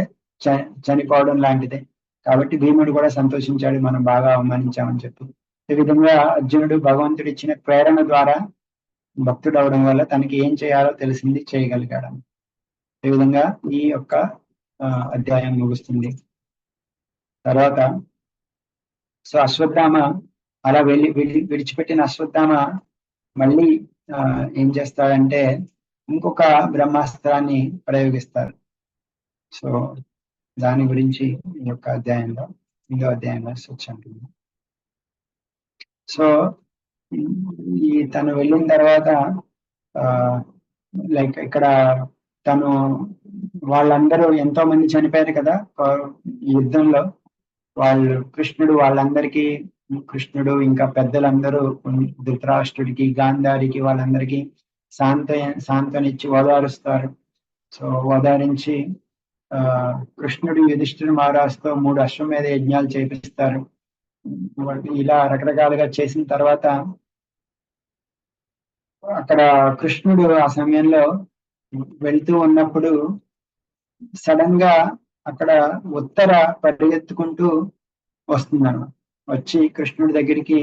చనిపోవడం లాంటిదే. కాబట్టి భీముడు కూడా సంతోషించాడు, మనం బాగా అవమానించామని చెప్పి. ఈ విధంగా అర్జునుడు భగవంతుడు ఇచ్చిన ప్రేరణ ద్వారా భక్తుడు అవడం వల్ల తనకి ఏం చేయాలో తెలిసింది, చేయగలిగాడు. ఈ విధంగా ఈ యొక్క అధ్యాయం ముగుస్తుంది. తర్వాత సో అశ్వత్థామ అలా విడిచిపెట్టిన అశ్వత్థామ మళ్ళీ ఏం చేస్తాడంటే ఇంకొక బ్రహ్మాస్త్రాన్ని ప్రయోగిస్తారు. సో దాని గురించి ఈ యొక్క అధ్యాయంలో 8వ అధ్యాయంలో ఉంటుంది. సో ఈ తను వెళ్ళిన తర్వాత లైక్ ఇక్కడ తను వాళ్ళందరూ ఎంతో మంది చనిపోయారు కదా ఈ యుద్ధంలో. వాళ్ళు కృష్ణుడు ఇంకా పెద్దలందరూ ధృతరాష్ట్రుడికి, గాంధారికి, వాళ్ళందరికీ శాంతనిచ్చి ఓదారుస్తారు. సో ఓదారించి కృష్ణుడు యుధిష్ఠిర మహారాజుతో 3 అశ్వమేధ యజ్ఞాలు చేపిస్తారు. ఇలా రకరకాలుగా చేసిన తర్వాత అక్కడ కృష్ణుడు ఆ సమయంలో వెళ్తూ ఉన్నప్పుడు సడన్ గా అక్కడ ఉత్తర పరిగెత్తుకుంటూ వస్తుందన్నమాట. వచ్చి కృష్ణుడి దగ్గరికి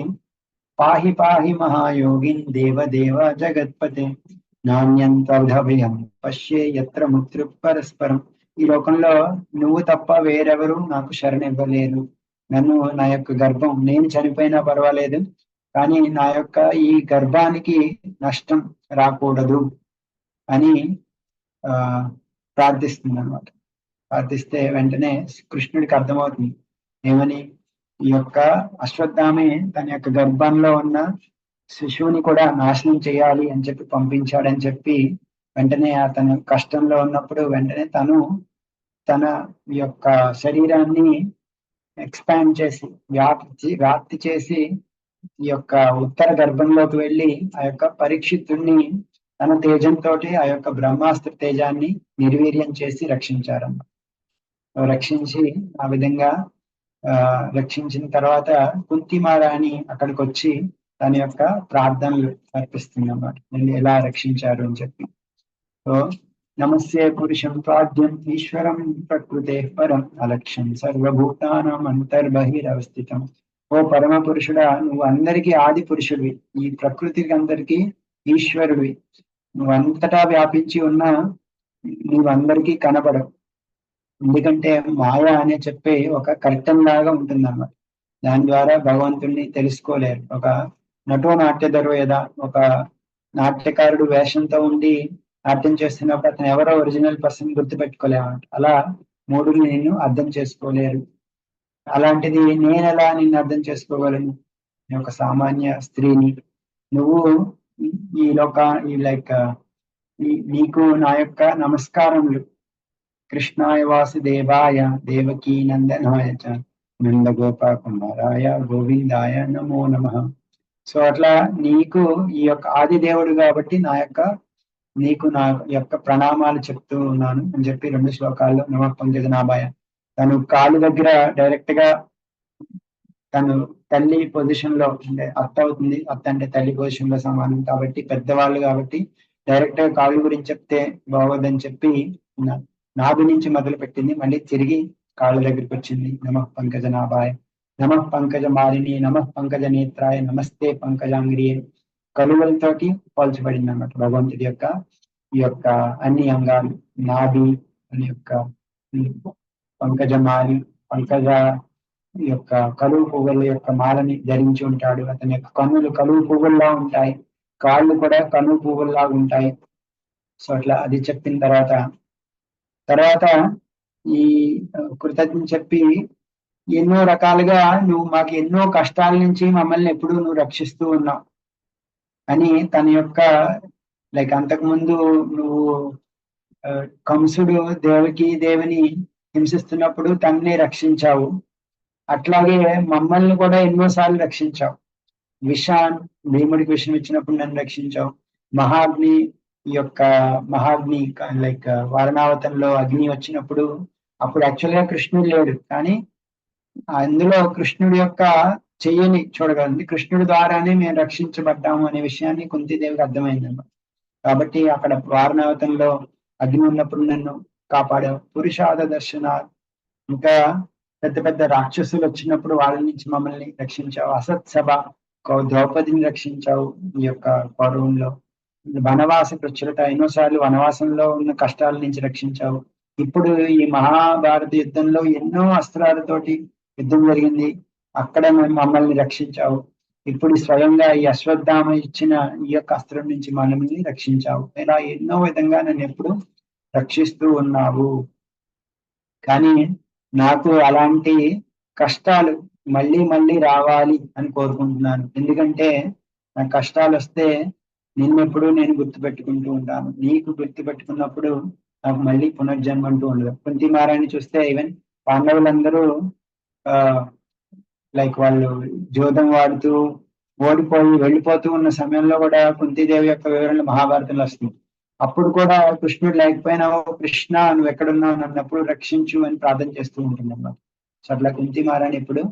పాహి పాహి మహాయోగిన్ దేవ జగత్పతే నాణ్యంతభయం పశ్యే యత్ర ముత్రు పరస్పరం. ఈ లోకంలో నువ్వు తప్ప వేరెవరు నాకు శరణివ్వలేరు. నన్ను నా యొక్క గర్భం, నేను చనిపోయినా పర్వాలేదు, కానీ నా యొక్క ఈ గర్భానికి నష్టం రాకూడదు అని ప్రార్థిస్తుంది అనమాట. ప్రార్థిస్తే వెంటనే కృష్ణుడికి అర్థమవుతుంది ఏమని, ఈ యొక్క అశ్వత్థామే తన యొక్క గర్భంలో ఉన్న శిశువుని కూడా నాశనం చేయాలి అని చెప్పి పంపించాడని చెప్పి వెంటనే అతను కష్టంలో ఉన్నప్పుడు వెంటనే తన యొక్క శరీరాన్ని ఎక్స్పాండ్ చేసి వ్యాప్తి చేసి ఈ యొక్క ఉత్తర గర్భంలోకి వెళ్ళి ఆ యొక్క పరీక్షితుడిని తన తేజంతో ఆ యొక్క బ్రహ్మాస్త్ర తేజాన్ని నిర్వీర్యం చేసి రక్షించారన్నమాట. రక్షించి ఆ విధంగా రక్షించిన తర్వాత కుంతిమారాణి అక్కడికి వచ్చి తన యొక్క ప్రార్థనలు అర్పిస్తుంది అన్నమాట, ఎలా రక్షించారు అని చెప్పి. సో నమస్తే పురుషం ప్రాజ్యం ఈశ్వరం ప్రకృతే పరం అలక్ష్యం సర్వభూతానం అంతర్బహిరవస్థితం. ఓ పరమ పురుషుడా, నువ్వు అందరికీ ఆది పురుషుడివి, ఈ ప్రకృతికి అందరికీ ఈశ్వరుడివి. నువ్వు అంతటా వ్యాపించి ఉన్నా నువ్వందరికీ కనపడవు. ఎందుకంటే మాయ అనే చెప్పే ఒక కర్టన్ లాగా ఉంటుంది అన్నమాట. దాని ద్వారా భగవంతుడిని తెలుసుకోలేరు. ఒక నటో నాట్య దర్వేద, ఒక నాట్యకారుడు వేషంతో ఉండి నాట్యం చేస్తున్నప్పుడు అతను ఎవరో ఒరిజినల్ పర్సన్ గుర్తుపెట్టుకోలేమంట. అలా మూడుని నిన్ను అర్థం చేసుకోలేరు. అలాంటిది నేను ఎలా నిన్ను అర్థం చేసుకోగలను? ఒక సామాన్య స్త్రీని. నువ్వు నీకు నా యొక్క నమస్కారములు. కృష్ణాయ వాసుదేవాయ దేవకీ నందనాయ చ నందగోప కుమారాయ గోవిందాయ నమో నమః. సో అట్లా నీకు ఈ యొక్క ఆది దేవుడు కాబట్టి నీకు నా యొక్క ప్రణామాలు చెప్తూ ఉన్నాను అని చెప్పి 2 శ్లోకాల్లో నమః పంకజనాభాయ. తను కాలు దగ్గర డైరెక్ట్ గా తను తల్లి పొజిషన్ లో అంటే అత్త అవుతుంది. అత్త అంటే తల్లి పొజిషన్ లో సమానం కాబట్టి, పెద్దవాళ్ళు కాబట్టి డైరెక్ట్ గా కాళ్ళు గురించి చెప్తే బాగోదని చెప్పి నాభి నుంచి మొదలు పెట్టింది, మళ్ళీ తిరిగి కాళ్ళ దగ్గరికి వచ్చింది. నమః పంకజనాభాయ, నమః పంకజ మాలిని, నమః పంకజ నేత్రాయ, నమస్తే పంకజాంగ్రియే. కలువలతోటి పోల్చబడింది అన్నమాట భగవంతుడి యొక్క ఈ యొక్క అన్ని అంగాలు. నాభి అని యొక్క పంకజమాలి, పంకజ యొక్క కలువు పువ్వుల యొక్క మాలని ధరించి ఉంటాడు. అతని యొక్క కన్నులు కలువు పువ్వుల్లా ఉంటాయి, కాళ్ళు కూడా కనువు పువ్వుల్లా ఉంటాయి. సో అట్లా అది చెప్పిన తర్వాత ఈ కృతజ్ఞత చెప్పి ఎన్నో రకాలుగా నువ్వు మాకు ఎన్నో కష్టాల నుంచి మమ్మల్ని ఎప్పుడూ నువ్వు రక్షిస్తూ ఉన్నావు అని తన యొక్క అంతకుముందు నువ్వు కంసుడు దేవిని హింసిస్తున్నప్పుడు తనని రక్షించావు, అట్లాగే మమ్మల్ని కూడా ఎన్నోసార్లు రక్షించావు. భీముడికి విషయం ఇచ్చినప్పుడు నన్ను రక్షించావు. మహాగ్ని వారణావతంలో అగ్ని వచ్చినప్పుడు అప్పుడు యాక్చువల్గా కృష్ణుడు లేడు, కానీ అందులో కృష్ణుడి యొక్క చెయ్యని చూడగలిగింది. కృష్ణుడి ద్వారానే మేము రక్షించబడ్డాము అనే విషయాన్ని కుంతీదేవికి అర్థమైందన్నమాట. కాబట్టి అక్కడ వారణావతంలో అగ్ని ఉన్నప్పుడు నన్ను కాపాడావు. పురుషాద దర్శన, ఇంకా పెద్ద పెద్ద రాక్షసులు వచ్చినప్పుడు వాళ్ళ నుంచి మమ్మల్ని రక్షించావు. అసత్ సభ ద్రౌపదిని రక్షించావు ఈ యొక్క పర్వంలో. వనవాస ప్రచురత ఎన్నోసార్లు వనవాసంలో ఉన్న కష్టాల నుంచి రక్షించావు. ఇప్పుడు ఈ మహాభారత యుద్ధంలో ఎన్నో అస్త్రాలతోటి యుద్ధం జరిగింది, అక్కడ మమ్మల్ని రక్షించావు. ఇప్పుడు స్వయంగా ఈ అశ్వత్థామ ఇచ్చిన ఈ యొక్క అస్త్రం నుంచి మనల్ని రక్షించావు. ఇలా ఎన్నో విధంగా నన్ను ఎప్పుడు రక్షిస్తూ ఉన్నావు. కానీ నాకు అలాంటి కష్టాలు మళ్ళీ మళ్ళీ రావాలి అని కోరుకుంటున్నాను. ఎందుకంటే నాకు కష్టాలు వస్తే నిన్నెప్పుడు నేను గుర్తుపెట్టుకుంటూ ఉంటాను. నీకు గుర్తుపెట్టుకున్నప్పుడు నాకు మళ్ళీ పునర్జన్మ అంటూ ఉండదు. కుంతి మహారాణి చూస్తే ఈవెన్ పాండవులందరూ ఆ లైక్ వాళ్ళు జోదం వాడుతూ ఓడిపోయి వెళ్ళిపోతూ ఉన్న సమయంలో కూడా కుంతీదేవి యొక్క వివరణ మహాభారతంలో వస్తుంది. అప్పుడు కూడా కృష్ణుడు లేకపోయినా, కృష్ణ నువ్వు ఎక్కడున్నావు అన్నప్పుడు రక్షించు అని ప్రార్థన చేస్తూ ఉంటుంది అన్నమాట. సో అట్లా కుంతి మహారాణి ఇప్పుడు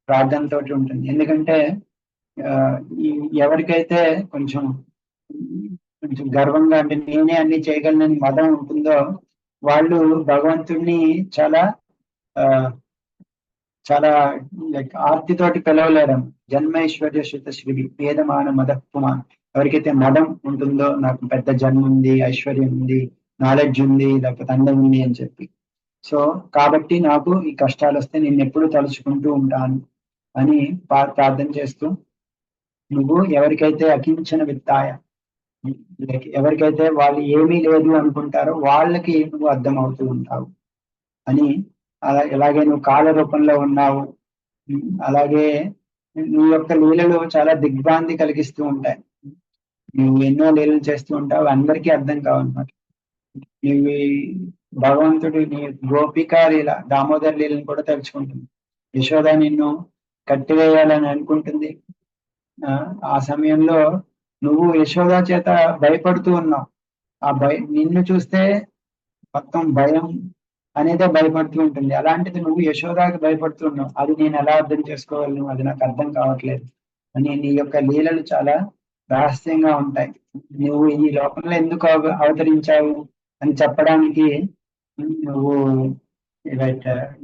ప్రార్థనతో ఉంటుంది. ఎందుకంటే ఎవరికైతే కొంచెం కొంచెం గర్వంగా, అంటే నేనే అన్ని చేయగలనని మదం ఉంటుందో వాళ్ళు భగవంతుడిని చాలా చాలా లైక్ ఆర్తితోటి పిలవలేరు. జన్మైశ్వర్య శుత శ్రీ వేదమాన మదపుమాన్. ఎవరికైతే మదం ఉంటుందో, నాకు పెద్ద జన్మ ఉంది, ఐశ్వర్యం ఉంది, నాలెడ్జ్ ఉంది, లేకపోతే అందం ఉంది అని చెప్పి, సో కాబట్టి నాకు ఈ కష్టాలు వస్తే నేను ఎప్పుడు తలుచుకుంటూ ఉంటాను అని ప్రార్థన చేస్తూ, నువ్వు ఎవరికైతే అకించన విత్తాయ, ఎవరికైతే వాళ్ళు ఏమీ లేదు అనుకుంటారో వాళ్ళకి నువ్వు అర్థం అవుతూ ఉంటావు అని, అలాగే నువ్వు కాల రూపంలో ఉన్నావు, అలాగే నీ యొక్క లీలలు చాలా దిగ్భ్రాంతి కలిగిస్తూ ఉంటాయి. నువ్వు ఎన్నో లీలలు చేస్తూ ఉంటావు, అందరికీ అర్థం కావన్నమాట. నువ్వు భగవంతుడు నీ గోపికా లీల, దామోదర్ లీలను కూడా తెలుసుకుంటుంది. యశోద నిన్ను కట్టివేయాలని అనుకుంటుంది. ఆ సమయంలో నువ్వు యశోద చేత భయపడుతూ ఉన్నావు. ఆ నిన్ను చూస్తే మొత్తం భయం అనేదే భయపడుతూ ఉంటుంది. అలాంటిది నువ్వు యశోదాకి భయపడుతున్నావు. అది నేను ఎలా అర్థం చేసుకోగలను, అది నాకు అర్థం కావట్లేదు అని. నీ యొక్క లీలలు చాలా రహస్యంగా ఉంటాయి. నువ్వు ఈ లోకంలో ఎందుకు అవతరించావు అని చెప్పడానికి నువ్వు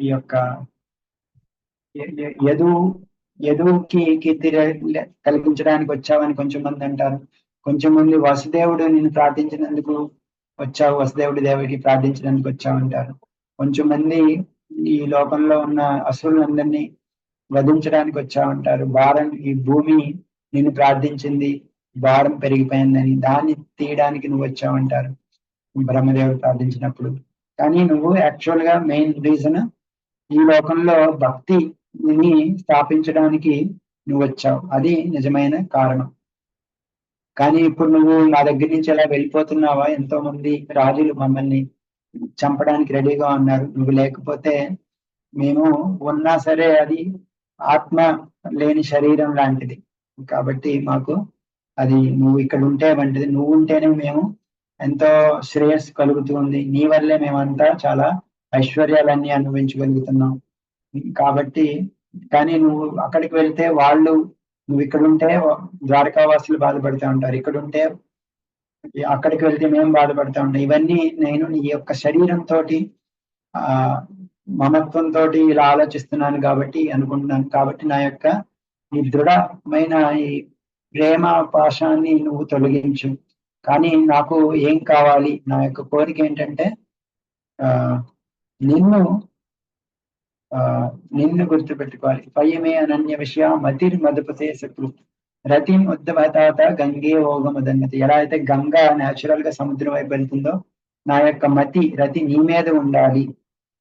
ఈ యొక్క యదువుకి కీర్తి కలిగించడానికి వచ్చావని కొంచెం మంది అంటారు. కొంచెం మంది వసుదేవుడు నిన్ను ప్రార్థించినందుకు వచ్చావు, వసుదేవుడి దేవికి ప్రార్థించినందుకు వచ్చావు అంటారు. కొంచెం మంది ఈ లోకంలో ఉన్న అసురులందరినీ వధించడానికి వచ్చావంటారు. భారం, ఈ భూమి నిన్ను ప్రార్థించింది, భారం పెరిగిపోయిందని, దాన్ని తీయడానికి నువ్వు వచ్చావంటారు బ్రహ్మదేవుడు ప్రార్థించినప్పుడు. కానీ నువ్వు యాక్చువల్ గా మెయిన్ రీజన్ ఈ లోకంలో భక్తిని స్థాపించడానికి నువ్వు వచ్చావు, అది నిజమైన కారణం. కానీ ఇప్పుడు నువ్వు నా దగ్గర నుంచి ఎలా వెళ్ళిపోతున్నావా? ఎంతో మంది రాజులు మమ్మల్ని చంపడానికి రెడీగా ఉన్నారు. నువ్వు లేకపోతే మేము ఉన్నా సరే అది ఆత్మ లేని శరీరం లాంటిది, కాబట్టి మాకు అది నువ్వు ఇక్కడ ఉంటే వంటిది. నువ్వు ఉంటేనే మేము ఎంతో శ్రేయస్సు కలుగుతుంది. నీ వల్లే మేమంతా చాలా ఐశ్వర్యాలన్నీ అనుభవించగలుగుతున్నాం. కాబట్టి కానీ నువ్వు అక్కడికి వెళ్తే వాళ్ళు, నువ్వు ఇక్కడ ఉంటే ద్వారకావాసులు బాధపడుతూ ఉంటారు, ఇక్కడ ఉంటే అక్కడికి వెళ్తే మేము బాధపడుతూ ఉంటాం. ఇవన్నీ నేను నీ యొక్క శరీరంతో మమత్వంతో ఇలా ఆలోచిస్తున్నాను కాబట్టి అనుకుంటున్నాను. కాబట్టి నా యొక్క ఈ దృఢమైన ఈ ప్రేమ పాశాన్ని నువ్వు తొలగించు. కానీ నాకు ఏం కావాలి, నా యొక్క కోరిక ఏంటంటే నిన్ను గుర్తుపెట్టుకోవాలి. పయ్యమే అనన్య విషయ మతిర్ మధుపతే శత్రు రతిం ఉద్దవతాత గంగే ఓగమదన్నతి. ఎలా అయితే గంగా న్యాచురల్ గా సముద్రం వైపు వెళ్తుందో, నా యొక్క మతి రతి నీ మీద ఉండాలి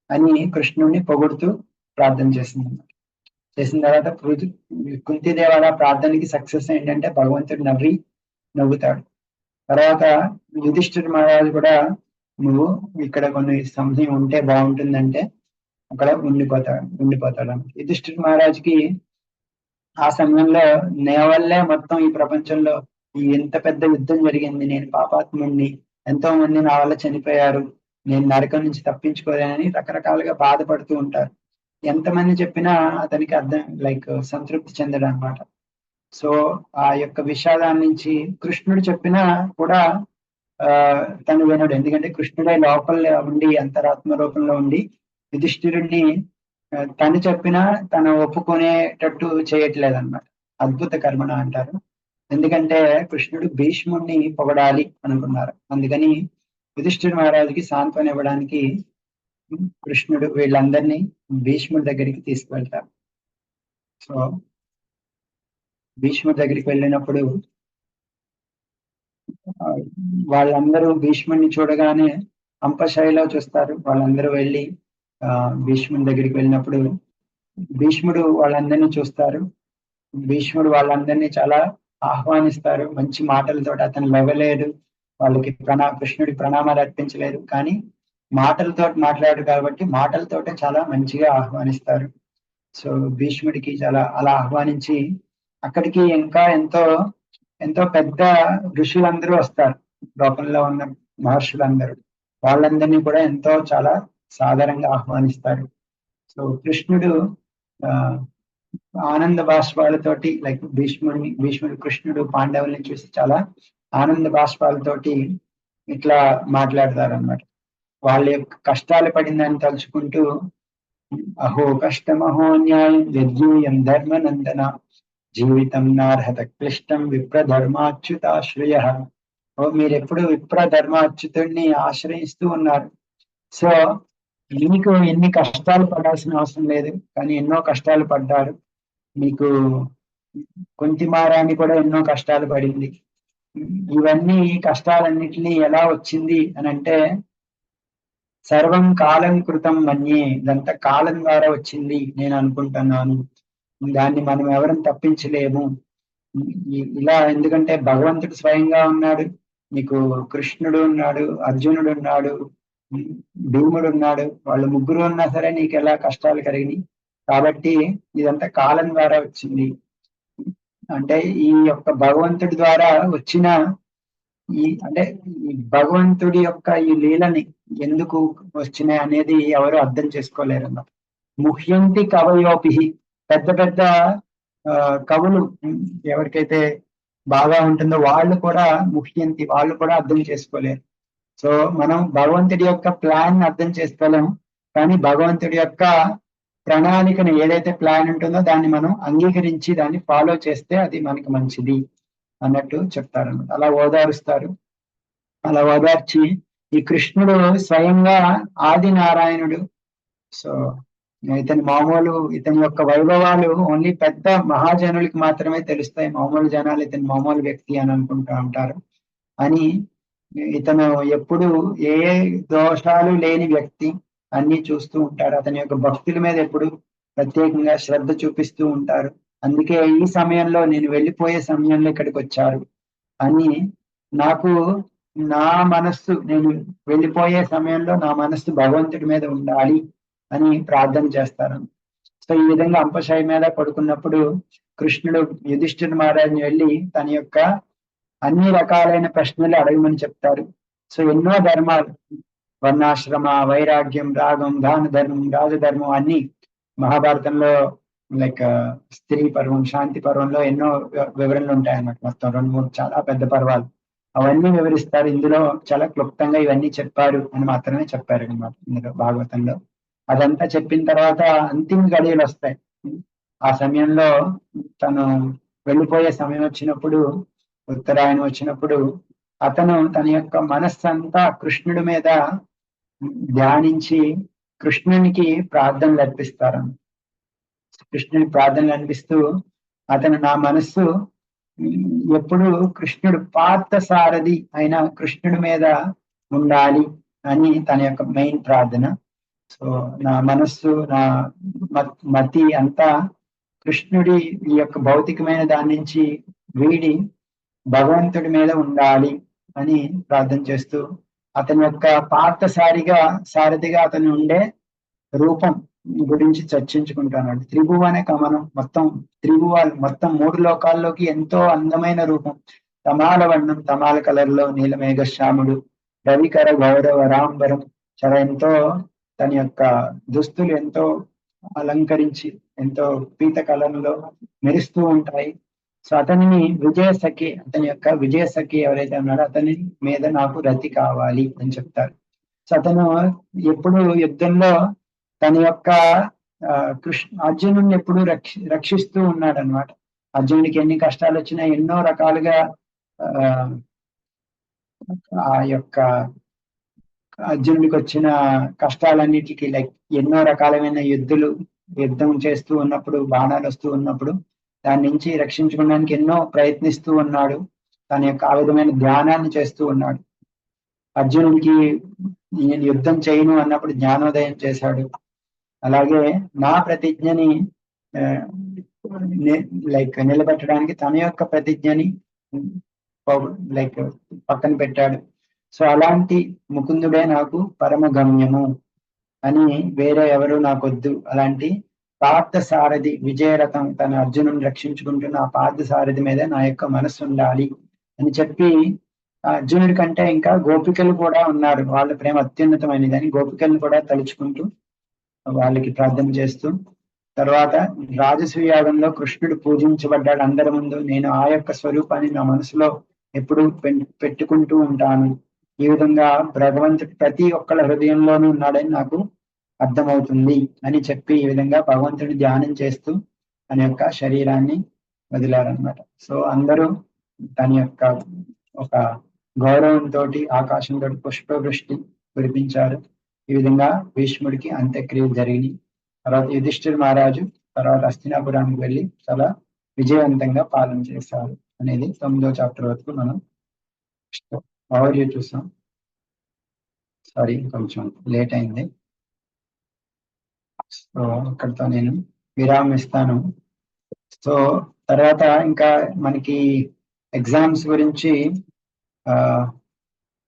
అని కృష్ణుడిని పొగుడుతూ ప్రార్థన చేసిన తర్వాత కుంతిదేవాల ప్రార్థనకి సక్సెస్ ఏంటంటే భగవంతుడు నవ్వుతాడు. తర్వాత యుధిష్ఠిర మహారాజు కూడా నువ్వు ఇక్కడ కొన్ని సమయం ఉంటే బాగుంటుందంటే అక్కడ ఉండిపోతాడు. యుధిష్ఠిర మహారాజుకి ఆ సమయంలో నే వల్లే మొత్తం ఈ ప్రపంచంలో ఈ ఎంత పెద్ద యుద్ధం జరిగింది, నేను పాపాత్ముడిని, ఎంతో మంది నా వల్ల చనిపోయారు, నేను నరకం నుంచి తప్పించుకోలేనని రకరకాలుగా బాధపడుతూ ఉంటారు. ఎంతమంది చెప్పినా అతనికి అర్థం సంతృప్తి చెందడం అనమాట. సో ఆ యొక్క విషాదాన్ని నుంచి కృష్ణుడు చెప్పినా కూడా తను వినడు. ఎందుకంటే కృష్ణుడే లోపల ఉండి, అంతరాత్మ రూపంలో ఉండి యుధిష్ఠిరుడిని తను చెప్పినా తను ఒప్పుకునేటట్టు చేయట్లేదు అనమాట. అద్భుత కర్మణ అంటారు. ఎందుకంటే కృష్ణుడు భీష్ముడిని పొగడాలి అనుకున్నారు. అందుకని యుధిష్ఠిర మహారాజుకి సాంత్వన ఇవ్వడానికి కృష్ణుడు వీళ్ళందరినీ భీష్ముడి దగ్గరికి తీసుకువెళ్తారు. సో భీష్ముడి దగ్గరికి వెళ్ళినప్పుడు వాళ్ళందరూ భీష్ముడిని చూడగానే అంపశైలో చూస్తారు. వాళ్ళందరూ వెళ్ళి భీష్ముడి దగ్గరికి వెళ్ళినప్పుడు భీష్ముడు వాళ్ళందరినీ చూస్తారు. భీష్ముడు వాళ్ళందరినీ చాలా ఆహ్వానిస్తారు. మంచి మాటలతో అతను లెవలేదు, వాళ్ళకి కృష్ణుడి ప్రణామాలు అర్పించలేదు, కానీ మాటలతో మాట్లాడు కాబట్టి మాటలతోటే చాలా మంచిగా ఆహ్వానిస్తారు. సో భీష్ముడికి చాలా అలా ఆహ్వానించి అక్కడికి ఇంకా ఎంతో ఎంతో పెద్ద ఋషులందరూ వస్తారు. లోకంలో ఉన్న మహర్షులందరూ వాళ్ళందరినీ కూడా ఎంతో చాలా సాధారణంగా ఆహ్వానిస్తారు. సో కృష్ణుడు ఆ ఆనంద బాష్పాలతోటి లైక్ భీష్ముడు కృష్ణుడు పాండవుల్ని చూసి చాలా ఆనంద బాష్పాలతోటి ఇట్లా మాట్లాడతారు అన్నమాట. వాళ్ళ యొక్క కష్టాలు పడిందని తలుచుకుంటూ అహో కష్టమహో న్యాయం యద్యూయం ధర్మనందన జీవితం నార్హత క్లిష్టం విప్ర ధర్మాచ్యుతాశ్రయ. మీరు ఎప్పుడు విప్ర ధర్మాచ్యుతుడిని ఆశ్రయిస్తూ ఉన్నారు. సో మీకు ఎన్ని కష్టాలు పడాల్సిన అవసరం లేదు, కానీ ఎన్నో కష్టాలు పడ్డారు. మీకు కుంతిమారాన్ని కూడా ఎన్నో కష్టాలు పడింది. ఇవన్నీ కష్టాలన్నిటినీ ఎలా వచ్చింది అని అంటే సర్వం కాలం కృతం మన్యే, ఇదంతా కాలం ద్వారా వచ్చింది నేను అనుకుంటున్నాను. దాన్ని మనం ఎవరం తప్పించలేము. ఇలా ఎందుకంటే భగవంతుడు స్వయంగా ఉన్నాడు, మీకు కృష్ణుడు ఉన్నాడు, అర్జునుడు ఉన్నాడు, భీముడు ఉన్నాడు. వాళ్ళు ముగ్గురు ఉన్నా సరే నీకు ఎలా కష్టాలు కలిగినాయి. కాబట్టి ఇదంతా కాలం ద్వారా వచ్చింది. అంటే ఈ యొక్క భగవంతుడి ద్వారా వచ్చిన అంటే ఈ భగవంతుడి యొక్క ఈ లీలని ఎందుకు వచ్చినాయి అనేది ఎవరు అర్థం చేసుకోలేరు అన్నమాట. ముహ్యంతి కవయోపి, పెద్ద పెద్ద కవులు ఎవరికైతే బాగా ఉంటుందో వాళ్ళు కూడా ముహ్యంతి, వాళ్ళు కూడా అర్థం చేసుకోలేరు. సో మనం భగవంతుడి యొక్క ప్లాన్ అర్థం చేసుకోలేము, కానీ భగవంతుడి యొక్క ప్రణాళికను ఏదైతే ప్లాన్ ఉంటుందో దాన్ని మనం అంగీకరించి దాన్ని ఫాలో చేస్తే అది మనకి మంచిది అన్నట్టు చెప్తారు. అలా ఓదారుస్తారు. అలా ఓదార్చి ఈ కృష్ణుడు స్వయంగా ఆది నారాయణుడు. సో ఇతని యొక్క వైభవాలు ఓన్లీ పెద్ద మహాజనులకి మాత్రమే తెలుస్తాయి. మామూలు జనాలు ఇతని మామూలు వ్యక్తి అని అనుకుంటూ ఉంటారు. అని ఇతను ఎప్పుడు ఏ దోషాలు లేని వ్యక్తి, అన్ని చూస్తూ ఉంటారు. అతని యొక్క భక్తుల మీద ఎప్పుడు ప్రత్యేకంగా శ్రద్ధ చూపిస్తూ ఉంటారు. అందుకే ఈ సమయంలో నేను వెళ్ళిపోయే సమయంలో ఇక్కడికి వచ్చారు అని నాకు నా మనస్సు, నేను వెళ్ళిపోయే సమయంలో నా మనస్సు భగవంతుడి మీద ఉండాలి అని ప్రార్థన చేస్తారు. సో ఈ విధంగా అంపశయ మీద పడుకున్నప్పుడు కృష్ణుడు యుధిష్ఠిర మహారాజుని వెళ్ళి తన యొక్క అన్ని రకాలైన ప్రశ్నలు అడగమని చెప్తారు. సో ఎన్నో ధర్మాలు, వర్ణాశ్రమ, వైరాగ్యం, రాగం, దాన ధర్మం, రాజధర్మం అన్ని మహాభారతంలో లైక్ స్త్రీ పర్వం, శాంతి పర్వంలో ఎన్నో వివరణలు ఉంటాయన్నమాట. మొత్తం 2-3 చాలా పెద్ద పర్వాలు అవన్నీ వివరిస్తారు. ఇందులో చాలా క్లుప్తంగా ఇవన్నీ చెప్పారు అని మాత్రమే చెప్పారు అనమాట ఇందులో భాగవతంలో. అదంతా చెప్పిన తర్వాత అంతిమ గడియలు వస్తాయి. ఆ సమయంలో తను వెళ్ళిపోయే సమయం వచ్చినప్పుడు, ఉత్తరాయణం వచ్చినప్పుడు అతను తన యొక్క మనస్సంతా కృష్ణుడి మీద ధ్యానించి కృష్ణునికి ప్రార్థనలు అర్పిస్తారు. కృష్ణుని ప్రార్థనలు అనిపిస్తూ అతను నా మనస్సు ఎప్పుడు కృష్ణుడు పార్థ సారథి అయిన కృష్ణుడి మీద ఉండాలి అని తన యొక్క మెయిన్ ప్రార్థన. సో నా మనస్సు, నా మతి అంతా కృష్ణుడి ఈ యొక్క భౌతికమైన దాని నుంచి వీడి భగవంతుడి మీద ఉండాలి అని ప్రార్థన చేస్తూ అతని యొక్క సారథిగా అతను ఉండే రూపం గురించి చర్చించుకుంటున్నాడు. త్రిభువన కమనం, మొత్తం త్రిభువాలు, మొత్తం 3 లోకాల్లోకి ఎంతో అందమైన రూపం. తమాల వర్ణం, తమాల కలర్ లో నీలమేఘశ్యాముడు, రవికర గౌరవ రాంబరం, చాలా ఎంతో తన యొక్క దుస్తులు ఎంతో అలంకరించి ఎంతో పీత కలంలో మెరుస్తూ ఉంటాయి. సో అతనిని అతని యొక్క విజయ సఖి ఎవరైతే ఉన్నారో అతని మీద నాకు రతి కావాలి అని చెప్తారు. సో అతను ఎప్పుడు యుద్ధంలో తన యొక్క అర్జునుడిని ఎప్పుడు రక్షిస్తూ ఉన్నాడు అనమాట. అర్జునుడికి ఎన్ని కష్టాలు వచ్చినా ఎన్నో రకాలుగా ఆ యొక్క అర్జునుడికి వచ్చిన కష్టాలన్నిటికీ లైక్ ఎన్నో రకాలమైన యుద్ధం చేస్తూ ఉన్నప్పుడు, బాణాలు వస్తూ ఉన్నప్పుడు దాని నుంచి రక్షించుకోవడానికి ఎన్నో ప్రయత్నిస్తూ ఉన్నాడు. తన యొక్క ఆ విధమైన ధ్యానాన్ని చేస్తూ ఉన్నాడు. అర్జునుడికి నేను యుద్ధం చేయను అన్నప్పుడు జ్ఞానోదయం చేశాడు. అలాగే నా ప్రతిజ్ఞని లైక్ నిలబెట్టడానికి తన యొక్క ప్రతిజ్ఞని లైక్ పక్కన పెట్టాడు. సో అలాంటి ముకుందుడే నాకు పరమ గమ్యము అని వేరే ఎవరు నాకొద్దు. అలాంటి పార్థ సారథి విజయరథం తన అర్జునుని రక్షించుకుంటున్న ఆ పార్థ సారథి మీద నా యొక్క మనస్సు ఉండాలి అని చెప్పి అర్జునుడి కంటే ఇంకా గోపికలు కూడా ఉన్నారు. వాళ్ళ ప్రేమ అత్యున్నతమైనది అని గోపికలను కూడా తలుచుకుంటూ వాళ్ళకి ప్రార్థన చేస్తూ, తర్వాత రాజసూయాగంలో కృష్ణుడు పూజించబడ్డాడు అందరి ముందు. నేను ఆ యొక్క స్వరూపాన్ని నా మనసులో ఎప్పుడు పెట్టుకుంటూ ఉంటాను. ఈ విధంగా భగవంతుడు ప్రతి ఒక్కళ్ళ హృదయంలోనూ ఉన్నాడని నాకు అర్థమవుతుంది అని చెప్పి ఈ విధంగా భగవంతుడిని ధ్యానం చేస్తూ తన యొక్క శరీరాన్ని వదిలారనమాట. సో అందరూ తన యొక్క ఒక గౌరవంతో ఆకాశంతో పుష్పవృష్టి కురిపించారు. ఈ విధంగా భీష్ముడికి అంత్యక్రియలు జరిగినాయి. తర్వాత యుధిష్ఠిర్ మహారాజు తర్వాత హస్తినాపురానికి వెళ్ళి చాలా విజయవంతంగా పాలన చేశారు అనేది 9వ చాప్టర్ వరకు మనం ఓవర్వ్యూ చూసాం. సారీ కొంచెం లేట్ అయింది. సో ఇక్కడితో నేను విరామిస్తాను. సో తర్వాత ఇంకా మనకి ఎగ్జామ్స్ గురించి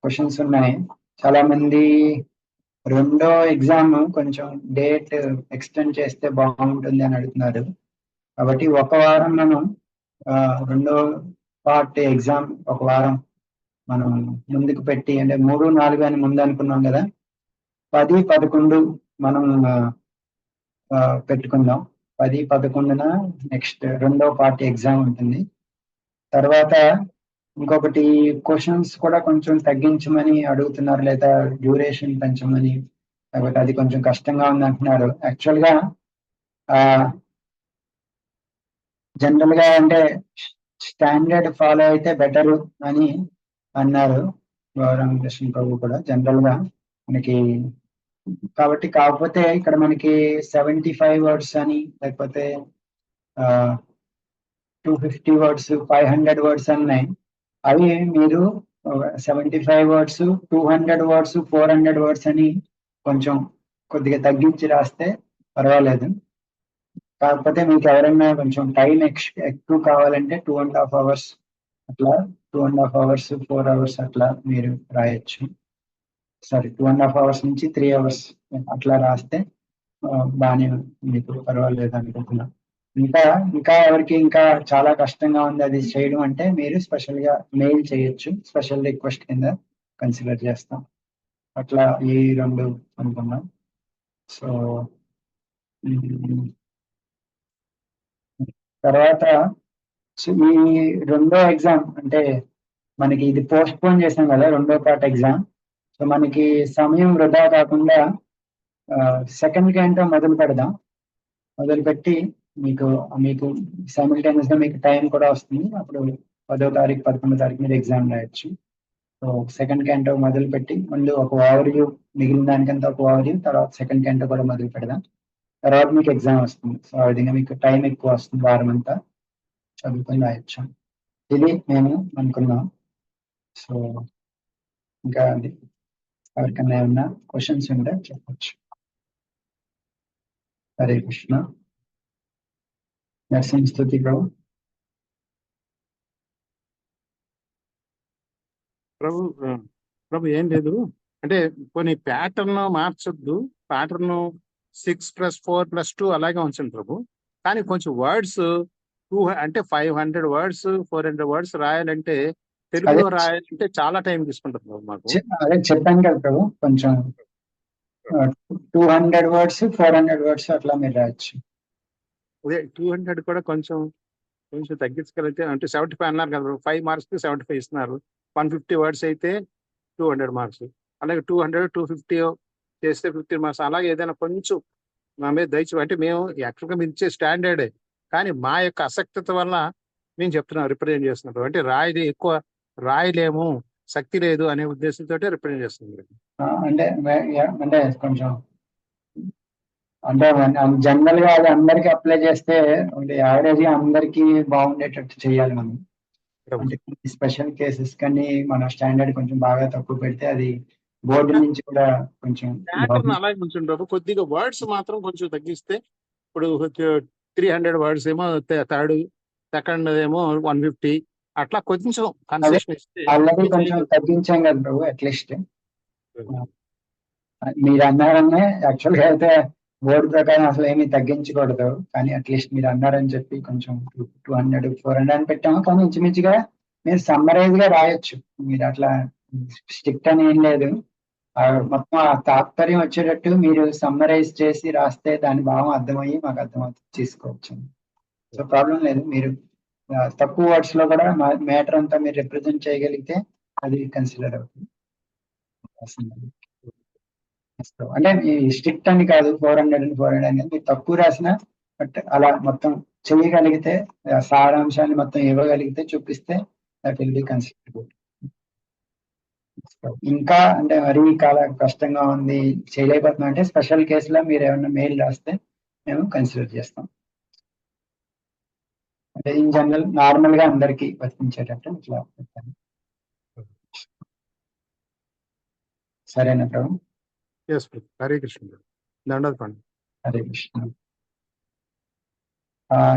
క్వశ్చన్స్ ఉన్నాయి. చాలా మంది రెండో ఎగ్జామ్ కొంచెం డేట్ ఎక్స్టెండ్ చేస్తే బాగుంటుంది అని అడుగుతున్నారు. కాబట్టి ఒక వారం మనం రెండో పార్ట్ ఎగ్జామ్ ఒక వారం మనం ముందుకు పెట్టి, అంటే 3, 4 అని ముందు అనుకున్నాం కదా, 10, 11 మనం పెట్టుకుందాం. 10, 11న నెక్స్ట్ రెండో పార్ట్ ఎగ్జామ్ ఉంటుంది. తర్వాత ఇంకొకటి క్వశ్చన్స్ కూడా కొంచెం తగ్గించమని అడుగుతున్నారు, లేదా డ్యూరేషన్ పెంచమని, లేకపోతే అది కొంచెం కష్టంగా ఉంది అంటున్నారు. యాక్చువల్గా జనరల్ గా అంటే స్టాండర్డ్ ఫాలో అయితే బెటర్ అని అన్నారు గౌరవకృష్ణ ప్రభు కూడా జనరల్ గా మనకి. కాబట్టి కాకపోతే ఇక్కడ మనకి 75 వర్డ్స్ అని, లేకపోతే 250 వర్డ్స్, 500 వర్డ్స్ అన్నాయి. అవి మీరు 75 వర్డ్స్, 200 వర్డ్స్, 400 వర్డ్స్ అని కొంచెం కొద్దిగా తగ్గించి రాస్తే పర్వాలేదు. కాకపోతే మీకు ఎవరైనా కొంచెం టైం ఎక్కువ కావాలంటే 2.5 hours అట్లా, 2.5 hours, 4 hours అట్లా మీరు రాయొచ్చు. సారీ 2.5 hours నుంచి 3 hours అట్లా రాస్తే బాగానే మీకు పర్వాలేదు అనుకుంటున్నా. ఇంకా ఎవరికి ఇంకా చాలా కష్టంగా ఉంది అది చేయడం అంటే మీరు స్పెషల్ గా మెయిల్ చేయొచ్చు, స్పెషల్ రిక్వెస్ట్ కింద కన్సిడర్ చేస్తాం. అట్లా ఈ 2 అనుకున్నాం. సో తర్వాత ఈ రెండో ఎగ్జామ్ అంటే మనకి ఇది పోస్ట్ పోన్ చేసాం కదా రెండో పార్ట్ ఎగ్జామ్. సో మనకి సమయం వృధా కాకుండా సెకండ్ గంట మొదలు పెడదాం. మొదలుపెట్టి మీకు సైమిల్టేనియస్ గా మీకు టైం కూడా వస్తుంది. అప్పుడు 10వ తారీఖు 11వ తారీఖు మీరు ఎగ్జామ్ రాయొచ్చు. సో సెకండ్ క్యాంటో మొదలు పెట్టి ముందు ఒక ఓవర్వ్యూ, మిగిలిన దానికంతా ఒక ఓవర్వ్యూ, తర్వాత సెకండ్ క్యాంటో కూడా మొదలు పెడదాం. తర్వాత మీకు ఎగ్జామ్ వస్తుంది. సో ఆ విధంగా మీకు టైం ఎక్కువ వస్తుంది, వారం అంతా చదువుకొని రాయొచ్చు. ఇది మేము అనుకున్నాం. సో ఇంకా అది ఎవరికన్నా ఏమన్నా క్వశ్చన్స్ ఉంటే చెప్పచ్చు. హరే కృష్ణ. నరసింహ స్తుతి ప్రభు. ప్రభు ఏం లేదు అంటే కొన్ని ప్యాటర్న్ మార్చొద్దు. ప్యాటర్న్ 6+4+2 అలాగే ఉంచండి ప్రభు. కానీ కొంచెం వర్డ్స్ 2 అంటే 500 వర్డ్స్ 400 వర్డ్స్ రాయాలంటే, తెలుగులో రాయాలంటే చాలా టైం తీసుకుంటుంది ప్రభు మాకు. అదే చెప్పాను కదా ప్రభు, కొంచెం 200 వర్డ్స్ 400 వర్డ్స్ అట్లా మీరు రాయొచ్చు. అదే 200 కూడా కొంచెం తగ్గించగలిగితే, అంటే 75 అన్నారు కదా, 5 మార్క్స్ కి 75 ఇస్తున్నారు. 150 వర్డ్స్ అయితే 200 మార్క్స్, అలాగే 200, 250 చేస్తే 15 మార్క్స్. అలాగే ఏదైనా కొంచెం మా మీద దయచు అంటే మేము యాక్చువల్గా మీరు ఇచ్చే స్టాండర్డే, కానీ మా యొక్క అసక్తత వల్ల మేము చెప్తున్నాం, రిప్రజెంట్ చేస్తున్నాం. అంటే రాయిది ఎక్కువ రాయలేము, శక్తి లేదు అనే ఉద్దేశంతో రిప్రజెంట్ చేస్తున్నాం. అంటే కొంచెం అంటే జనరల్ గా అది అందరికి అప్లై చేస్తే అంటే యావరేజ్ గా అందరికి బాగుండేటట్టు చేయాలి మనం. అంటే స్పెషల్ కేసెస్ కానీ మన స్టాండర్డ్ కొంచెం బాగా తక్కువ పెడితే అది బోర్డు నుంచి కూడా కొంచెం అలాగే కొంచెం కొద్దిగా వర్డ్స్ మాత్రం కొంచెం తగ్గిస్తే, ఇప్పుడు 300 వర్డ్స్ ఏమో థర్డ్, సెకండ్ ఏమో 150, అట్లా కొంచెం కన్సెషన్ ఇస్తే ఆల్రెడీ కొంచెం తగ్గించాం కదా ప్రభు. అట్లీస్ట్ మీరు అన్నారనే యాక్చువల్ గా అయితే బోర్డు ప్రకారం అసలు ఏమీ తగ్గించకూడదు, కానీ అట్లీస్ట్ మీరు అన్నారని చెప్పి కొంచెం 200 400 అని పెట్టాము. కానీ ఇంచుమించుగా మీరు సమ్మరైజ్ గా రాయొచ్చు, మీరు అట్లా స్ట్రిక్ట్ అని ఏం లేదు. మొత్తం ఆ తాత్పర్యం వచ్చేటట్టు మీరు సమ్మరైజ్ చేసి రాస్తే దాని భావం అర్థమయ్యి మాకు అర్థమవుతుంది, తీసుకోవచ్చు. సో ప్రాబ్లం లేదు. మీరు తక్కువ వర్డ్స్ లో కూడా మ్యాటర్ అంతా మీరు రిప్రజెంట్ చేయగలిగితే అది కన్సిడర్ అవుతుంది. అంటే స్ట్రిక్ట్ అని కాదు, 400 అని మీరు తక్కువ రాసిన, బట్ అలా మొత్తం చేయగలిగితే, సారాంశాన్ని మొత్తం ఇవ్వగలిగితే, చూపిస్తే దట్ విల్ బి కన్సిడర్డ్. ఇంకా అంటే మరీ చాలా కష్టంగా ఉంది చేయలేకపోతున్నాం అంటే స్పెషల్ కేసులో మీరు ఏమైనా మెయిల్ రాస్తే మేము కన్సిడర్ చేస్తాం. అంటే ఇన్ జనరల్ నార్మల్ గా అందరికి వర్తించేటట్టు ఇట్లా పెట్టాను. సరేనా ప్రభు? హరే కృష్ణ. దండోద్ హరే కృష్ణ.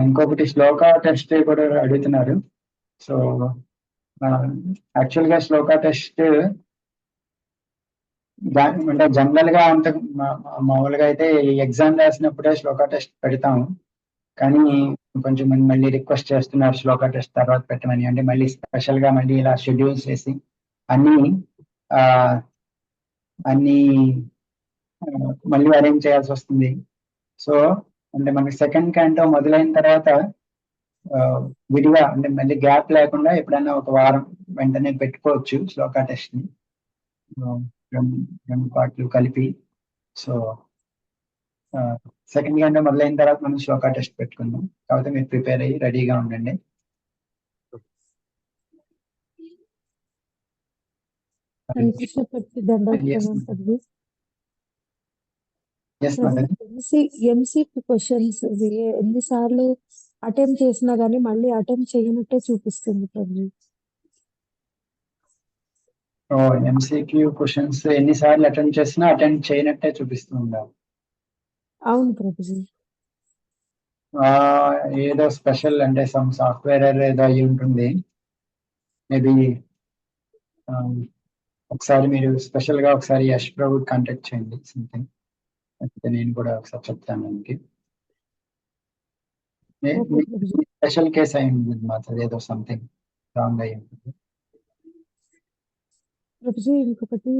ఇంకొకటి శ్లోక టెస్ట్ కూడా అడుగుతున్నారు. సో యాక్చువల్ గా శ్లోక టెస్ట్ అంటే జనరల్ గా అంత మామూలుగా అయితే ఎగ్జామ్ రాసినప్పుడే శ్లోక టెస్ట్ పెడతాము, కానీ కొంచెం మంది మళ్ళీ రిక్వెస్ట్ చేస్తున్నారు శ్లోక టెస్ట్ తర్వాత పెట్టమని. అంటే మళ్ళీ స్పెషల్ గా మళ్ళీ ఇలా షెడ్యూల్స్ చేసి అన్ని మళ్ళీ అరేంజ్ చేయాల్సి వస్తుంది. సో అంటే మనకి సెకండ్ క్యాంటో మొదలైన తర్వాత విడిగా అంటే మళ్ళీ గ్యాప్ లేకుండా ఎప్పుడైనా ఒక వారం వెంటనే పెట్టుకోవచ్చు శ్లోక టెస్ట్ ని, రెండు పార్ట్లు కలిపి. సో సెకండ్ క్యాంటో మొదలైన తర్వాత మనం శ్లోక టెస్ట్ పెట్టుకుందాం. కాబట్టి మీరు ప్రిపేర్ అయ్యి రెడీగా ఉండండి. ఎంసీక్యూ క్వశ్చన్స్ ఎన్నిసార్లు అటెంప్ట్ చేసినా గానీ మళ్ళీ అటెంప్ట్ చేయనట్టే చూపిస్తుంది ప్రభు. ఎంసీక్యూ క్వశ్చన్స్ ఎన్నిసార్లు అటెంప్ట్ చేసినా అటెంప్ట్ చేయనట్టే చూపిస్తుందా? అవును ప్రభుజీ. ఏదో స్పెషల్ అంటే సమ్ సాఫ్ట్వేర్ ఏదో అయి ఉంటుంది మేబీ. ఒకసారి మీరు స్పెషల్ గా ఒకసారి యష్ ప్రభు కాంటాక్ట్ చేయండి సంథింగ్, అయితే నేను కూడా ఒకసారి చెప్తాను మనకి. స్పెషల్ కేసు అయి ఉంటుంది మాత్రం, ఏదో సంథింగ్ రాంగ్ అయి ఉంటుంది. ప్రభుజీ ఇంకొకటి,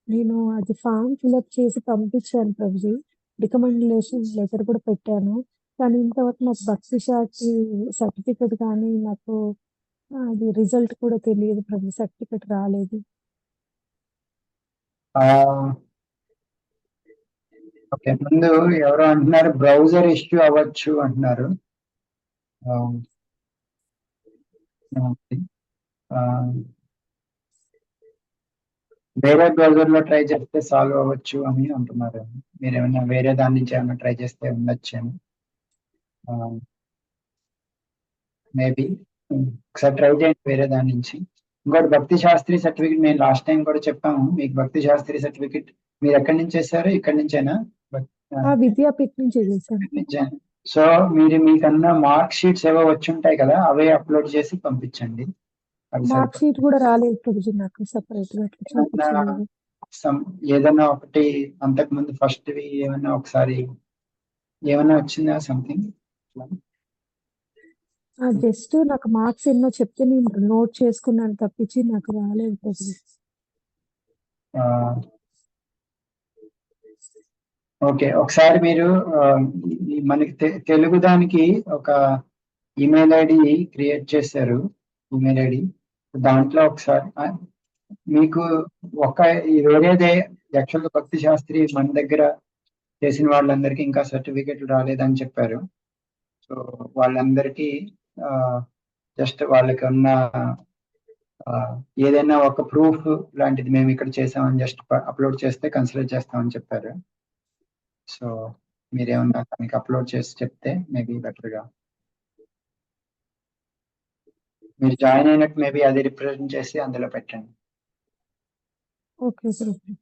నేను అది ఫామ్ ఫిల్అప్ చేసి పంపించాను ప్రభుజీ, రికమెండేషన్ లెటర్ కూడా పెట్టాను, కానీ ఇంతవరకు నాకు భక్తి శాఖి సర్టిఫికెట్ కానీ నాకు అది రిజల్ట్ కూడా తెలియదు ప్రభు, సర్టిఫికెట్ రాలేదు. ఓకే, ముందు ఎవరో అంటున్నారు బ్రౌజర్ ఇష్యూ అవ్వచ్చు అంటున్నారు. వేరే బ్రౌజర్ లో ట్రై చేస్తే సాల్వ్ అవ్వచ్చు అని అంటున్నారు. మీరు ఏమైనా వేరే దాని నుంచి ఏమైనా ట్రై చేస్తే ఉండొచ్చేమో. మేబీ ఒకసారి ట్రై చేయండి వేరే దాని నుంచి. ఇంకోటి భక్తి శాస్త్రి సర్టిఫికెట్ మేము లాస్ట్ టైం కూడా చెప్పాము మీకు. భక్తి శాస్త్రి సర్టిఫికెట్ మీరు ఎక్కడి నుంచి చేశారు? ఇక్కడి నుంచేనా? విద్యాపీఠ్ నుంచి చేశాను. సో మీరు మీకన్నా మార్క్ షీట్స్ ఏవో వచ్చి ఉంటాయి కదా, అవే అప్లోడ్ చేసి పంపించండి. మార్క్ షీట్ కూడా రాలేదు ప్రభుజీ నాకు సెపరేట్ గా. ఏదైనా ఒకటి అంతకు ముందు ఫస్ట్ ఏమైనా ఒకసారి ఏమైనా వచ్చిందా సంథింగ్? జస్ట్ నాకు మార్క్స్ ఎన్నో చెప్తే నేను నోట్ చేసుకున్నాను తప్పించి నాకు రాలేదు ప్రభుజీ. ఓకే, ఒకసారి మీరు మనకి తెలుగు దానికి ఒక ఈమెయిల్ ఐడి క్రియేట్ చేశారు, ఈమెయిల్ ఐడి. దాంట్లో ఒకసారి మీకు వేరేదే యాక్చువల్గా భక్తి శాస్త్రి మన దగ్గర చేసిన వాళ్ళందరికీ ఇంకా సర్టిఫికెట్లు రాలేదని చెప్పారు. సో వాళ్ళందరికీ జస్ట్ వాళ్ళకి ఉన్న ఏదైనా ఒక ప్రూఫ్ లాంటిది మేము ఇక్కడ చేసామని జస్ట్ అప్లోడ్ చేస్తే కన్సిడర్ చేస్తామని చెప్పారు. సో మీరేమన్నా దానికి అప్లోడ్ చేసి చెప్తే మేబీ బెటర్గా మీరు జాయిన్ అయినట్టు మేబీ అది రిప్రజెంట్ చేసి అందులో పెట్టండి. ఓకే ప్రభు.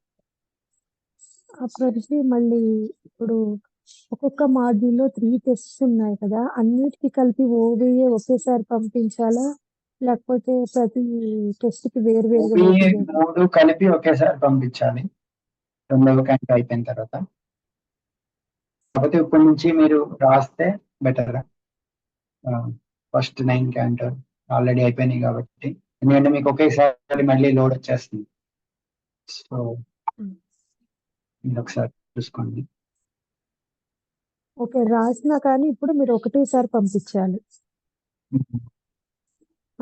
ప్రభుజీ మళ్ళీ ఇప్పుడు ఒక్కొక్క మాడ్యూల్లో 3 టెస్ట్స్ ఉన్నాయి కదా, అన్నిటికీ కలిపి ఓబీఏ ఒకేసారి పంపించాలా లేకపోతే ప్రతి టెస్ట్ కి వేరువేరుగా OBA పంపించాలా? 3 కలిపి ఒకేసారి పంపించాలి రెండవ క్యాంప్ అయిపోయిన తర్వాత. కాకపోతే ఇప్పటి నుంచి మీరు రాస్తే బెటర్. ఫస్ట్ 9 క్యాంట్ ఆల్రెడీ అయిపోయినాయి కాబట్టి, ఎందుకంటే మీకు ఒకేసారి మళ్ళీ లోడ్ వచ్చేస్తుంది. సో మీరు ఒకసారి చూసుకోండి. ఓకే, రాసినా కానీ ఇప్పుడు మీరు ఒకటేసారి పంపించాలి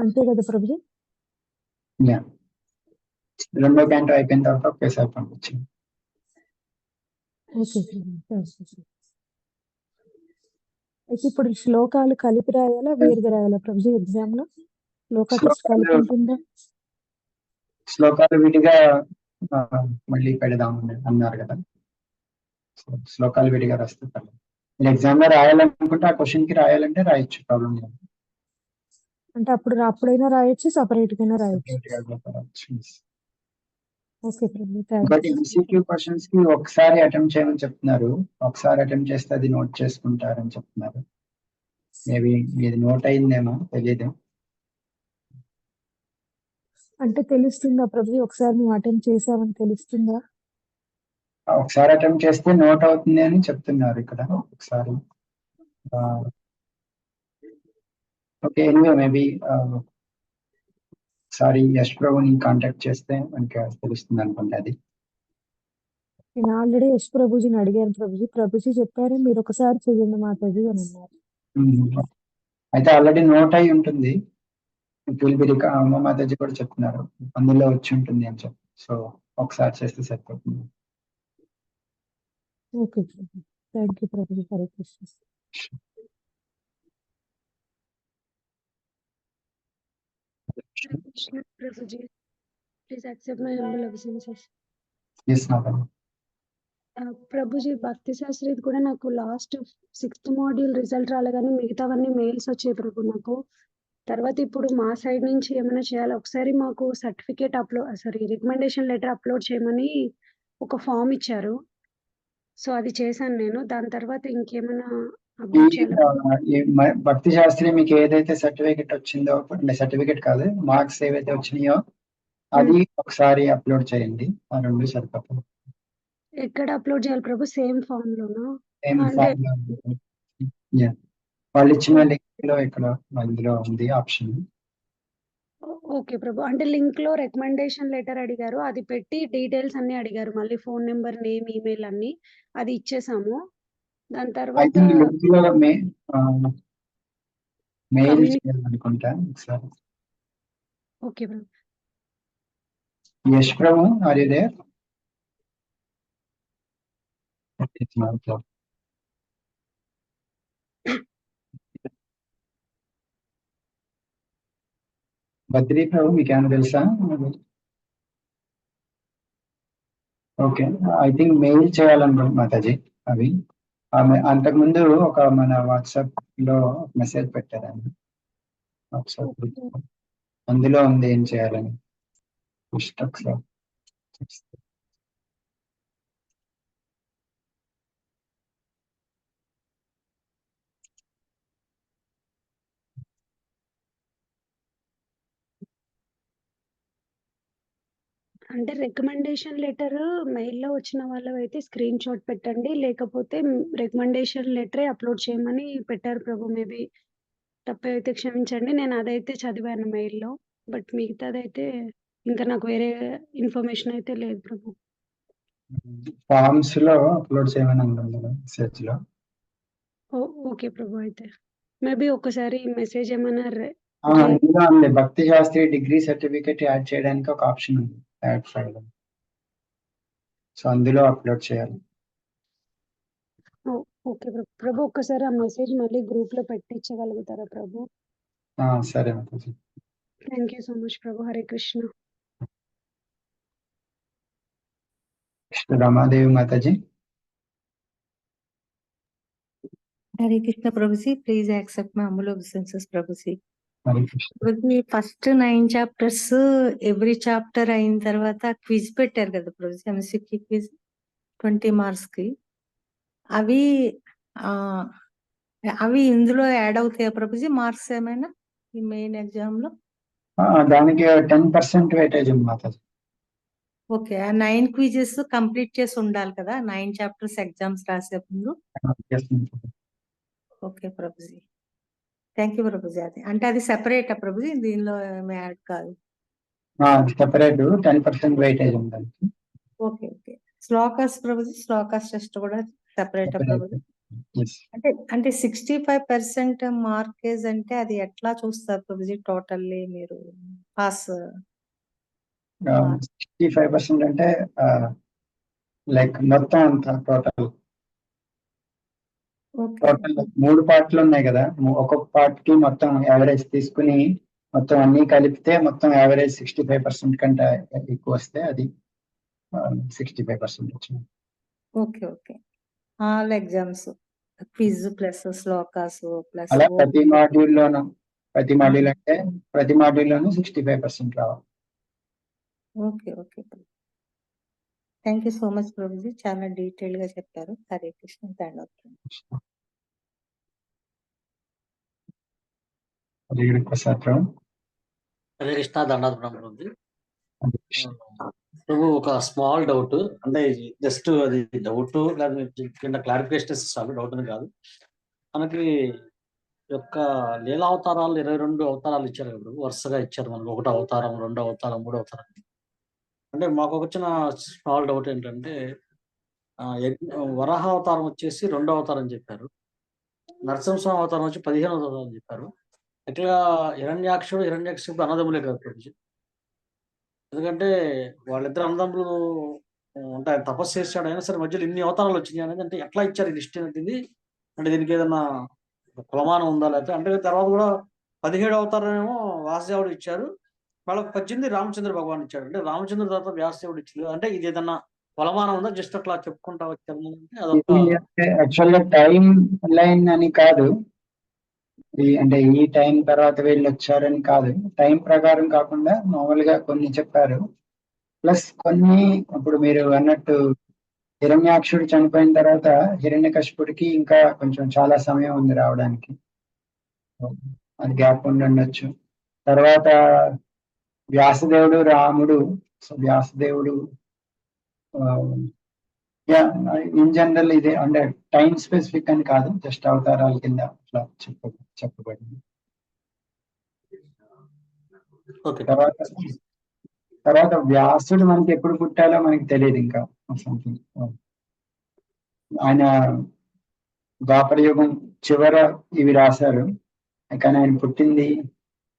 అంతే కదా ప్రభుజీ? యా, రెండో క్యాంట్ అయిపోయిన తర్వాత ఒకేసారి పంపించండి. ఓకే ప్రభు. అయితే ఇప్పుడు శ్లోకాలు కలిపి రాయాలా వేరుగా రాయాలా ప్రభుజీ ఎగ్జామ్ లో? శ్లోక టెస్ట్ కలిపి ఉంటుందా? శ్లోకాలు విడిగా మళ్ళీ పెడదాం అన్నారు కదా. సో శ్లోకాలు విడిగా రాస్తే పర్లేదు. మీరు ఎగ్జామ్ లో రాయాలనుకుంటే ఆ క్వశ్చన్ కి రాయాలంటే రాయొచ్చు, ప్రాబ్లం లేదు. అంటే అప్పుడైనా రాయొచ్చు, సపరేట్ గా రాయొచ్చు. Okay Prabhu, but MCQ questions కి ఒకసారి అటెంప్ట్ చేయమని చెప్తున్నారు. ఒకసారి అటెంప్ట్ చేస్తే అది నోట్ చేసుకుంటారని చెప్తున్నారు. మేబీ ఇది నోట్ అయిందేమో తెలియదు. అంటే తెలుస్తుందా ప్రభు, ఒకసారి మేము అటెంప్ట్ చేసామని తెలుస్తుందా? ఒకసారి అటెంప్ట్ చేస్తే నోట్ అవుతుంది అని చెప్తున్నారు ఇక్కడ. ఒకసారి ఓకే, ఎనివే మేబీ ఒకసారి యశ్ ప్రభుని కాంటాక్ట్ చేస్తే మనకి తెలుస్తుంది అనుకుంటా. అది నేను ఆల్రెడీ యశ్ ప్రభుజీని అడిగాను ప్రభుజీ చెప్పారు మీరు ఒకసారి చెయ్యండి మాతాజీ అని అన్నారు. అయితే ఆల్రెడీ నోట్ అయి ఉంటుంది. అమ్మ మాతాజీ కూడా చెప్తున్నారు అందులో వచ్చి ఉంటుంది అని చెప్పి. సో ఒకసారి చేస్తే సరిపోతుంది. Okay Prabhu, thank you Prabhuji. Hare Krishna. Krishna Prabhuji, please accept my humble obeisances. Yes, madam. Prabhuji భక్తి శాస్త్రి కూడా నాకు లాస్ట్ 6th మాడ్యూల్ రిజల్ట్ రాలేగానే మిగతావన్నీ మెయిల్స్ వచ్చాయి ప్రభు నాకు. తర్వాత ఇప్పుడు మా సైడ్ నుంచి ఏమైనా చేయాలి, ఒకసారి మాకు సర్టిఫికేట్ రికమెండేషన్ లెటర్ అప్లోడ్ చేయమని ఒక ఫామ్ ఇచ్చారు. సో అది చేశాను నేను. దాని తర్వాత ఇంకేమైనా భక్తి శాస్త్రి మీకు ఏదైతే సర్టిఫికెట్ వచ్చిందో, సర్టిఫికెట్ కాదు మార్క్స్ ఏవైతే వచ్చినాయో అది ఒకసారి అప్లోడ్ చేయండి. ఆ రెండు సరిపోతుంది. ఎక్కడ అప్లోడ్ చేయాలి ప్రభు? సేమ్ ఫామ్ లోనా? సేమ్ ఫామ్ లో వాళ్ళు ఇచ్చిన లింక్ లో ఇక్కడ అందులో ఉంది ఆప్షన్. ఓకే ప్రభు, అంటే లింక్ లో రికమెండేషన్ లెటర్ అడిగారు, అది పెట్టి డీటెయిల్స్ అన్ని అడిగారు, మళ్ళీ ఫోన్ నెంబర్, నేమ్, ఈమెయిల్ అన్ని అది ఇచ్చేసాము. దాని తర్వాత మెయిల్ చేయాలనుకుంటా ఒకసారి. Okay Prabhu. Yash Prabhu, are you there? Badri Prabhu మీకు ఏమైనా తెలుసా? ఓకే, ఐ థింక్ మెయిల్ చేయాలనుకుంటున్నా మాతాజీ. అవి అంతకుముందు ఒక మన వాట్సాప్ లో మెసేజ్ పెట్టారండి. వాట్సాప్ గ్రూప్ అందులో ఉంది ఏం చేయాలని. ఒకసారి అంటే రికమెండేషన్ లెటర్ మెయిల్లో వచ్చిన వాళ్ళు అయితే స్క్రీన్ షాట్ పెట్టండి, లేకపోతే రికమెండేషన్ లెటరే అప్లోడ్ చేయమని పెట్టారు ప్రభు. మేబీ తప్పైతే క్షమించండి, నేను అదైతే చదివాను మెయిల్లో. బట్ మిగతాదైతే ఇంకా నాకు వేరే ఇన్ఫర్మేషన్ అయితే లేదు ప్రభు. ఫార్మ్స్ లో అప్లోడ్ చేయమని ఉంటుంది మెసేజ్ లో. ఓకే ప్రభు, అయితే మేబీ ఒకసారి మెసేజ్ ఏమైనా ఇందులో ఉంది భక్తి శాస్త్రి డిగ్రీ సర్టిఫికేట్ యాడ్ చేయడానికి ఒక ఆప్షన్ ఉంది, యాడ్ ఫైల్. సో అందులో అప్లోడ్ చేయాలి. ఓకే ప్రభు. ప్రభు ఒక్కసారి ఆ మెసేజ్ మళ్ళీ గ్రూప్ లో పెట్టించగలుగుతారా ప్రభు? సరే Mataji. Thank you so much Prabhu. Hare Krishna. Krishna Ramadevi Mataji. Hare Krishna Prabhuji, please accept my humble obeisances Prabhuji. Hare Krishna. Prabhuji, first 9 chapters every chapter అయిన తర్వాత క్విజ్ పెట్టారు కదా ప్రభుజీ, ఎంసీక్యూ క్విజ్ 20 మార్క్స్ కి. అవి ఆ అవి ఇందులో యాడ్ అవుతాయా ప్రభుజీ, మార్క్స్ ఏమైనా ఈ మెయిన్ ఎగ్జామ్ లో? దానికి 10% వెయిటేజ్ ఉంది మాతాజీ. ఓకే, ఆ 9 క్విజెస్ కంప్లీట్ చేసి ఉండాలి కదా 9 చాప్టర్స్ ఎగ్జామ్స్ రాసే ముందు. Yes, Mataji. Okay Prabhuji, thank you Prabhuji. అది అంటే అది సెపరేటా ప్రభుజీ, దీనిలో ఏమి యాడ్ కాదు? సెపరేట్ 10% వెయిటేజ్ ఉంది దానికి. Okay okay. Shlokas Prabhuji, shlokas test కూడా సెపరేటా ప్రభుజీ? Yes. అంటే 65% మార్కేజ్ అంటే అది ఎట్లా చూస్తారు ప్రభుజీ? టోటల్లీ మీరు పాస్ 65% అంటే లైక్ మొత్తం అంతా టోటల్ ఓకే 3 పార్ట్లు ఉన్నాయి కదా, ఒక్కొక్క పార్ట్ కి మొత్తం యావరేజ్ తీసుకుని మొత్తం అన్ని కలిపితే మొత్తం యావరేజ్ 65% కంటే ఎక్కువ వస్తే అది 65% వచ్చింది. Okay okay. All exams quiz plus shlokas plus అలా ప్రతి మాడ్యూల్లోనూ అంటే ప్రతి మాడ్యూల్లోనూ 65% రావాలి. Okay okay. Thank you so much Prabhuji, చాలా డీటెయిల్ గా చెప్పారు. హరే కృష్ణ. ధన్యవాదాలు. హరే ప్రసాద్ రావు. హరే కృష్ణ. దండాత్మకం ప్రభుజీ. ప్రభు ఒక స్మాల్ డౌట్, అంటే జస్ట్ అది డౌట్ లేదా కింద క్లారిఫికేషన్ ఇస్తాను, డౌట్ అని కాదు. మనకి యొక్క లీలావతారాలు 22 అవతారాలు ఇచ్చారు కదా ప్రభు, వరుసగా ఇచ్చారు మనకు. 1వ అవతారం, 2వ అవతారం, 3వ అవతారం. అంటే మాకు వచ్చిన స్మాల్ డౌట్ ఏంటంటే వరాహ అవతారం వచ్చేసి 2వ అవతారం చెప్పారు, నరసింహస్వామి అవతారం వచ్చి 15వ అవతారం చెప్పారు. ఇట్లా హిరణ్యాక్షుడు అన్నదమ్ములే కదా ప్రభుజీ. ఎందుకంటే వాళ్ళిద్దరు అన్నదమ్ములు అంటే ఆయన తపస్సు చేశాడు, అయినా సరే మధ్యలో ఇన్ని అవతారాలు వచ్చినాయి అనేది అంటే ఎట్లా ఇచ్చారు ఈ లిస్ట్ అనేది? అంటే దీనికి ఏదన్నా కులమానం ఉందా? లేకపోతే అంటే తర్వాత కూడా 17వ అవతారం ఏమో వాసుదేవుడు ఇచ్చారు, వాళ్ళకి 18 రామచంద్ర భగవాన్ ఇచ్చాడు. అంటే రామచంద్ర తర్వాత వ్యాసదేవుడు ఇచ్చారు. అంటే ఇది ఏదన్నా కులమానం ఉందా? జస్ట్ అట్లా చెప్పుకుంటా వచ్చారు అంటే అదొక యాక్చువల్ గా టైం లైన్ అని కాదు, అంటే ఈ టైం తర్వాత వీళ్ళు వచ్చారని కాదు, టైం ప్రకారం కాకుండా మామూలుగా కొన్ని చెప్పారు. ప్లస్ కొన్ని ఇప్పుడు మీరు అన్నట్టు హిరణ్యాక్షుడు చనిపోయిన తర్వాత హిరణ్యకశిపుడికి ఇంకా కొంచెం చాలా సమయం ఉంది రావడానికి, అది గ్యాప్ ఉండొచ్చు. తర్వాత వ్యాసదేవుడు, రాముడు. సో వ్యాసదేవుడు ఇన్ జనరల్ ఇదే, అంటే టైం స్పెసిఫిక్ అని కాదు, జస్ట్ అవతారాల కింద అట్లా చెప్పబడింది. తర్వాత వ్యాసుడు మనకి ఎప్పుడు పుట్టాలో మనకి తెలియదు ఇంకా. సంథింగ్ ఆయన ద్వాపర యుగం చివర ఇవి రాశారు, కానీ ఆయన పుట్టింది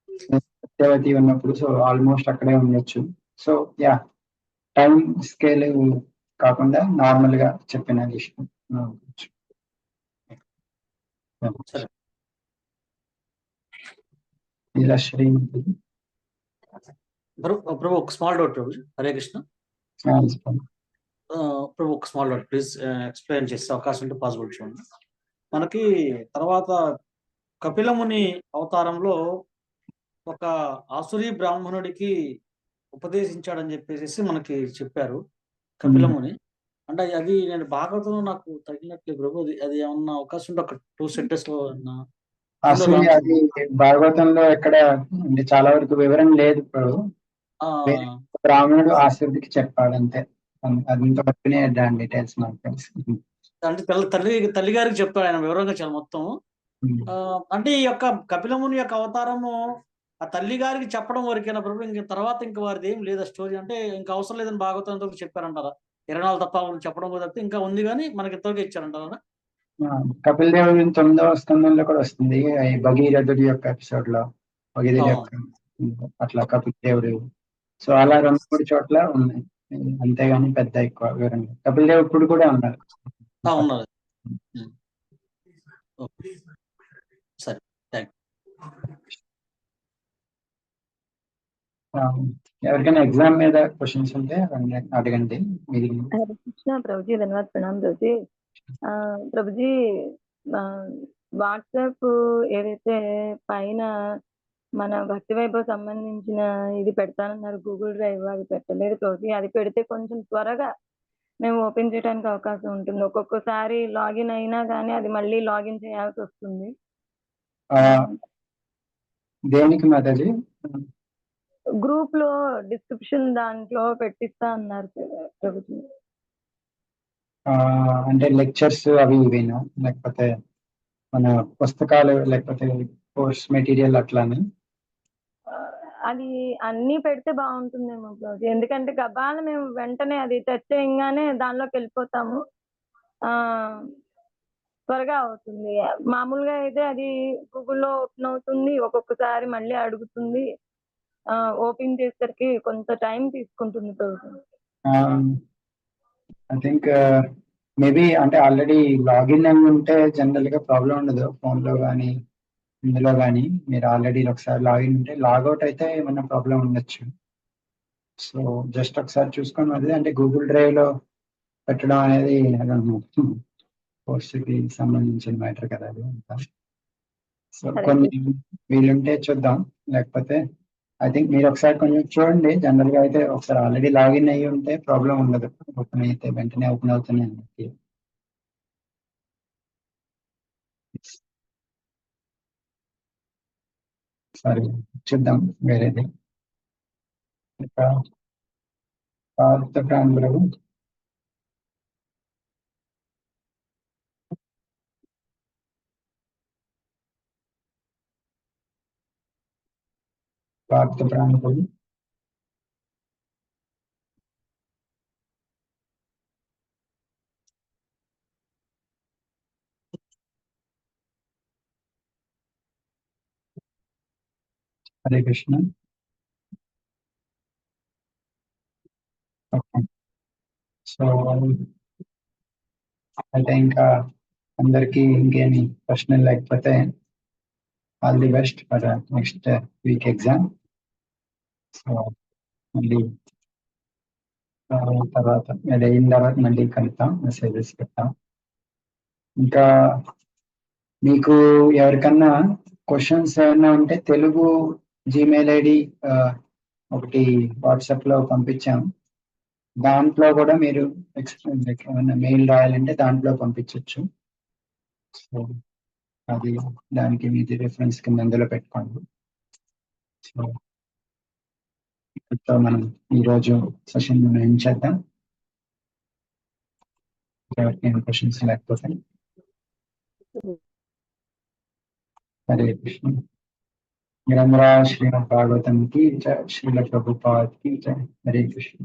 సత్యవతి ఉన్నప్పుడు, సో ఆల్మోస్ట్ అక్కడే ఉండొచ్చు. సో యా, టైం స్కేల్ కాకుండా నార్మల్ గా చెప్పిన లిస్ట్. ఇలా శ్రీమతి ప్రభు ఒక స్మాల్ డౌట్ ప్రభు. హరే కృష్ణ. ప్రభు ఒక స్మాల్ డౌట్ ప్లీజ్ ఎక్స్ప్లెయిన్ చేసే అవకాశం ఉంటే పాసిబుల్ చూడండి. మనకి తర్వాత కపిలముని అవతారంలో ఒక ఆసురీ బ్రాహ్మణుడికి ఉపదేశించాడని చెప్పేసి మనకి చెప్పారు కపిలముని. అంటే అది నేను భాగవతంలో నాకు తగినట్లు ప్రభు, అది ఏమన్నా అవకాశం ఉంటే ఒక 2 సెంటెన్స్ లో అది భాగవతంలో ఎక్కడ అంటే చాలా వరకు వివరం లేదు. ఇప్పుడు బ్రాహ్మణుడు ఆసురుడికి చెప్పాడు అంతే, అంతవరకునే దాని డీటెయిల్స్ నాకు తెలుసు. అంటే తల్లి గారికి చెప్తాడు ఆయన వివరంగా చాలా మొత్తం. అంటే ఈ యొక్క కపిలముని యొక్క అవతారము ఆ తల్లి గారికి చెప్పడం వరకేనా ప్రభు? ఇంక తర్వాత ఇంకా వారిది ఏం లేదా స్టోరీ? అంటే ఇంకా అవసరం లేదని భాగవతంతో చెప్పారంటారా? 24 తప్ప చెప్పడం తప్పితే ఇంకా ఉంది, కానీ మనకి ఎంతవరకు ఇచ్చారంటారా? కపిల్ దేవుడి 9వ స్కందంలో కూడా వస్తుంది, భగీరథుడి యొక్క ఎపిసోడ్ లో భగీరథుడి యొక్క అట్లా కపిల్ దేవుడు. సో అలా 2-3 చోట్ల ఉన్నాయి, అంతేగాని పెద్ద ఎక్కువ వివరంగా. కపిల్ దేవుడు ఇప్పుడు కూడా ఉన్నారు. ఓకే. సరే, థ్యాంక్ ఎవరికైనా ఎగ్జామ్ మీద క్వశ్చన్స్ ఉంటే అవన్నీ అడగండి. మీరు हरे कृष्णा प्रभु जी, धन्यवाद, प्रणाम प्रभु जी. ప్రభు జీ వాట్సాప్ ఏదైతే పైన మన భక్తి వైభవ్ సంబంధించిన ఇది పెడతానన్నారు, గూగుల్ డ్రైవ్ అది పెట్టలేదు ప్రభు జీ. అది పెడితే కొంచెం త్వరగా మేము ఓపెన్ చేయడానికి అవకాశం ఉంటుంది. ఒక్కొక్కసారి లాగిన్ అయినా కానీ అది మళ్ళీ లాగిన్ చేయాల్సి వస్తుంది. దేనికి మాతాజీ? గ్రూప్ లో డిస్క్రిప్షన్ దాంట్లో పెట్టిస్తా అన్నారు ప్రభుజీ. అంటే లెక్చర్స్ అవి ఇవేనా, లేకపోతే మన పుస్తకాలు, లేకపోతే కోర్స్ మెటీరియల్ అట్లానే? అది అన్ని పెడితే బాగుంటుందేమో ప్రభుజీ. ఎందుకంటే గబాల మేము వెంటనే అది టచ్ చేయగానే దానిలోకి వెళ్ళిపోతాము, త్వరగా అవుతుంది. మామూలుగా అయితే అది గూగుల్లో ఓపెన్ అవుతుంది, ఒక్కొక్కసారి మళ్ళీ అడుగుతుంది, ఓపెన్ చేసేసరికి కొంత టైం తీసుకుంటుంది ప్రభుజీ. ఐ థింక్ మేబీ అంటే ఆల్రెడీ లాగిన్ అయి ఉంటే జనరల్ గా ప్రాబ్లం ఉండదు, ఫోన్ లో కానీ ఇందులో కానీ. మీరు ఆల్రెడీ ఒకసారి లాగిన్ ఉంటే, లాగౌట్ అయితే ఏమైనా ప్రాబ్లం ఉండొచ్చు. సో జస్ట్ ఒకసారి చూసుకొని అది, అంటే గూగుల్ డ్రైవ్ లో పెట్టడం అనేది కోర్సుకి సంబంధించిన మ్యాటర్ కదా అది అంతా. సో కొన్ని వీలుంటే చూద్దాం, లేకపోతే ఐ థింక్ మీరు ఒకసారి కొంచెం చూడండి. జనరల్ గా అయితే ఒకసారి ఆల్రెడీ లాగిన్ అయ్యి ఉంటే ప్రాబ్లం ఉండదు, ఓపెన్ అయితే వెంటనే ఓపెన్ అవుతున్నాయి అన్నట్టు. సరే, చూద్దాం వేరేది. ఇంకా పార్థ ప్రాంగులు పార్థ ప్రాంగులు హరే కృష్ణ. ఓకే, సో అయితే ఇంకా అందరికీ ఇంకేమి ప్రశ్నలు లేకపోతే all the best for next week exam. So మళ్ళీ తర్వాత అది అయిన తర్వాత మళ్ళీ కలుద్దాం, మెసేజెస్ పెడతాం. ఇంకా మీకు ఎవరికన్నా క్వశ్చన్స్ ఏమైనా ఉంటే తెలుగు జీమెయిల్ ఐడి ఒకటి వాట్సాప్ లో పంపించాం, దాంట్లో కూడా మీరు ఏమైనా మెయిల్ రాయాలంటే దాంట్లో పంపించవచ్చు. సో అది దానికి మీది రిఫరెన్స్ కింద అందులో పెట్టుకోండి. సో ఇప్పటితో మనం ఈరోజు సెషన్ ఎండ్ చేద్దాం. ఎవరికైనా క్వశ్చన్స్ లేకపోతే. హరే కృష్ణ. ग्रंथराज श्रीमद् भागवतम की जय, श्रील प्रभुपाद की जय. हरे कृष्ण.